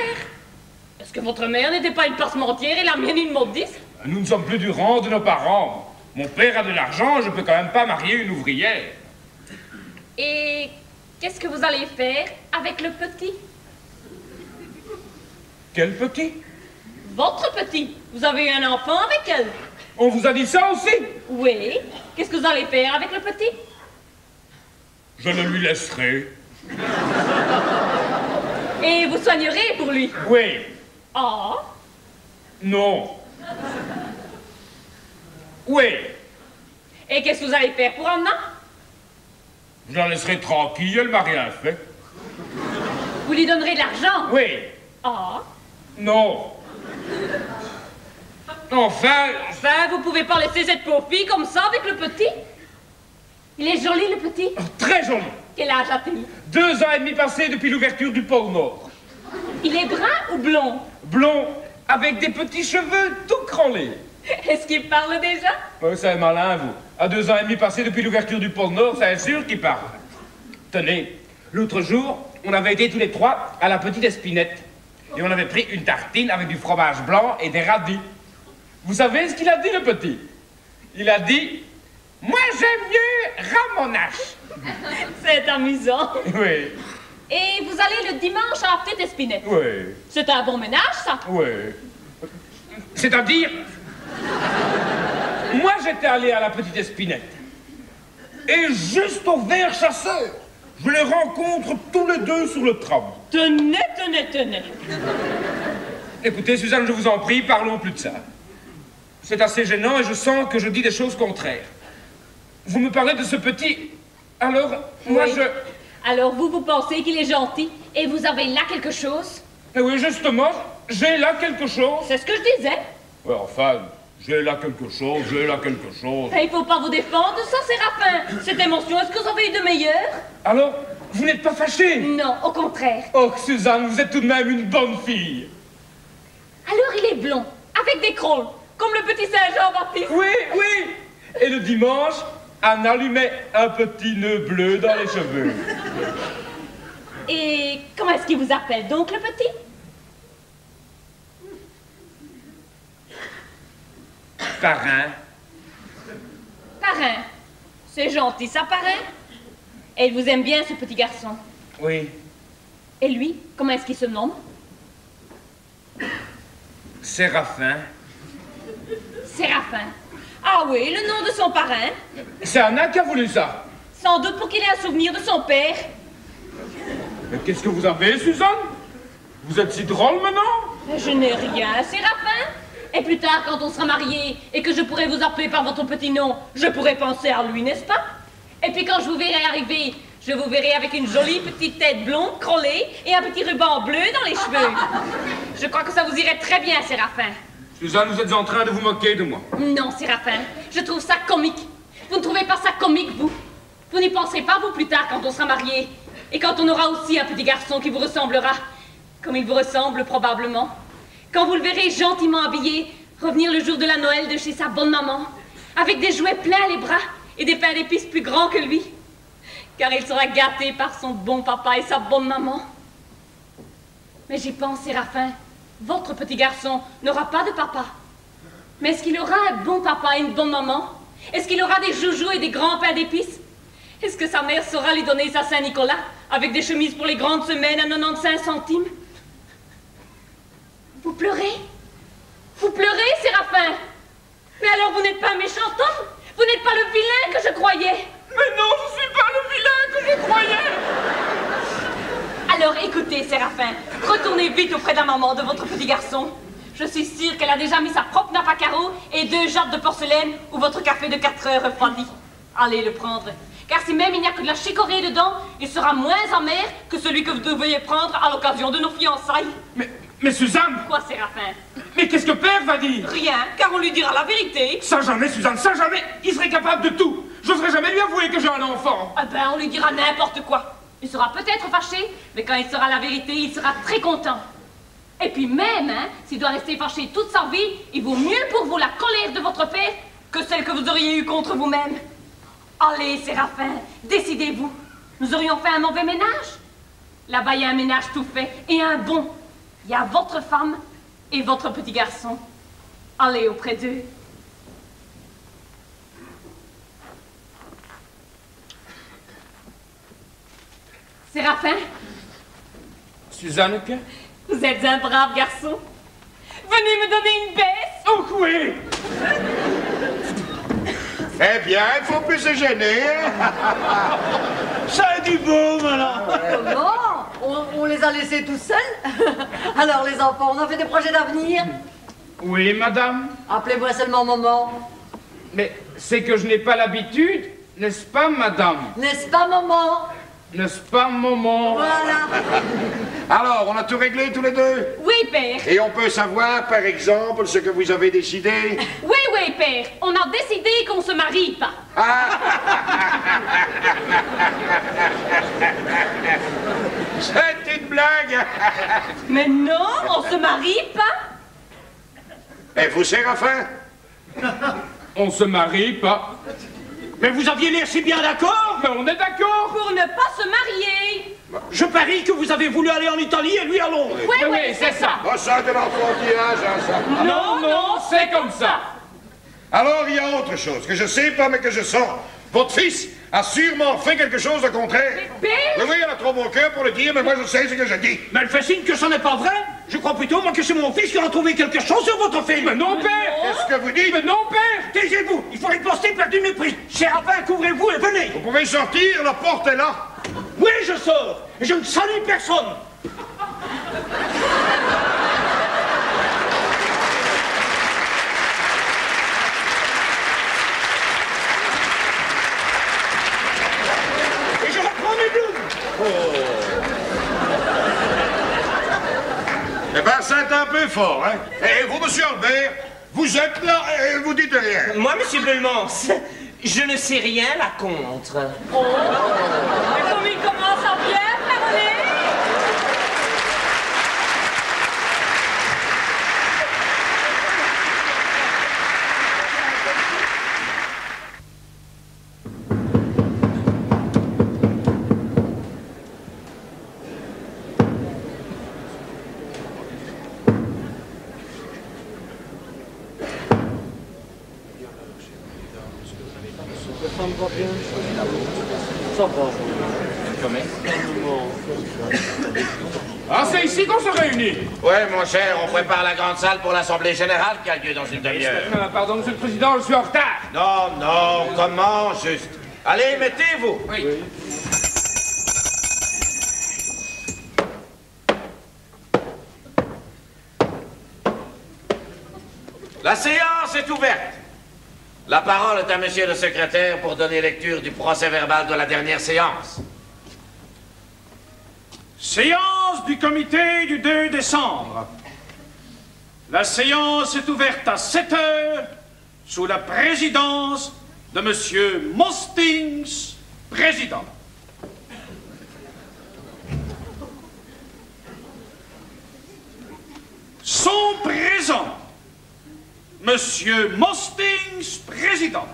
Est-ce que votre mère n'était pas une passementière et la mienne une modiste? Nous ne sommes plus du rang de nos parents. Mon père a de l'argent, je peux quand même pas marier une ouvrière. Et qu'est-ce que vous allez faire avec le petit? Quel petit? Votre petit. Vous avez eu un enfant avec elle? On vous a dit ça aussi? Oui. Qu'est-ce que vous allez faire avec le petit? Je le lui laisserai. Et vous soignerez pour lui? Oui. Ah. Non. Oui. Et qu'est-ce que vous allez faire pour Anna? Je la laisserai tranquille, elle m'a rien fait. Vous lui donnerez de l'argent? Oui. Ah. Non. Enfin... Enfin, vous pouvez pas laisser cette pauvre fille comme ça avec le petit? Il est joli, le petit? Très joli. Quel âge a-t-il? 2 ans et demi passés depuis l'ouverture du pôle Nord. Il est brun ou blond? Blond, avec des petits cheveux tout crôlés. Est-ce qu'il parle déjà? Oui, c'est malin, vous. À 2 ans et demi passés depuis l'ouverture du pôle Nord, c'est sûr qu'il parle. Tenez, l'autre jour, on avait été tous les trois à la petite Espinette. Et on avait pris une tartine avec du fromage blanc et des radis. Vous savez ce qu'il a dit, le petit? Il a dit, moi j'aime mieux Ramonache. C'est amusant. Oui, Et vous allez le dimanche à la petite Espinette. oui, C'est un bon ménage, ça. oui. C'est-à-dire, moi j'étais allé à la petite Espinette. Et juste au ver chasseur, je les rencontre tous les deux sur le tram. Tenez, tenez, tenez. Écoutez, Suzanne, je vous en prie, parlons plus de ça. C'est assez gênant et je sens que je dis des choses contraires. Vous me parlez de ce petit... Alors, moi Oui. je... Alors vous pensez qu'il est gentil et vous avez là quelque chose? Eh oui, justement, j'ai là quelque chose. C'est ce que je disais. Ouais, enfin, j'ai là quelque chose, j'ai là quelque chose. Et il faut pas vous défendre de ça, Séraphin. Cette émotion, est-ce que vous avez eu de meilleur? Alors, vous n'êtes pas fâché? Non, au contraire. Oh, Suzanne, vous êtes tout de même une bonne fille. Alors il est blond, avec des crolles, comme le petit Saint-Jean-Baptiste. Oui, oui. Et le dimanche, Anne allumait un petit nœud bleu dans les cheveux. Et comment est-ce qu'il vous appelle donc, le petit? Parrain. Parrain. C'est gentil, ça, parrain. Et il vous aime bien, ce petit garçon. Oui. Et lui, comment est-ce qu'il se nomme? Séraphin. Séraphin. Ah oui, le nom de son parrain. C'est Anna qui a voulu ça. Sans doute pour qu'il ait un souvenir de son père. Mais qu'est-ce que vous avez, Suzanne? Vous êtes si drôle maintenant? Je n'ai rien, Séraphin. Et plus tard, quand on sera mariés et que je pourrai vous appeler par votre petit nom, je pourrai penser à lui, n'est-ce pas? Et puis quand je vous verrai arriver, je vous verrai avec une jolie petite tête blonde, crôlée, et un petit ruban bleu dans les cheveux. Je crois que ça vous irait très bien, Séraphin. Suzanne, vous êtes en train de vous moquer de moi. Non, Séraphin, je trouve ça comique. Vous ne trouvez pas ça comique, vous? Vous n'y penserez pas, vous, plus tard, quand on sera mariés, et quand on aura aussi un petit garçon qui vous ressemblera, comme il vous ressemble probablement. Quand vous le verrez gentiment habillé, revenir le jour de la Noël de chez sa bonne maman, avec des jouets pleins les bras et des pains d'épices plus grands que lui, car il sera gâté par son bon papa et sa bonne maman. Mais j'y pense, Séraphin, votre petit garçon n'aura pas de papa. Mais est-ce qu'il aura un bon papa et une bonne maman? Est-ce qu'il aura des joujoux et des grands pains d'épices? Est-ce que sa mère saura lui donner sa Saint-Nicolas avec des chemises pour les grandes semaines à 95 centimes? Vous pleurez? Vous pleurez, Séraphin? Mais alors vous n'êtes pas un méchant homme? Vous n'êtes pas le vilain que je croyais? Mais non, je suis pas le vilain que je croyais! Alors écoutez, Séraphin, retournez vite auprès de la maman de votre petit garçon. Je suis sûre qu'elle a déjà mis sa propre nappe à carreaux et 2 jarres de porcelaine où votre café de 4 heures refroidi. Allez le prendre. Car si même il n'y a que de la chicorée dedans, il sera moins amer que celui que vous devriez prendre à l'occasion de nos fiançailles. Mais Suzanne! Quoi, Séraphin? Mais qu'est-ce que Père va dire? Rien, car on lui dira la vérité. Ça jamais, Suzanne, ça jamais! Il serait capable de tout! J'oserais jamais lui avouer que j'ai un enfant! Ah ben, on lui dira n'importe quoi. Il sera peut-être fâché, mais quand il saura la vérité, il sera très content. Et puis même, hein, s'il doit rester fâché toute sa vie, il vaut mieux pour vous la colère de votre père que celle que vous auriez eue contre vous-même. Allez, Séraphin, décidez-vous. Nous aurions fait un mauvais ménage? Là-bas, il y a un ménage tout fait, et un bon. Il y a votre femme et votre petit garçon. Allez auprès d'eux. Séraphin, Suzanne, que? vous êtes un brave garçon. Venez me donner une baisse. Oh oui! Eh bien, il faut plus se gêner. Ça a du beau, voilà. Comment? On les a laissés tout seuls? Alors les enfants, on a fait des projets d'avenir? Oui, madame. Appelez-moi seulement maman. Mais c'est que je n'ai pas l'habitude, n'est-ce pas, madame? N'est-ce pas maman? N'est-ce pas, maman? Voilà. Alors, on a tout réglé tous les deux? Oui, père. Et on peut savoir, par exemple, ce que vous avez décidé? Oui, oui, père. On a décidé qu'on se marie pas. C'est une blague. Mais non, on se marie pas. Et vous, Séraphin? On se marie pas. Mais vous aviez l'air si bien d'accord. d'accord, mais on est d'accord. Pour ne pas se marier. Je parie que vous avez voulu aller en Italie et lui à Londres. Oui, c'est ça. Oh, ça, de l'enfantillage, hein, ça. Non, c'est comme ça. Alors, il y a autre chose, que je sais pas, mais que je sens. Votre fils a sûrement fait quelque chose de contraire. Bill? Oui, elle a trop mon cœur pour le dire, mais moi, je sais ce que je dis. Mais elle fait signe que ce n'est pas vrai. Je crois plutôt, moi, que c'est mon fils qui aura trouvé quelque chose sur votre film. Mais non, père. Qu'est-ce que vous dites? Mais non, père. Taisez-vous, il faut riposter par du mépris. Séraphin, couvrez-vous et venez. Vous pouvez sortir, la porte est là. Oui, je sors, et je ne salue personne. Et je reprends mes blouses. Eh ben, c'est un peu fort, hein. Et vous, monsieur Albert, vous êtes là et vous dites rien. Moi, monsieur Belmans, je ne sais rien là contre. Oh. Mais comme il commence à bien parler. Ah, c'est ici qu'on se réunit. Ouais, mon cher, on prépare la grande salle pour l'Assemblée Générale qui a lieu dans une demi-heure. Pardon, monsieur le président, je suis en retard. Non, comment, juste. Allez, mettez-vous. Oui. La séance est ouverte. La parole est à monsieur le secrétaire pour donner lecture du procès-verbal de la dernière séance. Séance du comité du 2 décembre. La séance est ouverte à 7 heures sous la présidence de monsieur Mostings, président. Sont présents monsieur Mostings, président.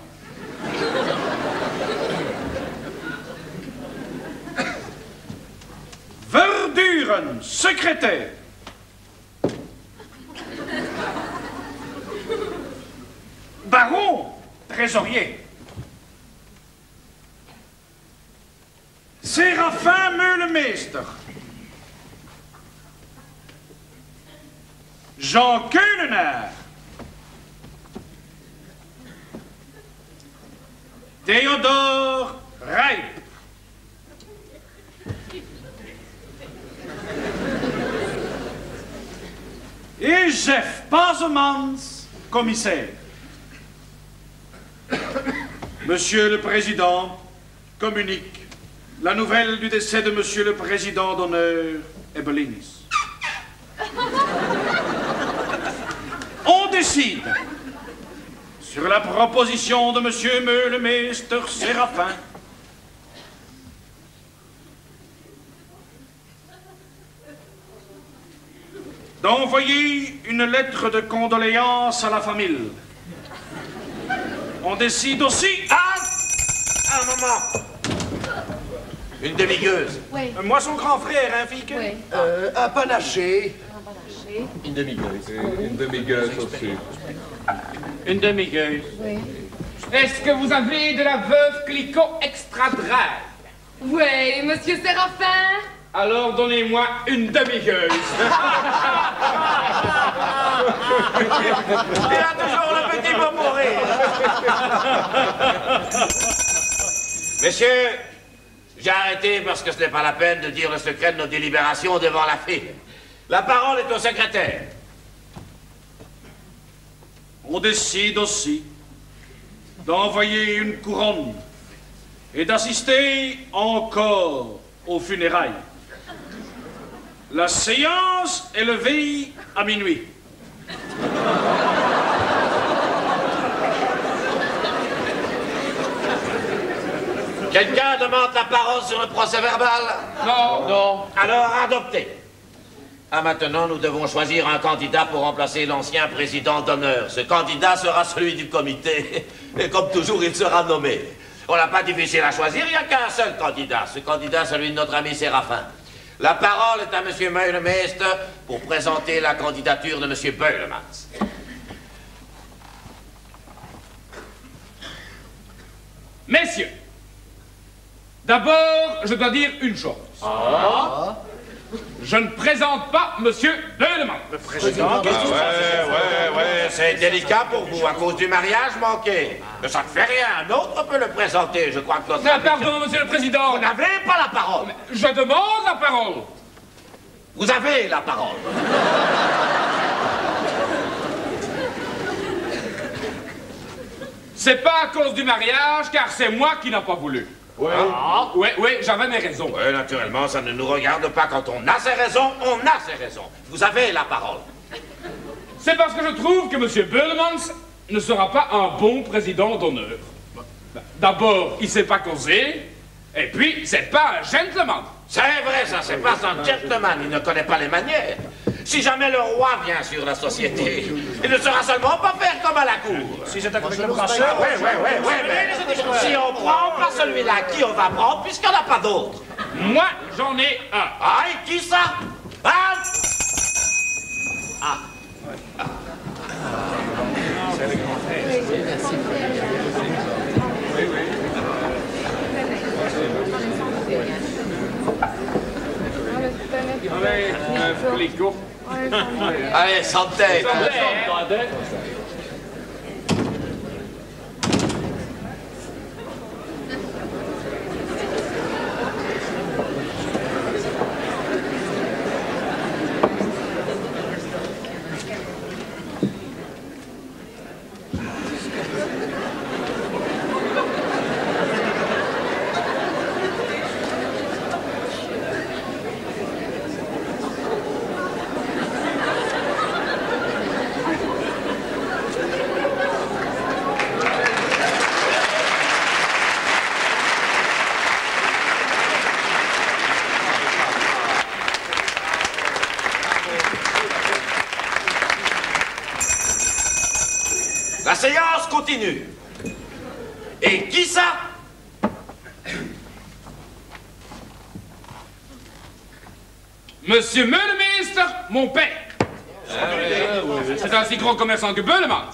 Verduren, secrétaire. Baron, trésorier. Séraphin Meulemeester. Jean Keulenaar. Théodore Rijp. Et Jeff Pazemans, commissaire. Monsieur le Président communique la nouvelle du décès de Monsieur le Président d'honneur Ebelings. On décide, sur la proposition de Monsieur Meulemeester Séraphin, d'envoyer une lettre de condoléances à la famille. On décide aussi... Ah! Un moment! Une demi-gueuse. Oui. Moi, son grand frère, hein, Fike? Oui. Un panaché. Une demi-gueuse. Une demi-gueuse aussi. Une demi-gueuse. Oui. Est-ce que vous avez de la veuve Clicquot extra dry? Oui, monsieur Séraphin. Alors donnez-moi une demi-gueuse. Il a toujours le petit mot pour rire. Messieurs, j'ai arrêté parce que ce n'est pas la peine de dire le secret de nos délibérations devant la fille. La parole est au secrétaire. On décide aussi d'envoyer une couronne et d'assister encore aux funérailles. La séance est levée à minuit. Quelqu'un demande la parole sur le procès-verbal? Non. Alors, adopté. Ah, maintenant, nous devons choisir un candidat pour remplacer l'ancien président d'honneur. Ce candidat sera celui du comité. Et comme toujours, il sera nommé. On n'a pas difficile à choisir, il n'y a qu'un seul candidat. Ce candidat, celui de notre ami Séraphin. La parole est à M. Meulemeester pour présenter la candidature de M. Beulemans. Messieurs, d'abord, je dois dire une chose. Je ne présente pas Monsieur Beulemans. Le président. Ouais, c'est délicat pour vous à cause du mariage manqué. Mais ça ne fait rien, un autre peut le présenter. Je crois que notre... Pardon, Monsieur le Président. Vous n'avez pas la parole. Je demande la parole. Vous avez la parole. C'est pas à cause du mariage, car c'est moi qui n'ai pas voulu. Oui, j'avais mes raisons. Oui, naturellement, ça ne nous regarde pas. Quand on a ses raisons, on a ses raisons. Vous avez la parole. C'est parce que je trouve que M. Beulemans ne sera pas un bon président d'honneur. D'abord, il ne sait pas causer, et puis, c'est pas un gentleman. C'est vrai, ça, c'est pas un gentleman. Il ne connaît pas les manières. Si jamais le roi vient sur la société, il ne saura seulement pas faire comme à la cour. Si c'est avec le brasseur. Oui, mais si on prend pas celui-là, qui on va prendre, puisqu'il n'y en a pas d'autre? Moi, j'en ai un. Ah, et qui ça? Ah! Allez, santé. La séance continue. Et qui ça? Monsieur Meulemeester, mon père. C'est un si grand commerçant que Beulemans.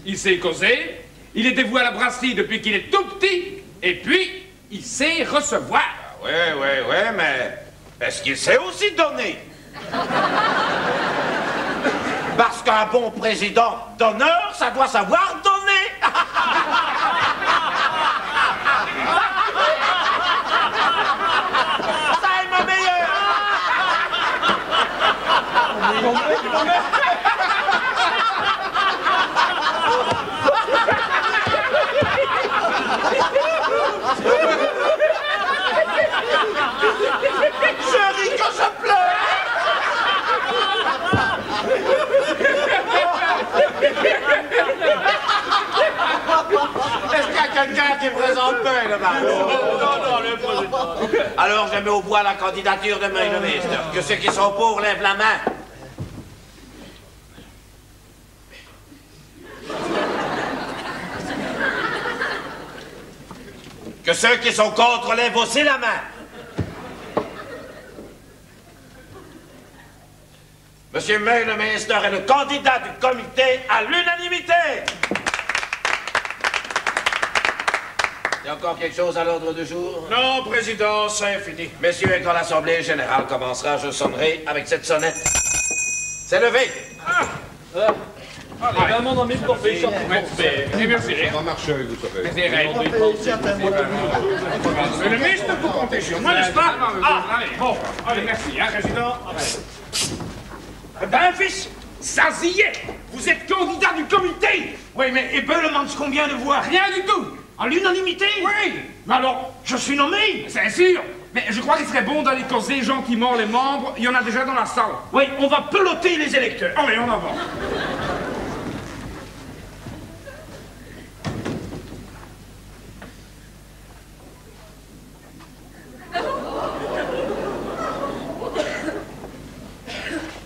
Il sait causer, il est dévoué à la brasserie depuis qu'il est tout petit, et puis, il sait recevoir. Oui, mais est-ce qu'il sait aussi donner? Parce qu'un bon président d'honneur, ça doit savoir donner. Ça est ma meilleure. Je ris que je pleure. Est-ce qu'il y a quelqu'un qui présente Beulemans? Non, le président. Alors je mets au bois la candidature de Meulemeester. Que ceux qui sont pour lèvent la main. Que ceux qui sont contre lèvent aussi la main. Monsieur Meulemeester est le candidat du comité à l'unanimité. Il y a encore quelque chose à l'ordre du jour? Non, président, c'est fini. Messieurs, et quand l'Assemblée générale commencera, je sonnerai avec cette sonnette. C'est levé. Allez, vraiment dans 1000 pour faire ça. Et merci. Ça va marcher avec vous, ça fait. Le ministre peut compter sur moi, n'est-ce pas? Allez, bon, allez, merci, hein, président. Ben, fils, ça y est. Vous êtes candidat du comité. Oui, mais et Beulemans, ce qu'on vient de voir? Rien du tout. À l'unanimité? Oui. Mais alors, je suis nommé? C'est sûr. Mais je crois qu'il serait bon d'aller causer gentiment les membres. Il y en a déjà dans la salle. Oui, on va peloter les électeurs. Allez, en avant.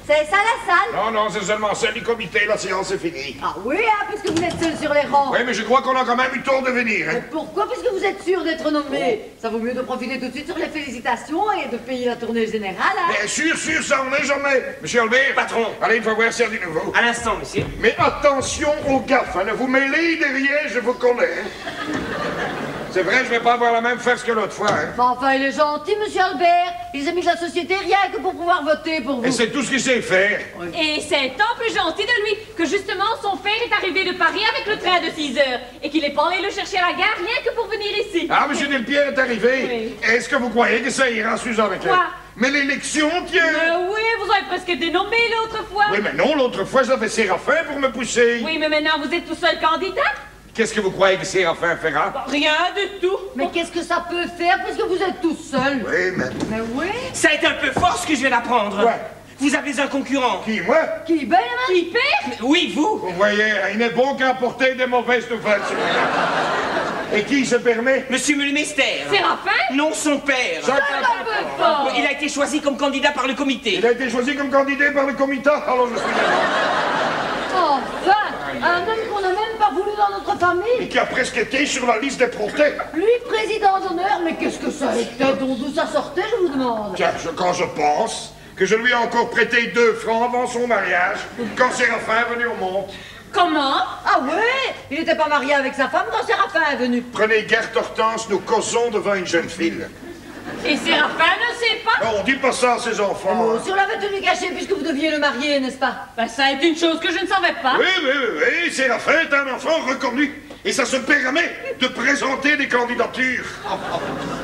C'est ça la salle? Non, non, c'est seulement seul du comité, la séance est finie. Ah oui, hein, puisque vous êtes seul sur les rangs. Oui, mais je crois qu'on a quand même eu tort de venir, hein. Mais pourquoi? Puisque vous êtes sûr d'être nommé. Ça vaut mieux de profiter tout de suite sur les félicitations et de payer la tournée générale, hein. Bien sûr, ça on n'est jamais. Monsieur Albert. Patron. Allez, il faut voir ça du nouveau. À l'instant, monsieur. Mais attention aux gaffes, hein, ne vous mêlez derrière, je vous connais. Hein. C'est vrai, je vais pas avoir la même farce que l'autre fois, hein. Mais enfin, il est gentil, monsieur Albert. Il s'est mis de la société rien que pour pouvoir voter pour vous. Et c'est tout ce qu'il sait faire. Et c'est tant plus gentil de lui que justement son père est arrivé de Paris avec le train de 6 heures et qu'il est pas allé le chercher à la gare rien que pour venir ici. Ah, monsieur Delpierre est arrivé. Oui. Est-ce que vous croyez que ça ira, Suzanne, avec elle? Quoi? Mais l'élection, tiens. Oui, vous avez presque été nommé l'autre fois. Oui, mais non, l'autre fois, j'avais Séraphin pour me pousser. Oui, mais maintenant vous êtes tout seul candidat. Qu'est-ce que vous croyez que Séraphin fera? Rien du tout. Mais qu'est-ce que ça peut faire puisque vous êtes tout seul? Oui, mais... Mais oui. Ça a été un peu fort ce que je viens d'apprendre. Ouais. Vous avez un concurrent. Qui, moi? Qui ben, Qui perd? Oui, vous. Vous voyez, il n'est bon qu'à apporter des mauvaises nouvelles, Et qui se permet? Monsieur Mulmester. Séraphin? Non, son père. Ça, Fort. Il a été choisi comme candidat par le comité. Il a été choisi comme candidat par le comité, alors je suis Enfin, un homme qu'on n'a même pas voulu dans notre famille. Et qui a presque été sur la liste des protés. Lui, président d'honneur, mais qu'est-ce que ça était? D'où ça sortait, je vous demande? Tiens, quand je pense que je lui ai encore prêté 2 francs avant son mariage, quand Séraphin est venu au monde. Comment? Ah ouais? Il n'était pas marié avec sa femme quand Séraphin est venu. Prenez garde, Hortense, nous causons devant une jeune fille. Et Séraphin ne sait pas? Non, on dit pas ça à ses enfants. Oh, si on l'avait tenu caché puisque vous deviez le marier, n'est-ce pas? Ben, ça est une chose que je ne savais pas. Oui, Séraphin est un enfant reconnu. Et ça se permet de présenter des candidatures.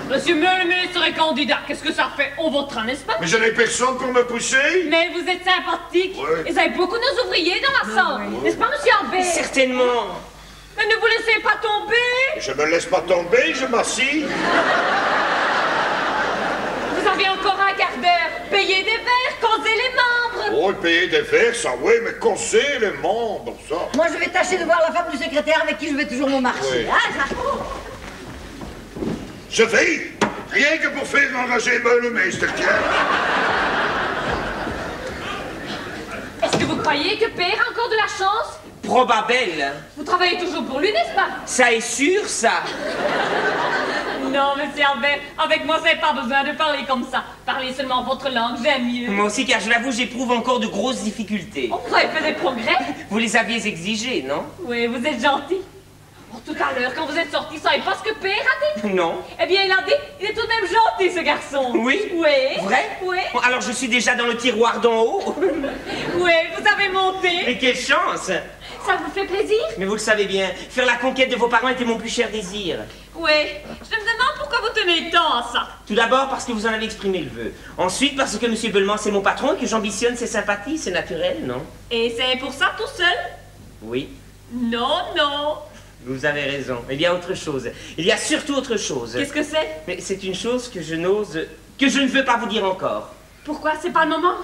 Monsieur Mulmé serait candidat. Qu'est-ce que ça fait? On votera, n'est-ce pas? Mais je n'ai personne pour me pousser. Mais vous êtes sympathique. Ouais. Et vous avez beaucoup de nos ouvriers dans la salle. N'est-ce pas, monsieur Albert? Certainement. Mais ne vous laissez pas tomber. Je me laisse pas tomber, je m'assis. Vous avez encore un quart d'heure. Payez des verres, causez les membres. Oh, payer des verres, ça oui, mais casser les membres, ça. Moi, je vais tâcher de voir la femme du secrétaire avec qui je vais toujours mon marché. Oui. Ah, ça... Je vais, rien que pour faire enrager le maître, tiens. Est-ce que vous croyez que Père a encore de la chance? Probabel. Vous travaillez toujours pour lui, n'est-ce pas? Ça est sûr, ça. Non, monsieur Albert, avec moi, vous n'avez pas besoin de parler comme ça. Parlez seulement votre langue, j'aime mieux. Moi aussi, car je l'avoue, j'éprouve encore de grosses difficultés. Oh, vous avez fait des progrès? Vous les aviez exigés, non? Oui, vous êtes gentil. Oh, tout à l'heure, quand vous êtes sorti, ça n'est pas ce que Père a dit? Non. Eh bien, il a dit, il est tout de même gentil, ce garçon. Oui? Oui. Vrai? Oui. Bon, alors je suis déjà dans le tiroir d'en haut. Oui, vous avez monté. Mais quelle chance! Ça vous fait plaisir? Mais vous le savez bien, faire la conquête de vos parents était mon plus cher désir. Oui. Je me demande pourquoi vous tenez tant à ça. Tout d'abord parce que vous en avez exprimé le vœu. Ensuite parce que M. Bellemans c'est mon patron et que j'ambitionne ses sympathies, c'est naturel, non? Et c'est pour ça tout seul? Oui. Non, non. Vous avez raison. Il y a autre chose. Il y a surtout autre chose. Qu'est-ce que c'est? Mais c'est une chose que je n'ose... que je ne veux pas vous dire encore. Pourquoi? C'est pas le moment?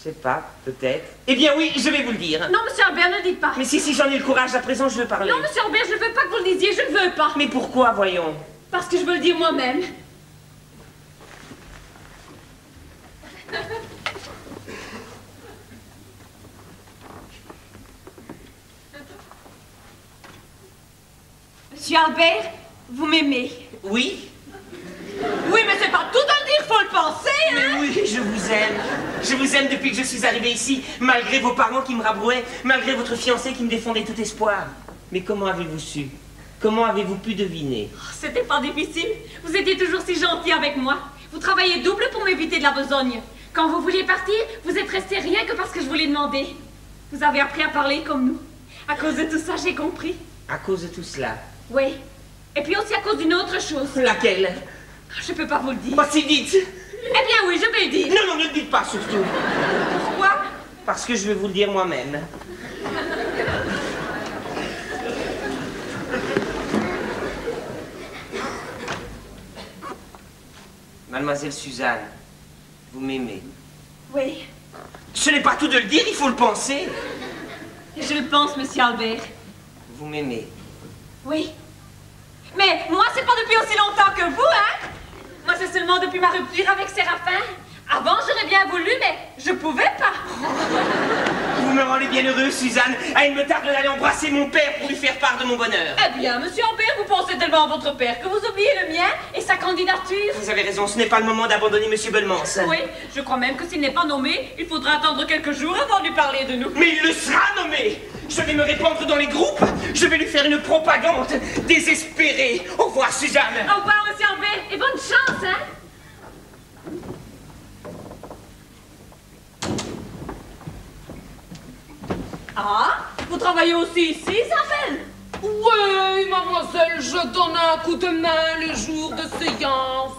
Je sais pas, peut-être. Eh bien oui, je vais vous le dire. Non, monsieur Albert, ne dites pas. Mais si j'en ai le courage, à présent je veux parler. Non, monsieur Albert, je ne veux pas que vous le disiez, je ne veux pas. Mais pourquoi, voyons? Parce que je veux le dire moi-même. Monsieur Albert, vous m'aimez. Oui? Oui, mais c'est pas tout à le dire, faut le penser, hein? Mais oui, je vous aime. Je vous aime depuis que je suis arrivé ici, malgré vos parents qui me rabrouaient, malgré votre fiancé qui me défendait tout espoir. Mais comment avez-vous su? Comment avez-vous pu deviner? Oh, c'était pas difficile. Vous étiez toujours si gentil avec moi. Vous travaillez double pour m'éviter de la besogne. Quand vous vouliez partir, vous êtes resté rien que parce que je vous l'ai demandé. Vous avez appris à parler comme nous. À cause de tout ça, j'ai compris. À cause de tout cela? Oui. Et puis aussi à cause d'une autre chose. Laquelle? Je peux pas vous le dire. Pas si vite. Eh bien oui, je vais le dire. Non, ne le dites pas surtout. Pourquoi? Parce que je vais vous le dire moi-même. Mademoiselle Suzanne, vous m'aimez. Oui. Ce n'est pas tout de le dire, il faut le penser. Je le pense, monsieur Albert. Vous m'aimez. Oui. Mais moi, c'est pas depuis aussi longtemps que vous, hein? Moi, c'est seulement depuis ma rupture avec Séraphin. Avant, j'aurais bien voulu, mais je pouvais pas. Vous me rendez bien heureuse, Suzanne. Ah, il me tarde d'aller embrasser mon père pour lui faire part de mon bonheur. Eh bien, monsieur Ampère, vous pensez tellement à votre père que vous oubliez le mien et sa candidature. Vous avez raison, ce n'est pas le moment d'abandonner monsieur Belmans. Oui, je crois même que s'il n'est pas nommé, il faudra attendre quelques jours avant de lui parler de nous. Mais il le sera nommé. Je vais me répandre dans les groupes. Je vais lui faire une propagande désespérée. Au revoir, Suzanne. Au revoir, monsieur Ampère, et bonne chance, hein. Ah, vous travaillez aussi ici, Isabelle? Oui, mademoiselle, je donne un coup de main le jour de séance.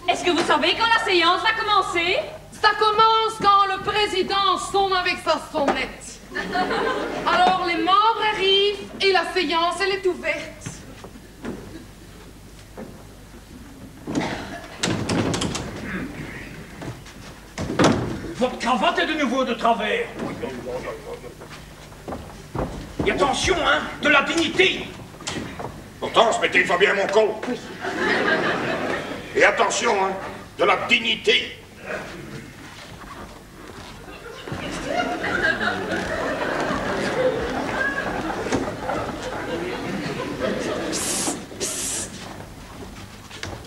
Est-ce que vous savez quand la séance va commencer? Ça commence quand le président sonne avec sa sonnette. Alors les membres arrivent et la séance, elle est ouverte. Votre cravate est de nouveau de travers. Et attention, hein, de la dignité. Pourtant, ce métier va bien mon col. Et attention, hein, de la dignité.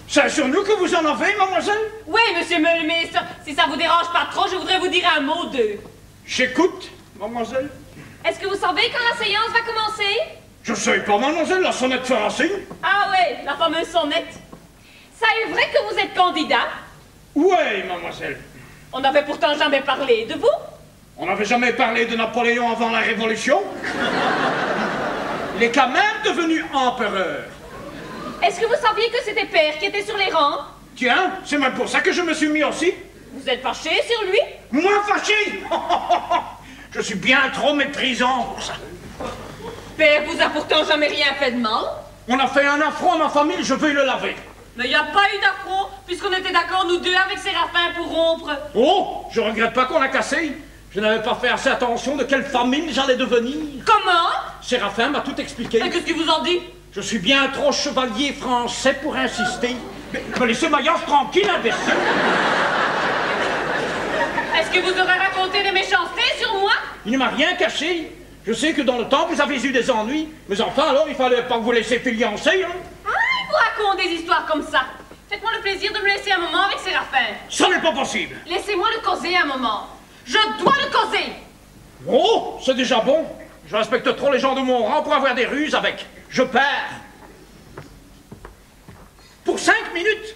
C'est sur nous que vous en avez, mademoiselle? Oui, monsieur Meulmeister, si ça vous dérange pas trop, je voudrais vous dire un mot d'eux. J'écoute, mademoiselle. Est-ce que vous savez quand la séance va commencer? Je sais pas, mademoiselle, la sonnette fait un signe. Ah ouais, la fameuse sonnette. Ça est vrai que vous êtes candidat? Oui, mademoiselle. On n'avait pourtant jamais parlé de vous. On n'avait jamais parlé de Napoléon avant la Révolution. Il est quand même devenu empereur. Est-ce que vous saviez que c'était Père qui était sur les rangs? Tiens, c'est même pour ça que je me suis mis aussi. Vous êtes fâché sur lui? Moi fâché? Je suis bien trop méprisant pour ça. Père vous a pourtant jamais rien fait de mal. On a fait un affront à ma famille, je vais le laver. Mais il n'y a pas eu d'affront, puisqu'on était d'accord nous deux avec Séraphin pour rompre. Oh, je regrette pas qu'on a cassé. Je n'avais pas fait assez attention de quelle famille j'allais devenir. Comment? Séraphin m'a tout expliqué. Et qu'est-ce qu'il vous en dit? Je suis bien trop chevalier français pour insister. Mais laissez Maillard tranquille, imbécile. Est-ce que vous aurez raconté des méchancetés sur moi? Il ne m'a rien caché. Je sais que dans le temps, vous avez eu des ennuis. Mais enfin, alors, il fallait pas vous laisser fiancer, hein. Ah, il vous raconte des histoires comme ça. Faites-moi le plaisir de me laisser un moment avec Séraphin. Ça n'est pas possible. Laissez-moi le causer un moment. Je dois le causer. Oh, c'est déjà bon. Je respecte trop les gens de mon rang pour avoir des ruses avec. Je perds. Pour 5 minutes.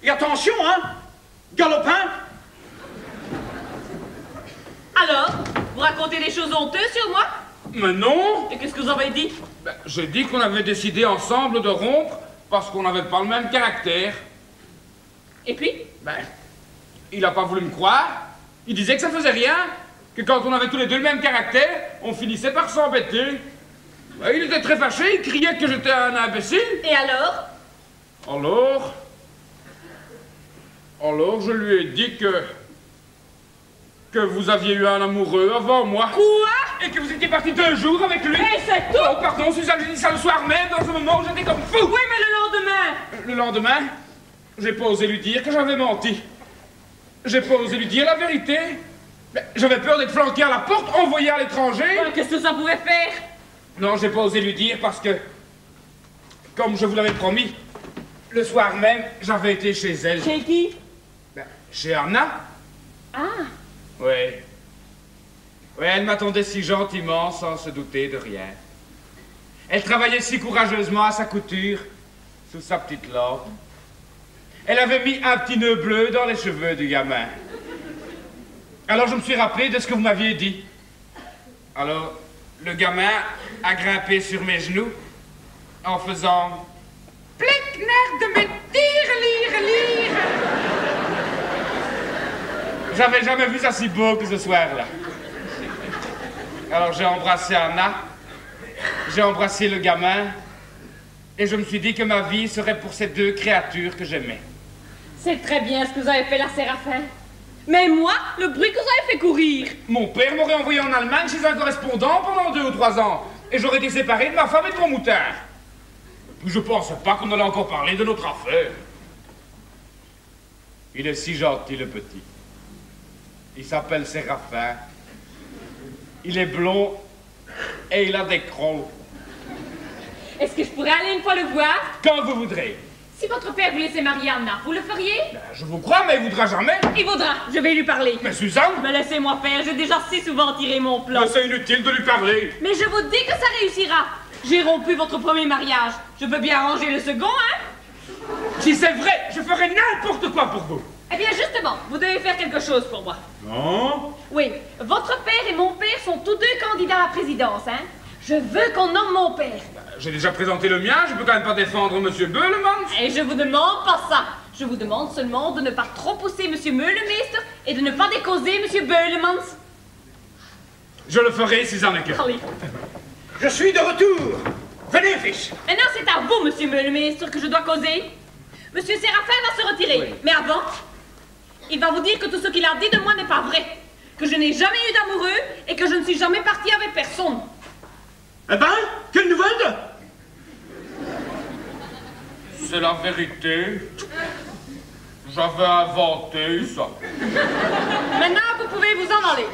Et attention, hein. Galopin. Alors, vous racontez des choses honteuses sur moi? Mais non. Et qu'est-ce que vous avez dit? Ben, j'ai dit qu'on avait décidé ensemble de rompre parce qu'on n'avait pas le même caractère. Et puis? Ben, il n'a pas voulu me croire. Il disait que ça faisait rien, que quand on avait tous les deux le même caractère, on finissait par s'embêter. Ben, il était très fâché, il criait que j'étais un imbécile. Et alors? Alors, je lui ai dit que vous aviez eu un amoureux avant moi. Quoi? Et que vous étiez parti 2 jours avec lui. Et c'est tout? Oh, pardon, Suzanne, j'ai dit ça le soir même, dans un moment où j'étais comme fou. Oui, mais le lendemain? Le lendemain, j'ai pas osé lui dire que j'avais menti. J'ai pas osé lui dire la vérité. J'avais peur d'être flanqué à la porte, envoyé à l'étranger. Qu'est-ce que ça pouvait faire? Non, j'ai pas osé lui dire parce que, comme je vous l'avais promis, le soir même, j'avais été chez elle. Chez qui? Ben, chez Anna. Ah. Oui. Oui, elle m'attendait si gentiment, sans se douter de rien. Elle travaillait si courageusement à sa couture, sous sa petite lampe. Elle avait mis un petit nœud bleu dans les cheveux du gamin. Alors je me suis rappelé de ce que vous m'aviez dit. Alors, le gamin a grimpé sur mes genoux en faisant « Plickner de me lire. J'avais jamais vu ça si beau que ce soir-là. Alors j'ai embrassé Anna, j'ai embrassé le gamin, et je me suis dit que ma vie serait pour ces 2 créatures que j'aimais. C'est très bien ce que vous avez fait là, Séraphin. Mais moi, le bruit que vous avez fait courir. Mon père m'aurait envoyé en Allemagne chez un correspondant pendant 2 ou 3 ans, et j'aurais été séparé de ma femme et de mon moutard. Et puis je pensais pas qu'on allait encore parler de notre affaire. Il est si gentil, le petit. Il s'appelle Séraphin. Il est blond et il a des crolles. Est-ce que je pourrais aller une fois le voir? Quand vous voudrez. Si votre père vous laissait marier Anna, vous le feriez? Ben, je vous crois, mais il voudra jamais. Il voudra, je vais lui parler. Mais Suzanne? Mais laissez-moi faire, j'ai déjà si souvent tiré mon plan. Mais c'est inutile de lui parler. Mais je vous dis que ça réussira. J'ai rompu votre premier mariage. Je peux bien arranger le second, hein? Si c'est vrai, je ferai n'importe quoi pour vous. Eh bien, justement, vous devez faire quelque chose pour moi. Non? Oui, votre père et mon père sont tous deux candidats à la présidence, hein? Je veux qu'on nomme mon père. J'ai déjà présenté le mien, je peux quand même pas défendre Monsieur Beulemans. Et je vous demande pas ça. Je vous demande seulement de ne pas trop pousser Monsieur Meulemeister et de ne pas décauser Monsieur Beulemans. Je le ferai, Suzanne Ecker. Allez. Je suis de retour. Venez, fils. Maintenant, c'est à vous, Monsieur Meulemeister, que je dois causer. Monsieur Séraphin va se retirer. Oui. Mais avant, il va vous dire que tout ce qu'il a dit de moi n'est pas vrai. Que je n'ai jamais eu d'amoureux et que je ne suis jamais partie avec personne. Eh ben, quelle nouvelle? C'est la vérité. J'avais inventé ça. Maintenant, vous pouvez vous en aller.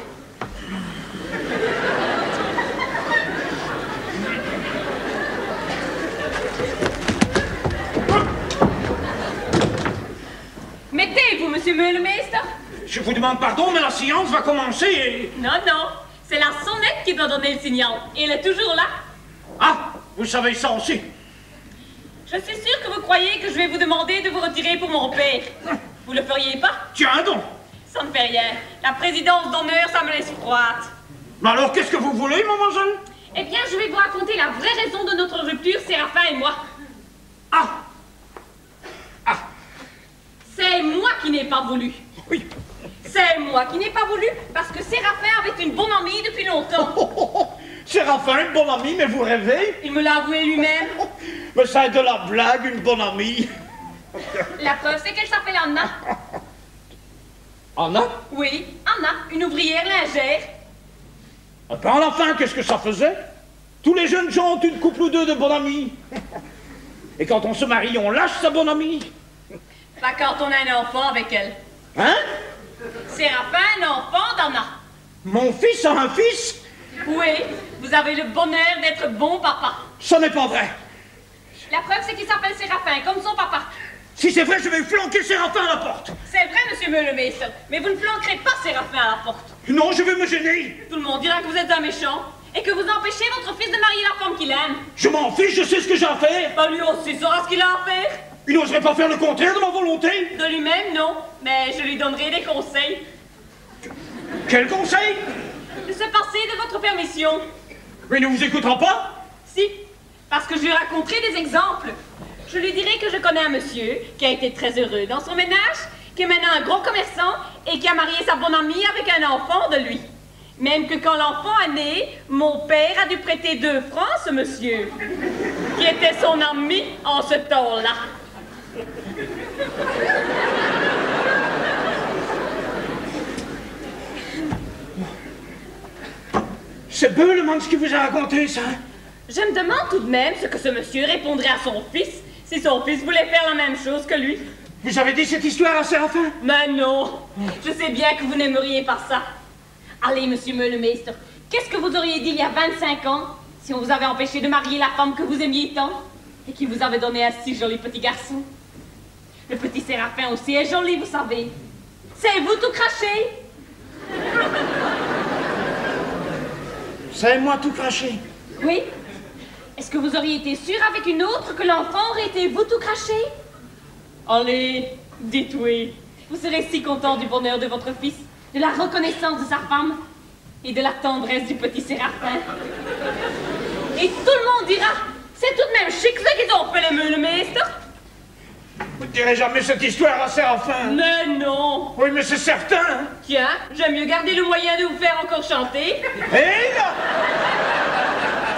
Mettez-vous, Monsieur Meulemeister. Je vous demande pardon, mais la séance va commencer et... Non, non. C'est la sonnette qui doit donner le signal. Et elle est toujours là. Ah, vous savez ça aussi. Je suis sûre que vous croyez que je vais vous demander de vous retirer pour mon père. Vous le feriez pas? Tiens donc. Ça ne fait rien. La présidence d'honneur, ça me laisse froide. Mais alors, qu'est-ce que vous voulez, mademoiselle? Eh bien, je vais vous raconter la vraie raison de notre rupture, Séraphin et moi. Ah. Ah. C'est moi qui n'ai pas voulu. Oui. C'est moi qui n'ai pas voulu parce que Séraphin avait une bonne amie depuis longtemps. Séraphin, une bonne amie, mais vous rêvez? Il me l'a avoué lui-même. Mais ça est de la blague, une bonne amie. La preuve, c'est qu'elle s'appelle Anna. Anna? Oui, Anna, une ouvrière lingère. Ah ben enfin, qu'est-ce que ça faisait? Tous les jeunes gens ont une couple ou deux de bonne amie. Et quand on se marie, on lâche sa bonne amie. Pas quand on a un enfant avec elle. Hein? Séraphin, un enfant d'Anna. Mon fils a un fils? Oui, vous avez le bonheur d'être bon papa. Ce n'est pas vrai. La preuve, c'est qu'il s'appelle Séraphin, comme son papa. Si c'est vrai, je vais flanquer Séraphin à la porte. C'est vrai, Monsieur Meulemeister, mais vous ne flanquerez pas Séraphin à la porte. Non, je vais me gêner. Tout le monde dira que vous êtes un méchant et que vous empêchez votre fils de marier la femme qu'il aime. Je m'en fiche, je sais ce que j'ai à faire. Bah lui aussi saura ce qu'il a à faire. Il n'oserait pas faire le contraire de ma volonté. De lui-même, non, mais je lui donnerai des conseils. Quel conseil? De se passer de votre permission. Mais il ne vous écoutera pas? Si, parce que je lui raconterai des exemples. Je lui dirai que je connais un monsieur qui a été très heureux dans son ménage, qui est maintenant un gros commerçant et qui a marié sa bonne amie avec un enfant de lui. Même que quand l'enfant est né, mon père a dû prêter 2 francs à ce monsieur, qui était son ami en ce temps-là. C'est Beulemans qui vous a raconté ça? Je me demande tout de même ce que ce monsieur répondrait à son fils si son fils voulait faire la même chose que lui. Vous avez dit cette histoire à Séraphin? Mais non, je sais bien que vous n'aimeriez pas ça. Allez, Monsieur Meulemeister, qu'est-ce que vous auriez dit il y a 25 ans si on vous avait empêché de marier la femme que vous aimiez tant et qui vous avait donné un si joli petit garçon? Le petit Séraphin aussi est joli, vous savez. C'est vous tout craché. C'est moi tout craché. Oui. Est-ce que vous auriez été sûr avec une autre que l'enfant aurait été vous tout craché? Allez, dites oui. Vous serez si content du bonheur de votre fils, de la reconnaissance de sa femme et de la tendresse du petit Séraphin. Et tout le monde dira, c'est tout de même chic ce qu'ils ont fait les Meulemeister. Vous ne direz jamais cette histoire à Séraphin? Mais non. Oui, mais c'est certain. Tiens, j'aime mieux garder le moyen de vous faire encore chanter. Et là?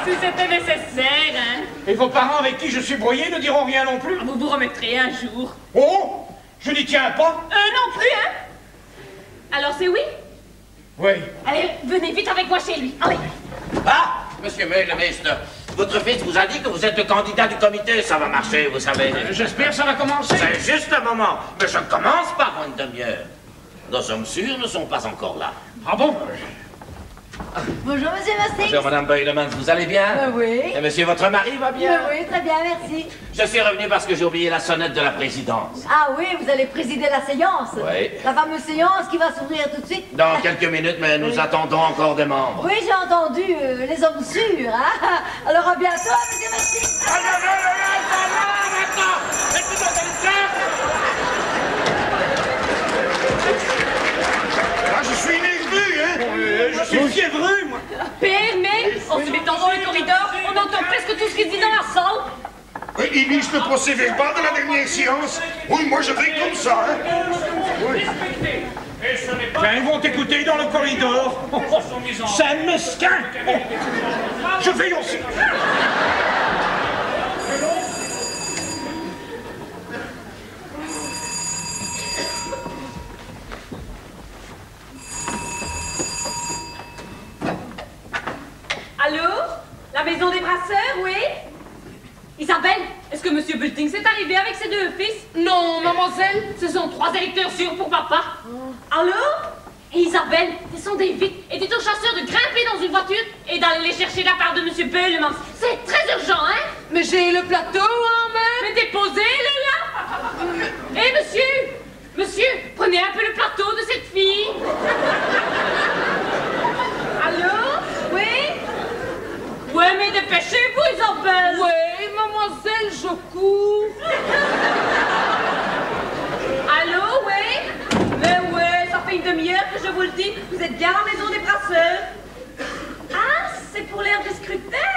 Si c'était nécessaire, hein. Et vos parents avec qui je suis brouillé ne diront rien non plus? Vous vous remettrez un jour. Oh, je n'y tiens pas. Non plus, hein. Alors c'est oui? Oui. Allez, venez vite avec moi chez lui. Allez. Ah, Monsieur Meulemeister, Votre fils vous a dit que vous êtes le candidat du comité. Ça va marcher, vous savez. J'espère que ça va commencer. C'est juste un moment. Mais je commence par une demi-heure. Nos hommes sûrs ne sont pas encore là. Ah bon? Bonjour, monsieur Mustang. Bonjour, madame Beulemans, vous allez bien? Oui. Et monsieur, votre mari va bien? Oui, très bien, merci. Je suis revenu parce que j'ai oublié la sonnette de la présidence. Ah oui, vous allez présider la séance. Oui. La fameuse séance qui va s'ouvrir tout de suite. Dans quelques minutes, mais nous attendons encore des membres. Oui, j'ai entendu les hommes sûrs, hein. Alors à bientôt, monsieur Mustang. Ah, je suis nerveux, hein? Je suis fiévreux, moi. Père, mais en se mettant dans le corridor, on entend presque tout ce qui se dit dans la salle. Oui, ils lisent le procès-verbal de la dernière séance. Oui, moi je vais comme ça, hein? Oui. Tiens, ils vont t'écouter dans le corridor. C'est un mesquin. Je vais aussi. Allô? La maison des brasseurs, oui? Isabelle, est-ce que monsieur Bulting s'est arrivé avec ses deux fils? Non, mademoiselle. Ce sont 3 électeurs sûrs pour papa. Allô? Et Isabelle, descendez vite et dites aux chasseurs de grimper dans une voiture et d'aller les chercher de la part de monsieur Beulemans. C'est très urgent, hein? Mais j'ai le plateau en main. Mais déposez-le là! Eh monsieur! Monsieur, prenez un peu le plateau de cette fille. Allô? Oui? Ouais, mais dépêchez-vous, Isabelle! Oui, mademoiselle, je cours. Allô, oui? Mais ouais, ça fait une demi-heure que je vous le dis. Vous êtes bien à la maison des brasseurs. Ah, c'est pour l'heure du scrutin.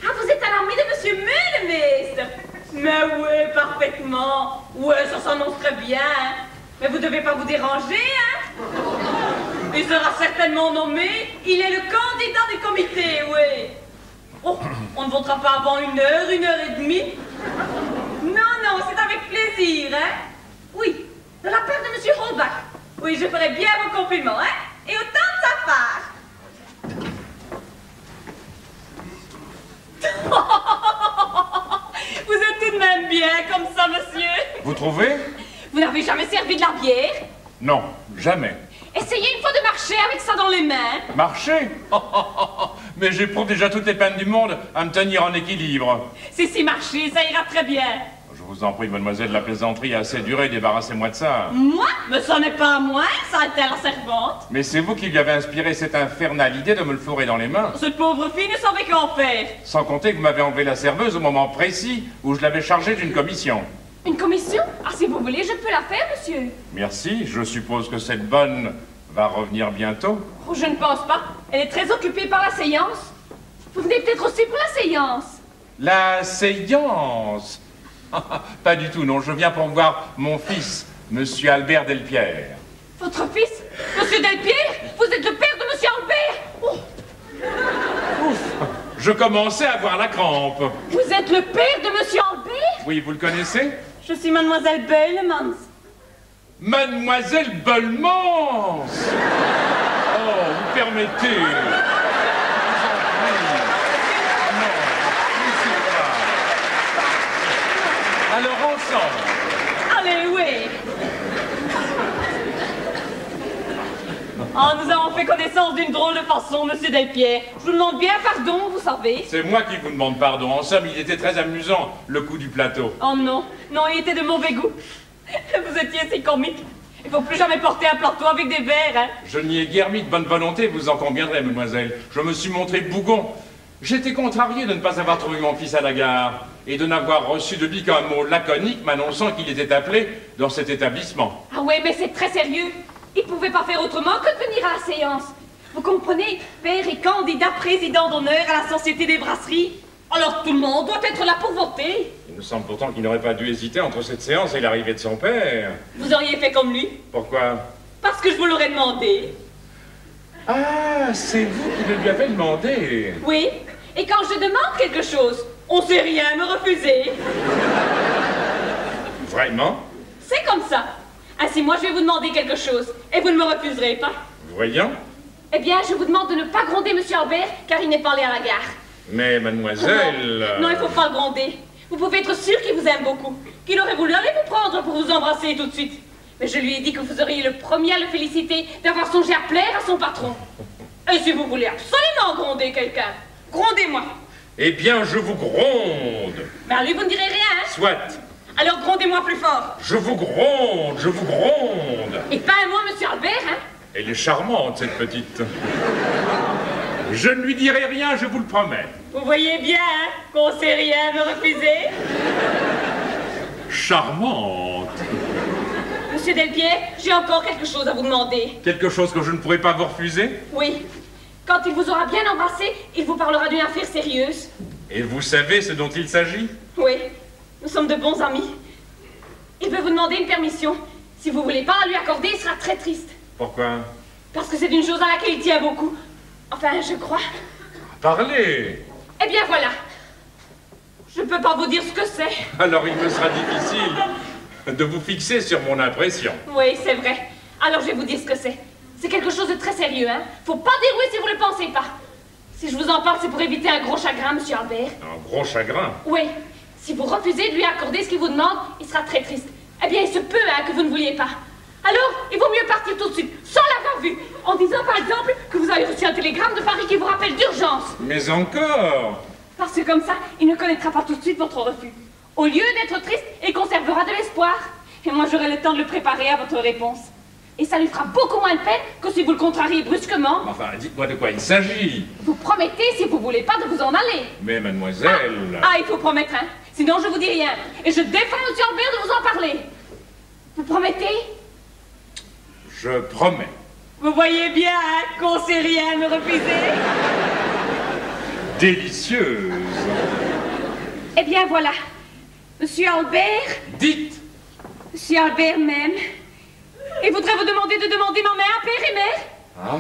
Ah, vous êtes un ami de monsieur Meulemeister. Mais ouais, parfaitement. Ouais, ça s'annonce très bien. Hein. Mais vous devez pas vous déranger, hein? Il sera certainement nommé. Il est le candidat du comité, oui. Oh, on ne votera pas avant 1 heure, 1 heure et demie. Non, c'est avec plaisir, hein? Oui, de la part de monsieur Holbach. Oui, je ferai bien vos compliments, hein? Et autant de sa part. Vous êtes tout de même bien comme ça, monsieur. Vous trouvez? Vous n'avez jamais servi de la bière? Non, jamais. Essayez une fois de marcher avec ça dans les mains. Marcher? Mais j'éprouve déjà toutes les peines du monde à me tenir en équilibre. Si marcher, ça ira très bien. Je vous en prie, mademoiselle, la plaisanterie a assez duré, débarrassez-moi de ça. Moi? Mais ça n'est pas à moi, ça a été à la servante. Mais c'est vous qui lui avez inspiré cette infernale idée de me le fourrer dans les mains. Cette pauvre fille ne savait qu'en faire. Sans compter que vous m'avez enlevé la serveuse au moment précis où je l'avais chargée d'une commission. Une commission? Ah, si vous voulez, je peux la faire, monsieur. Merci, je suppose que cette bonne va revenir bientôt. Oh, je ne pense pas. Elle est très occupée par la séance. Vous venez peut-être aussi pour la séance. La séance? Pas du tout, non, je viens pour voir mon fils, monsieur Albert Delpierre. Votre fils? Monsieur Delpierre? Vous êtes le père de monsieur Albert? Oh. Ouf, je commençais à avoir la crampe. Vous êtes le père de monsieur Albert? Oui, vous le connaissez? Je suis mademoiselle Beulemans. Mademoiselle Beulemans! Oh, vous permettez. Alors ensemble. Allez, oui. Oh, nous avons fait connaissance d'une drôle de façon, monsieur Delpierre. Je vous demande bien pardon, vous savez. C'est moi qui vous demande pardon. En somme, il était très amusant, le coup du plateau. Oh non, il était de mauvais goût. Vous étiez si comique. Il faut plus jamais porter un plateau avec des verres, hein. Je n'y ai guère mis de bonne volonté, vous en conviendrez, mademoiselle. Je me suis montré bougon. J'étais contrarié de ne pas avoir trouvé mon fils à la gare et de n'avoir reçu de lui qu'un mot laconique m'annonçant qu'il était appelé dans cet établissement. Ah ouais, mais c'est très sérieux. Il pouvait pas faire autrement que de venir à la séance. Vous comprenez? Père est candidat président d'honneur à la Société des brasseries. Alors tout le monde doit être là pour voter. Il me semble pourtant qu'il n'aurait pas dû hésiter entre cette séance et l'arrivée de son père. Vous auriez fait comme lui. Pourquoi? Parce que je vous l'aurais demandé. Ah, c'est vous qui le lui avez demandé. Oui, et quand je demande quelque chose, on sait rien me refuser. Vraiment? C'est comme ça. Ainsi, moi, je vais vous demander quelque chose, et vous ne me refuserez pas. Voyons. Eh bien, je vous demande de ne pas gronder monsieur Albert, car il n'est pas allé à la gare. Mais mademoiselle... Non, il faut pas le gronder. Vous pouvez être sûr qu'il vous aime beaucoup, qu'il aurait voulu aller vous prendre pour vous embrasser tout de suite. Mais je lui ai dit que vous seriez le premier à le féliciter d'avoir songé à plaire à son patron. Et si vous voulez absolument gronder quelqu'un, grondez-moi. Eh bien, je vous gronde. Mais à lui, vous ne direz rien, hein? Soit. Alors grondez-moi plus fort. Je vous gronde, je vous gronde. Et pas un mot, monsieur Albert, hein? Elle est charmante, cette petite. Je ne lui dirai rien, je vous le promets. Vous voyez bien, hein, qu'on sait rien me refuser. Charmante. Monsieur Delpierre, j'ai encore quelque chose à vous demander. Quelque chose que je ne pourrais pas vous refuser? Oui. Quand il vous aura bien embrassé, il vous parlera d'une affaire sérieuse. Et vous savez ce dont il s'agit? Oui. Nous sommes de bons amis. Il veut vous demander une permission. Si vous voulez pas la lui accorder, il sera très triste. Pourquoi? Parce que c'est une chose à laquelle il tient beaucoup. Enfin, je crois. Parlez. Eh bien, voilà. Je peux pas vous dire ce que c'est. Alors il me sera difficile de vous fixer sur mon impression. Oui, c'est vrai. Alors je vais vous dire ce que c'est. C'est quelque chose de très sérieux, hein. Faut pas dire oui si vous le pensez pas. Si je vous en parle, c'est pour éviter un gros chagrin, monsieur Albert. Un gros chagrin? Oui. Si vous refusez de lui accorder ce qu'il vous demande, il sera très triste. Eh bien, il se peut, hein, que vous ne vouliez pas. Alors, il vaut mieux partir tout de suite, sans l'avoir vu, en disant par exemple que vous avez reçu un télégramme de Paris qui vous rappelle d'urgence. Mais encore? Parce que comme ça, il ne connaîtra pas tout de suite votre refus. Au lieu d'être triste, il conservera de l'espoir. Et moi, j'aurai le temps de le préparer à votre réponse. Et ça lui fera beaucoup moins de peine que si vous le contrariez brusquement. Enfin, dites-moi de quoi il s'agit. Vous promettez, si vous voulez pas, de vous en aller. Mais mademoiselle... Ah, il faut promettre, hein. Sinon, je vous dis rien. Et je défends monsieur Albert de vous en parler. Vous promettez? Je promets. Vous voyez bien, hein, qu'on sait rien me refuser. Délicieuse. Eh bien, voilà. Monsieur Albert... Dites. Monsieur Albert m'aime. Et voudrait vous demander de demander ma main à père et mère. Ah.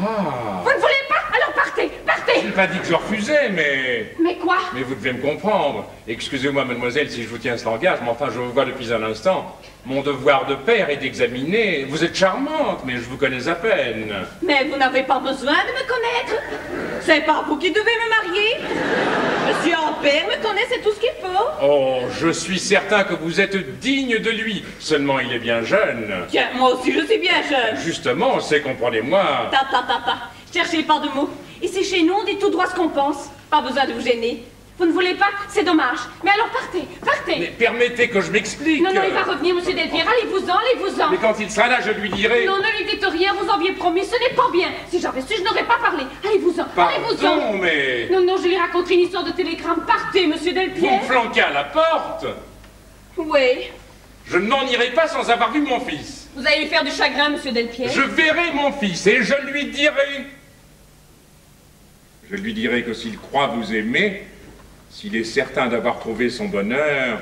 Vous ne voulez pas? Alors partez, partez. Je n'ai pas dit que je refusais, mais... Mais quoi? Mais vous devez me comprendre. Excusez-moi, mademoiselle, si je vous tiens ce langage, mais enfin, je vous vois depuis un instant. Mon devoir de père est d'examiner. Vous êtes charmante, mais je vous connais à peine. Mais vous n'avez pas besoin de me connaître. C'est pas vous qui devez me marier. Monsieur Albert me connaît, c'est tout ce qu'il faut. Oh, je suis certain que vous êtes digne de lui. Seulement, il est bien jeune. Tiens, moi aussi, je suis bien jeune. Justement, c'est, comprenez-moi... Cherchez pas de mots. Ici, chez nous, on dit tout droit ce qu'on pense. Pas besoin de vous gêner. Vous ne voulez pas? C'est dommage. Mais alors partez, partez. Mais permettez que je m'explique. Non, il va revenir, monsieur Delpierre. Allez-vous-en, allez-vous-en. Mais quand il sera là, je lui dirai... Non, ne lui dites rien, vous en aviez promis, ce n'est pas bien. Si j'avais su, je n'aurais pas parlé. Allez-vous-en, allez-vous-en. Pardon, mais... Non, je lui raconterai une histoire de télégramme. Partez, monsieur Delpierre. Vous me flanquez à la porte. Oui. Je ne m'en irai pas sans avoir vu mon fils. Vous allez lui faire du chagrin, monsieur Delpierre. Je verrai mon fils et je lui dirai... Je lui dirai que s'il croit vous aimer, s'il est certain d'avoir trouvé son bonheur,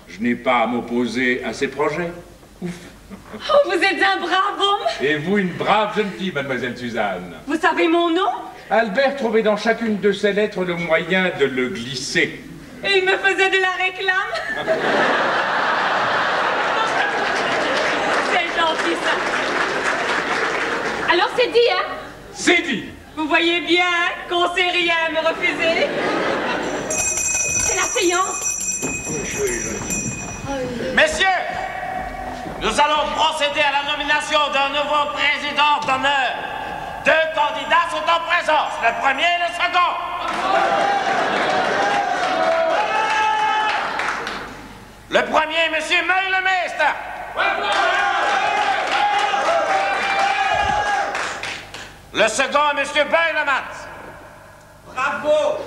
je n'ai pas à m'opposer à ses projets. Ouf. Oh, vous êtes un brave homme. Et vous, une brave jeune fille, mademoiselle Suzanne. Vous savez mon nom? Albert trouvait dans chacune de ses lettres le moyen de le glisser. Et il me faisait de la réclame. C'est gentil, ça. Alors, c'est dit, hein? C'est dit. Vous voyez bien qu'on sait rien me refuser. C'est la séance. Messieurs, nous allons procéder à la nomination d'un nouveau président d'honneur. 2 candidats sont en présence, le premier et le second. Le premier, monsieur Meulemeister. Le second, monsieur Beulemans. Bravo.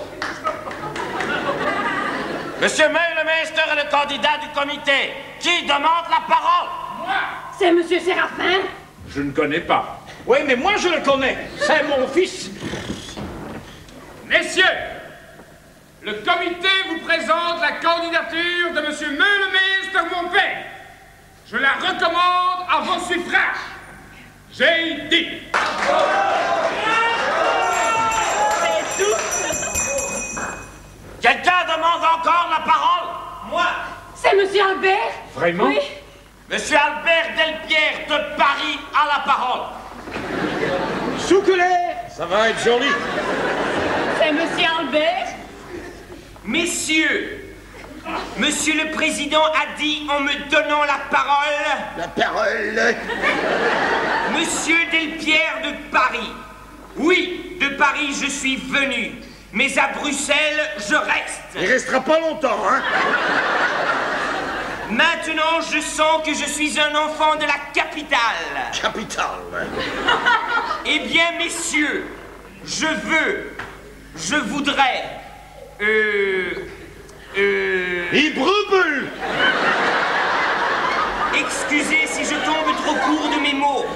Monsieur Meulemeister est le candidat du comité. Qui demande la parole? Moi. C'est monsieur Séraphin. Je ne connais pas. Oui, mais moi je le connais. C'est mon fils. Messieurs, le comité vous présente la candidature de monsieur Meulemeister, mon père. Je la recommande à vos suffrages. J'ai dit. C'est tout. Quelqu'un demande encore la parole? Moi. C'est monsieur Albert. Vraiment? Oui. Monsieur Albert Delpierre de Paris a la parole. Souculé. Ça va être joli. C'est monsieur Albert. Messieurs, Monsieur le Président a dit en me donnant la parole... La parole. Monsieur Delpierre de Paris. Oui, de Paris je suis venu. Mais à Bruxelles, je reste. Il restera pas longtemps, hein? Maintenant, je sens que je suis un enfant de la capitale. Capitale. Eh bien, messieurs, je voudrais... Il brûle. Excusez si je tombe trop court de mes mots,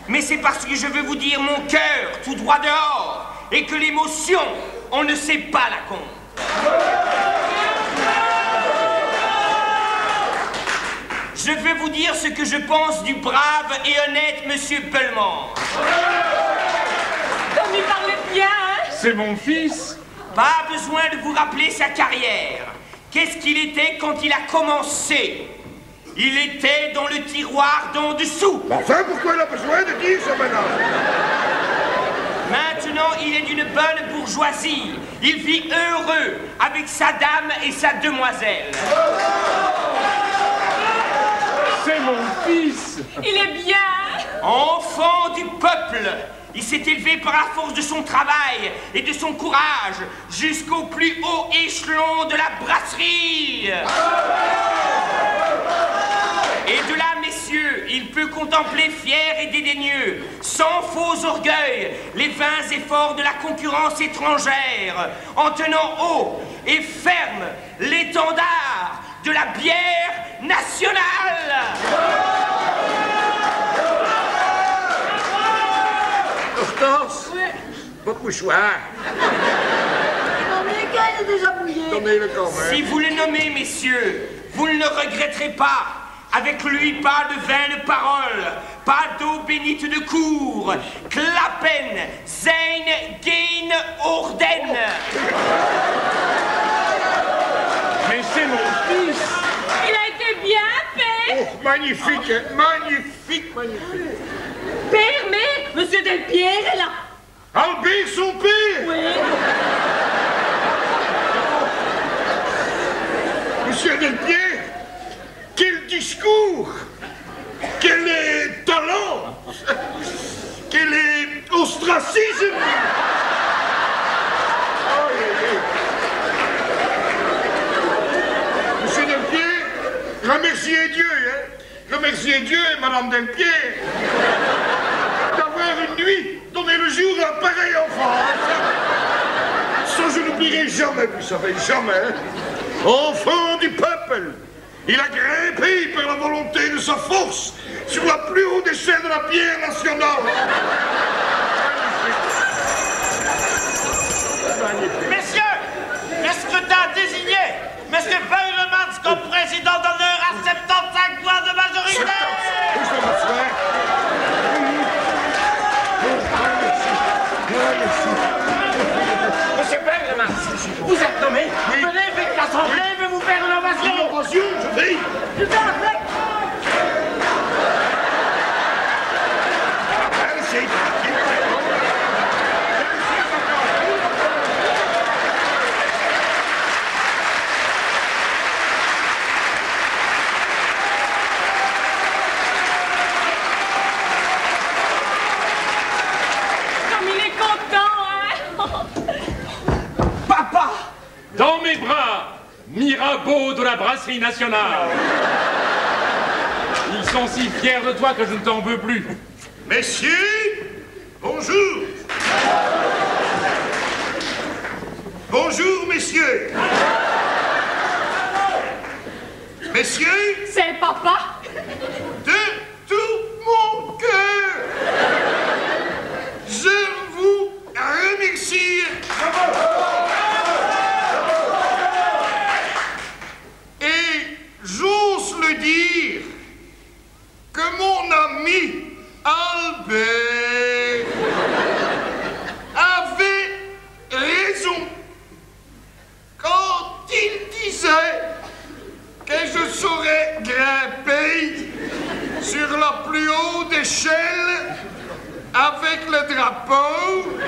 mais c'est parce que je veux vous dire mon cœur tout droit dehors, et que l'émotion, on ne sait pas la compte. Je veux vous dire ce que je pense du brave et honnête Monsieur Bellemare. Comme il parlait bien, hein? C'est mon fils. Pas besoin de vous rappeler sa carrière. Qu'est-ce qu'il était quand il a commencé? Il était dans le tiroir d'en dessous. Enfin, pourquoi il a besoin de dire ça maintenant? Maintenant, il est d'une bonne bourgeoisie. Il vit heureux avec sa dame et sa demoiselle. C'est mon fils. Il est bien. Enfant du peuple, il s'est élevé par la force de son travail et de son courage jusqu'au plus haut échelon de la brasserie. Et de là, messieurs, il peut contempler fier et dédaigneux, sans faux orgueil, les vains efforts de la concurrence étrangère, en tenant haut et ferme l'étendard de la bière nationale. Hortense, votre mouchoir. Non, mais qu'elle est déjà mouillée. Donnez-le quand même. Si vous le nommez, messieurs, vous ne le regretterez pas. Avec lui, pas de vaines paroles, pas d'eau bénite de cour. Klappen, Sein, Gain, Orden. Mais c'est mon fils. Il a été bien, père. Oh, magnifique, magnifique, magnifique. Père, mais Monsieur Delpierre est là. Albert, son père. Oui. Monsieur Delpierre, quel discours, quel talent, quel ostracisme. Oh, Monsieur Delpierre, remerciez Dieu, hein. Remerciez Dieu et Madame Delpierre d'avoir une nuit donné le jour à un pareil enfant. Ça, je n'oublierai jamais, vous savez, jamais. Enfant du peuple, il a grimpé par la volonté de sa force sur la plus haute échelle de la bière nationale. Magnifique. Messieurs, le scrutin désigné. Monsieur Beulemans comme président d'honneur à 75 voix de majorité. Monsieur Beulemans, vous êtes nommé. Venez avec l'Assemblée, je vais vous faire une ovation. Ovation, je vais. Allez, Comme il est content, hein? Papa! Dans mes bras, Mirabeau de la brasserie nationale. Ils sont si fiers de toi que je ne t'en veux plus. messieurs, bonjour. Bonjour, messieurs. Messieurs, C'est papa. de tout mon cœur, je vous remercie. Et j'ose le dire que mon ami Albert avait raison quand il disait que je saurais grimper sur la plus haute échelle avec le drapeau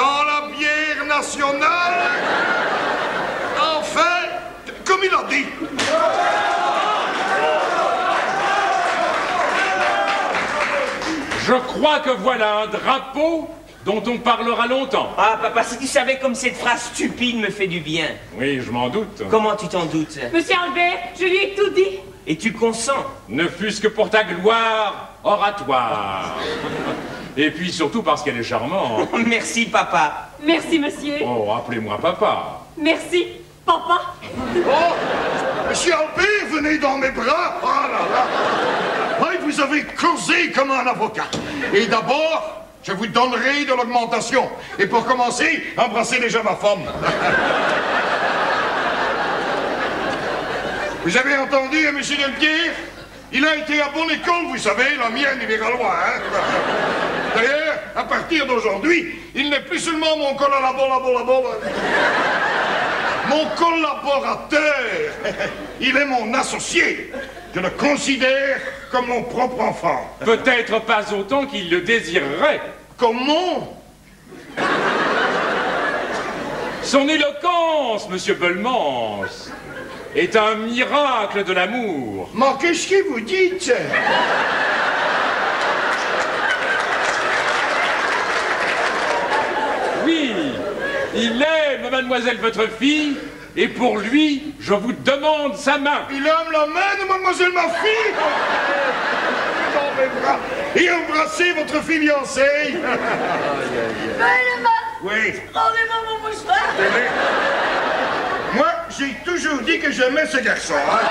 dans la bière nationale. Enfin, comme il a dit. Je crois que voilà un drapeau dont on parlera longtemps. Ah, papa, si tu savais comme cette phrase stupide me fait du bien. Oui, je m'en doute. Comment tu t'en doutes? Monsieur Albert, je lui ai tout dit. Et tu consens? Ne fût-ce que pour ta gloire oratoire. Et puis surtout parce qu'elle est charmante. Merci, papa. Merci, monsieur. Oh, appelez-moi papa. Merci, papa. Oh, monsieur Albert, venez dans mes bras. Oh là là. Oui, vous avez causé comme un avocat. Et d'abord, je vous donnerai de l'augmentation. Et pour commencer, embrassez déjà ma femme. Vous avez entendu, monsieur Delpierre? Il a été à bonne école, vous savez, la mienne, il ira loin, hein? D'ailleurs, à partir d'aujourd'hui, il n'est plus seulement mon mon collaborateur. Il est mon associé. Je le considère comme mon propre enfant. Peut-être pas autant qu'il le désirerait. Comment? Son éloquence, monsieur Belmans, est un miracle de l'amour. Mais qu'est-ce que vous dites? Oui, il aime mademoiselle votre fille, et pour lui, je vous demande sa main. Il aime la main de mademoiselle ma fille? Dans mes bras. Et embrassez votre fiancée. Bellemans, Oui. rendez-moi mon mouchoir. Moi, j'ai toujours dit que j'aimais ce garçon. Hein?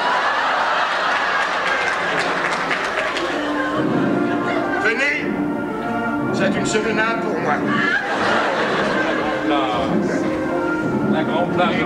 Venez, c'est une sérénade pour moi. La grande place de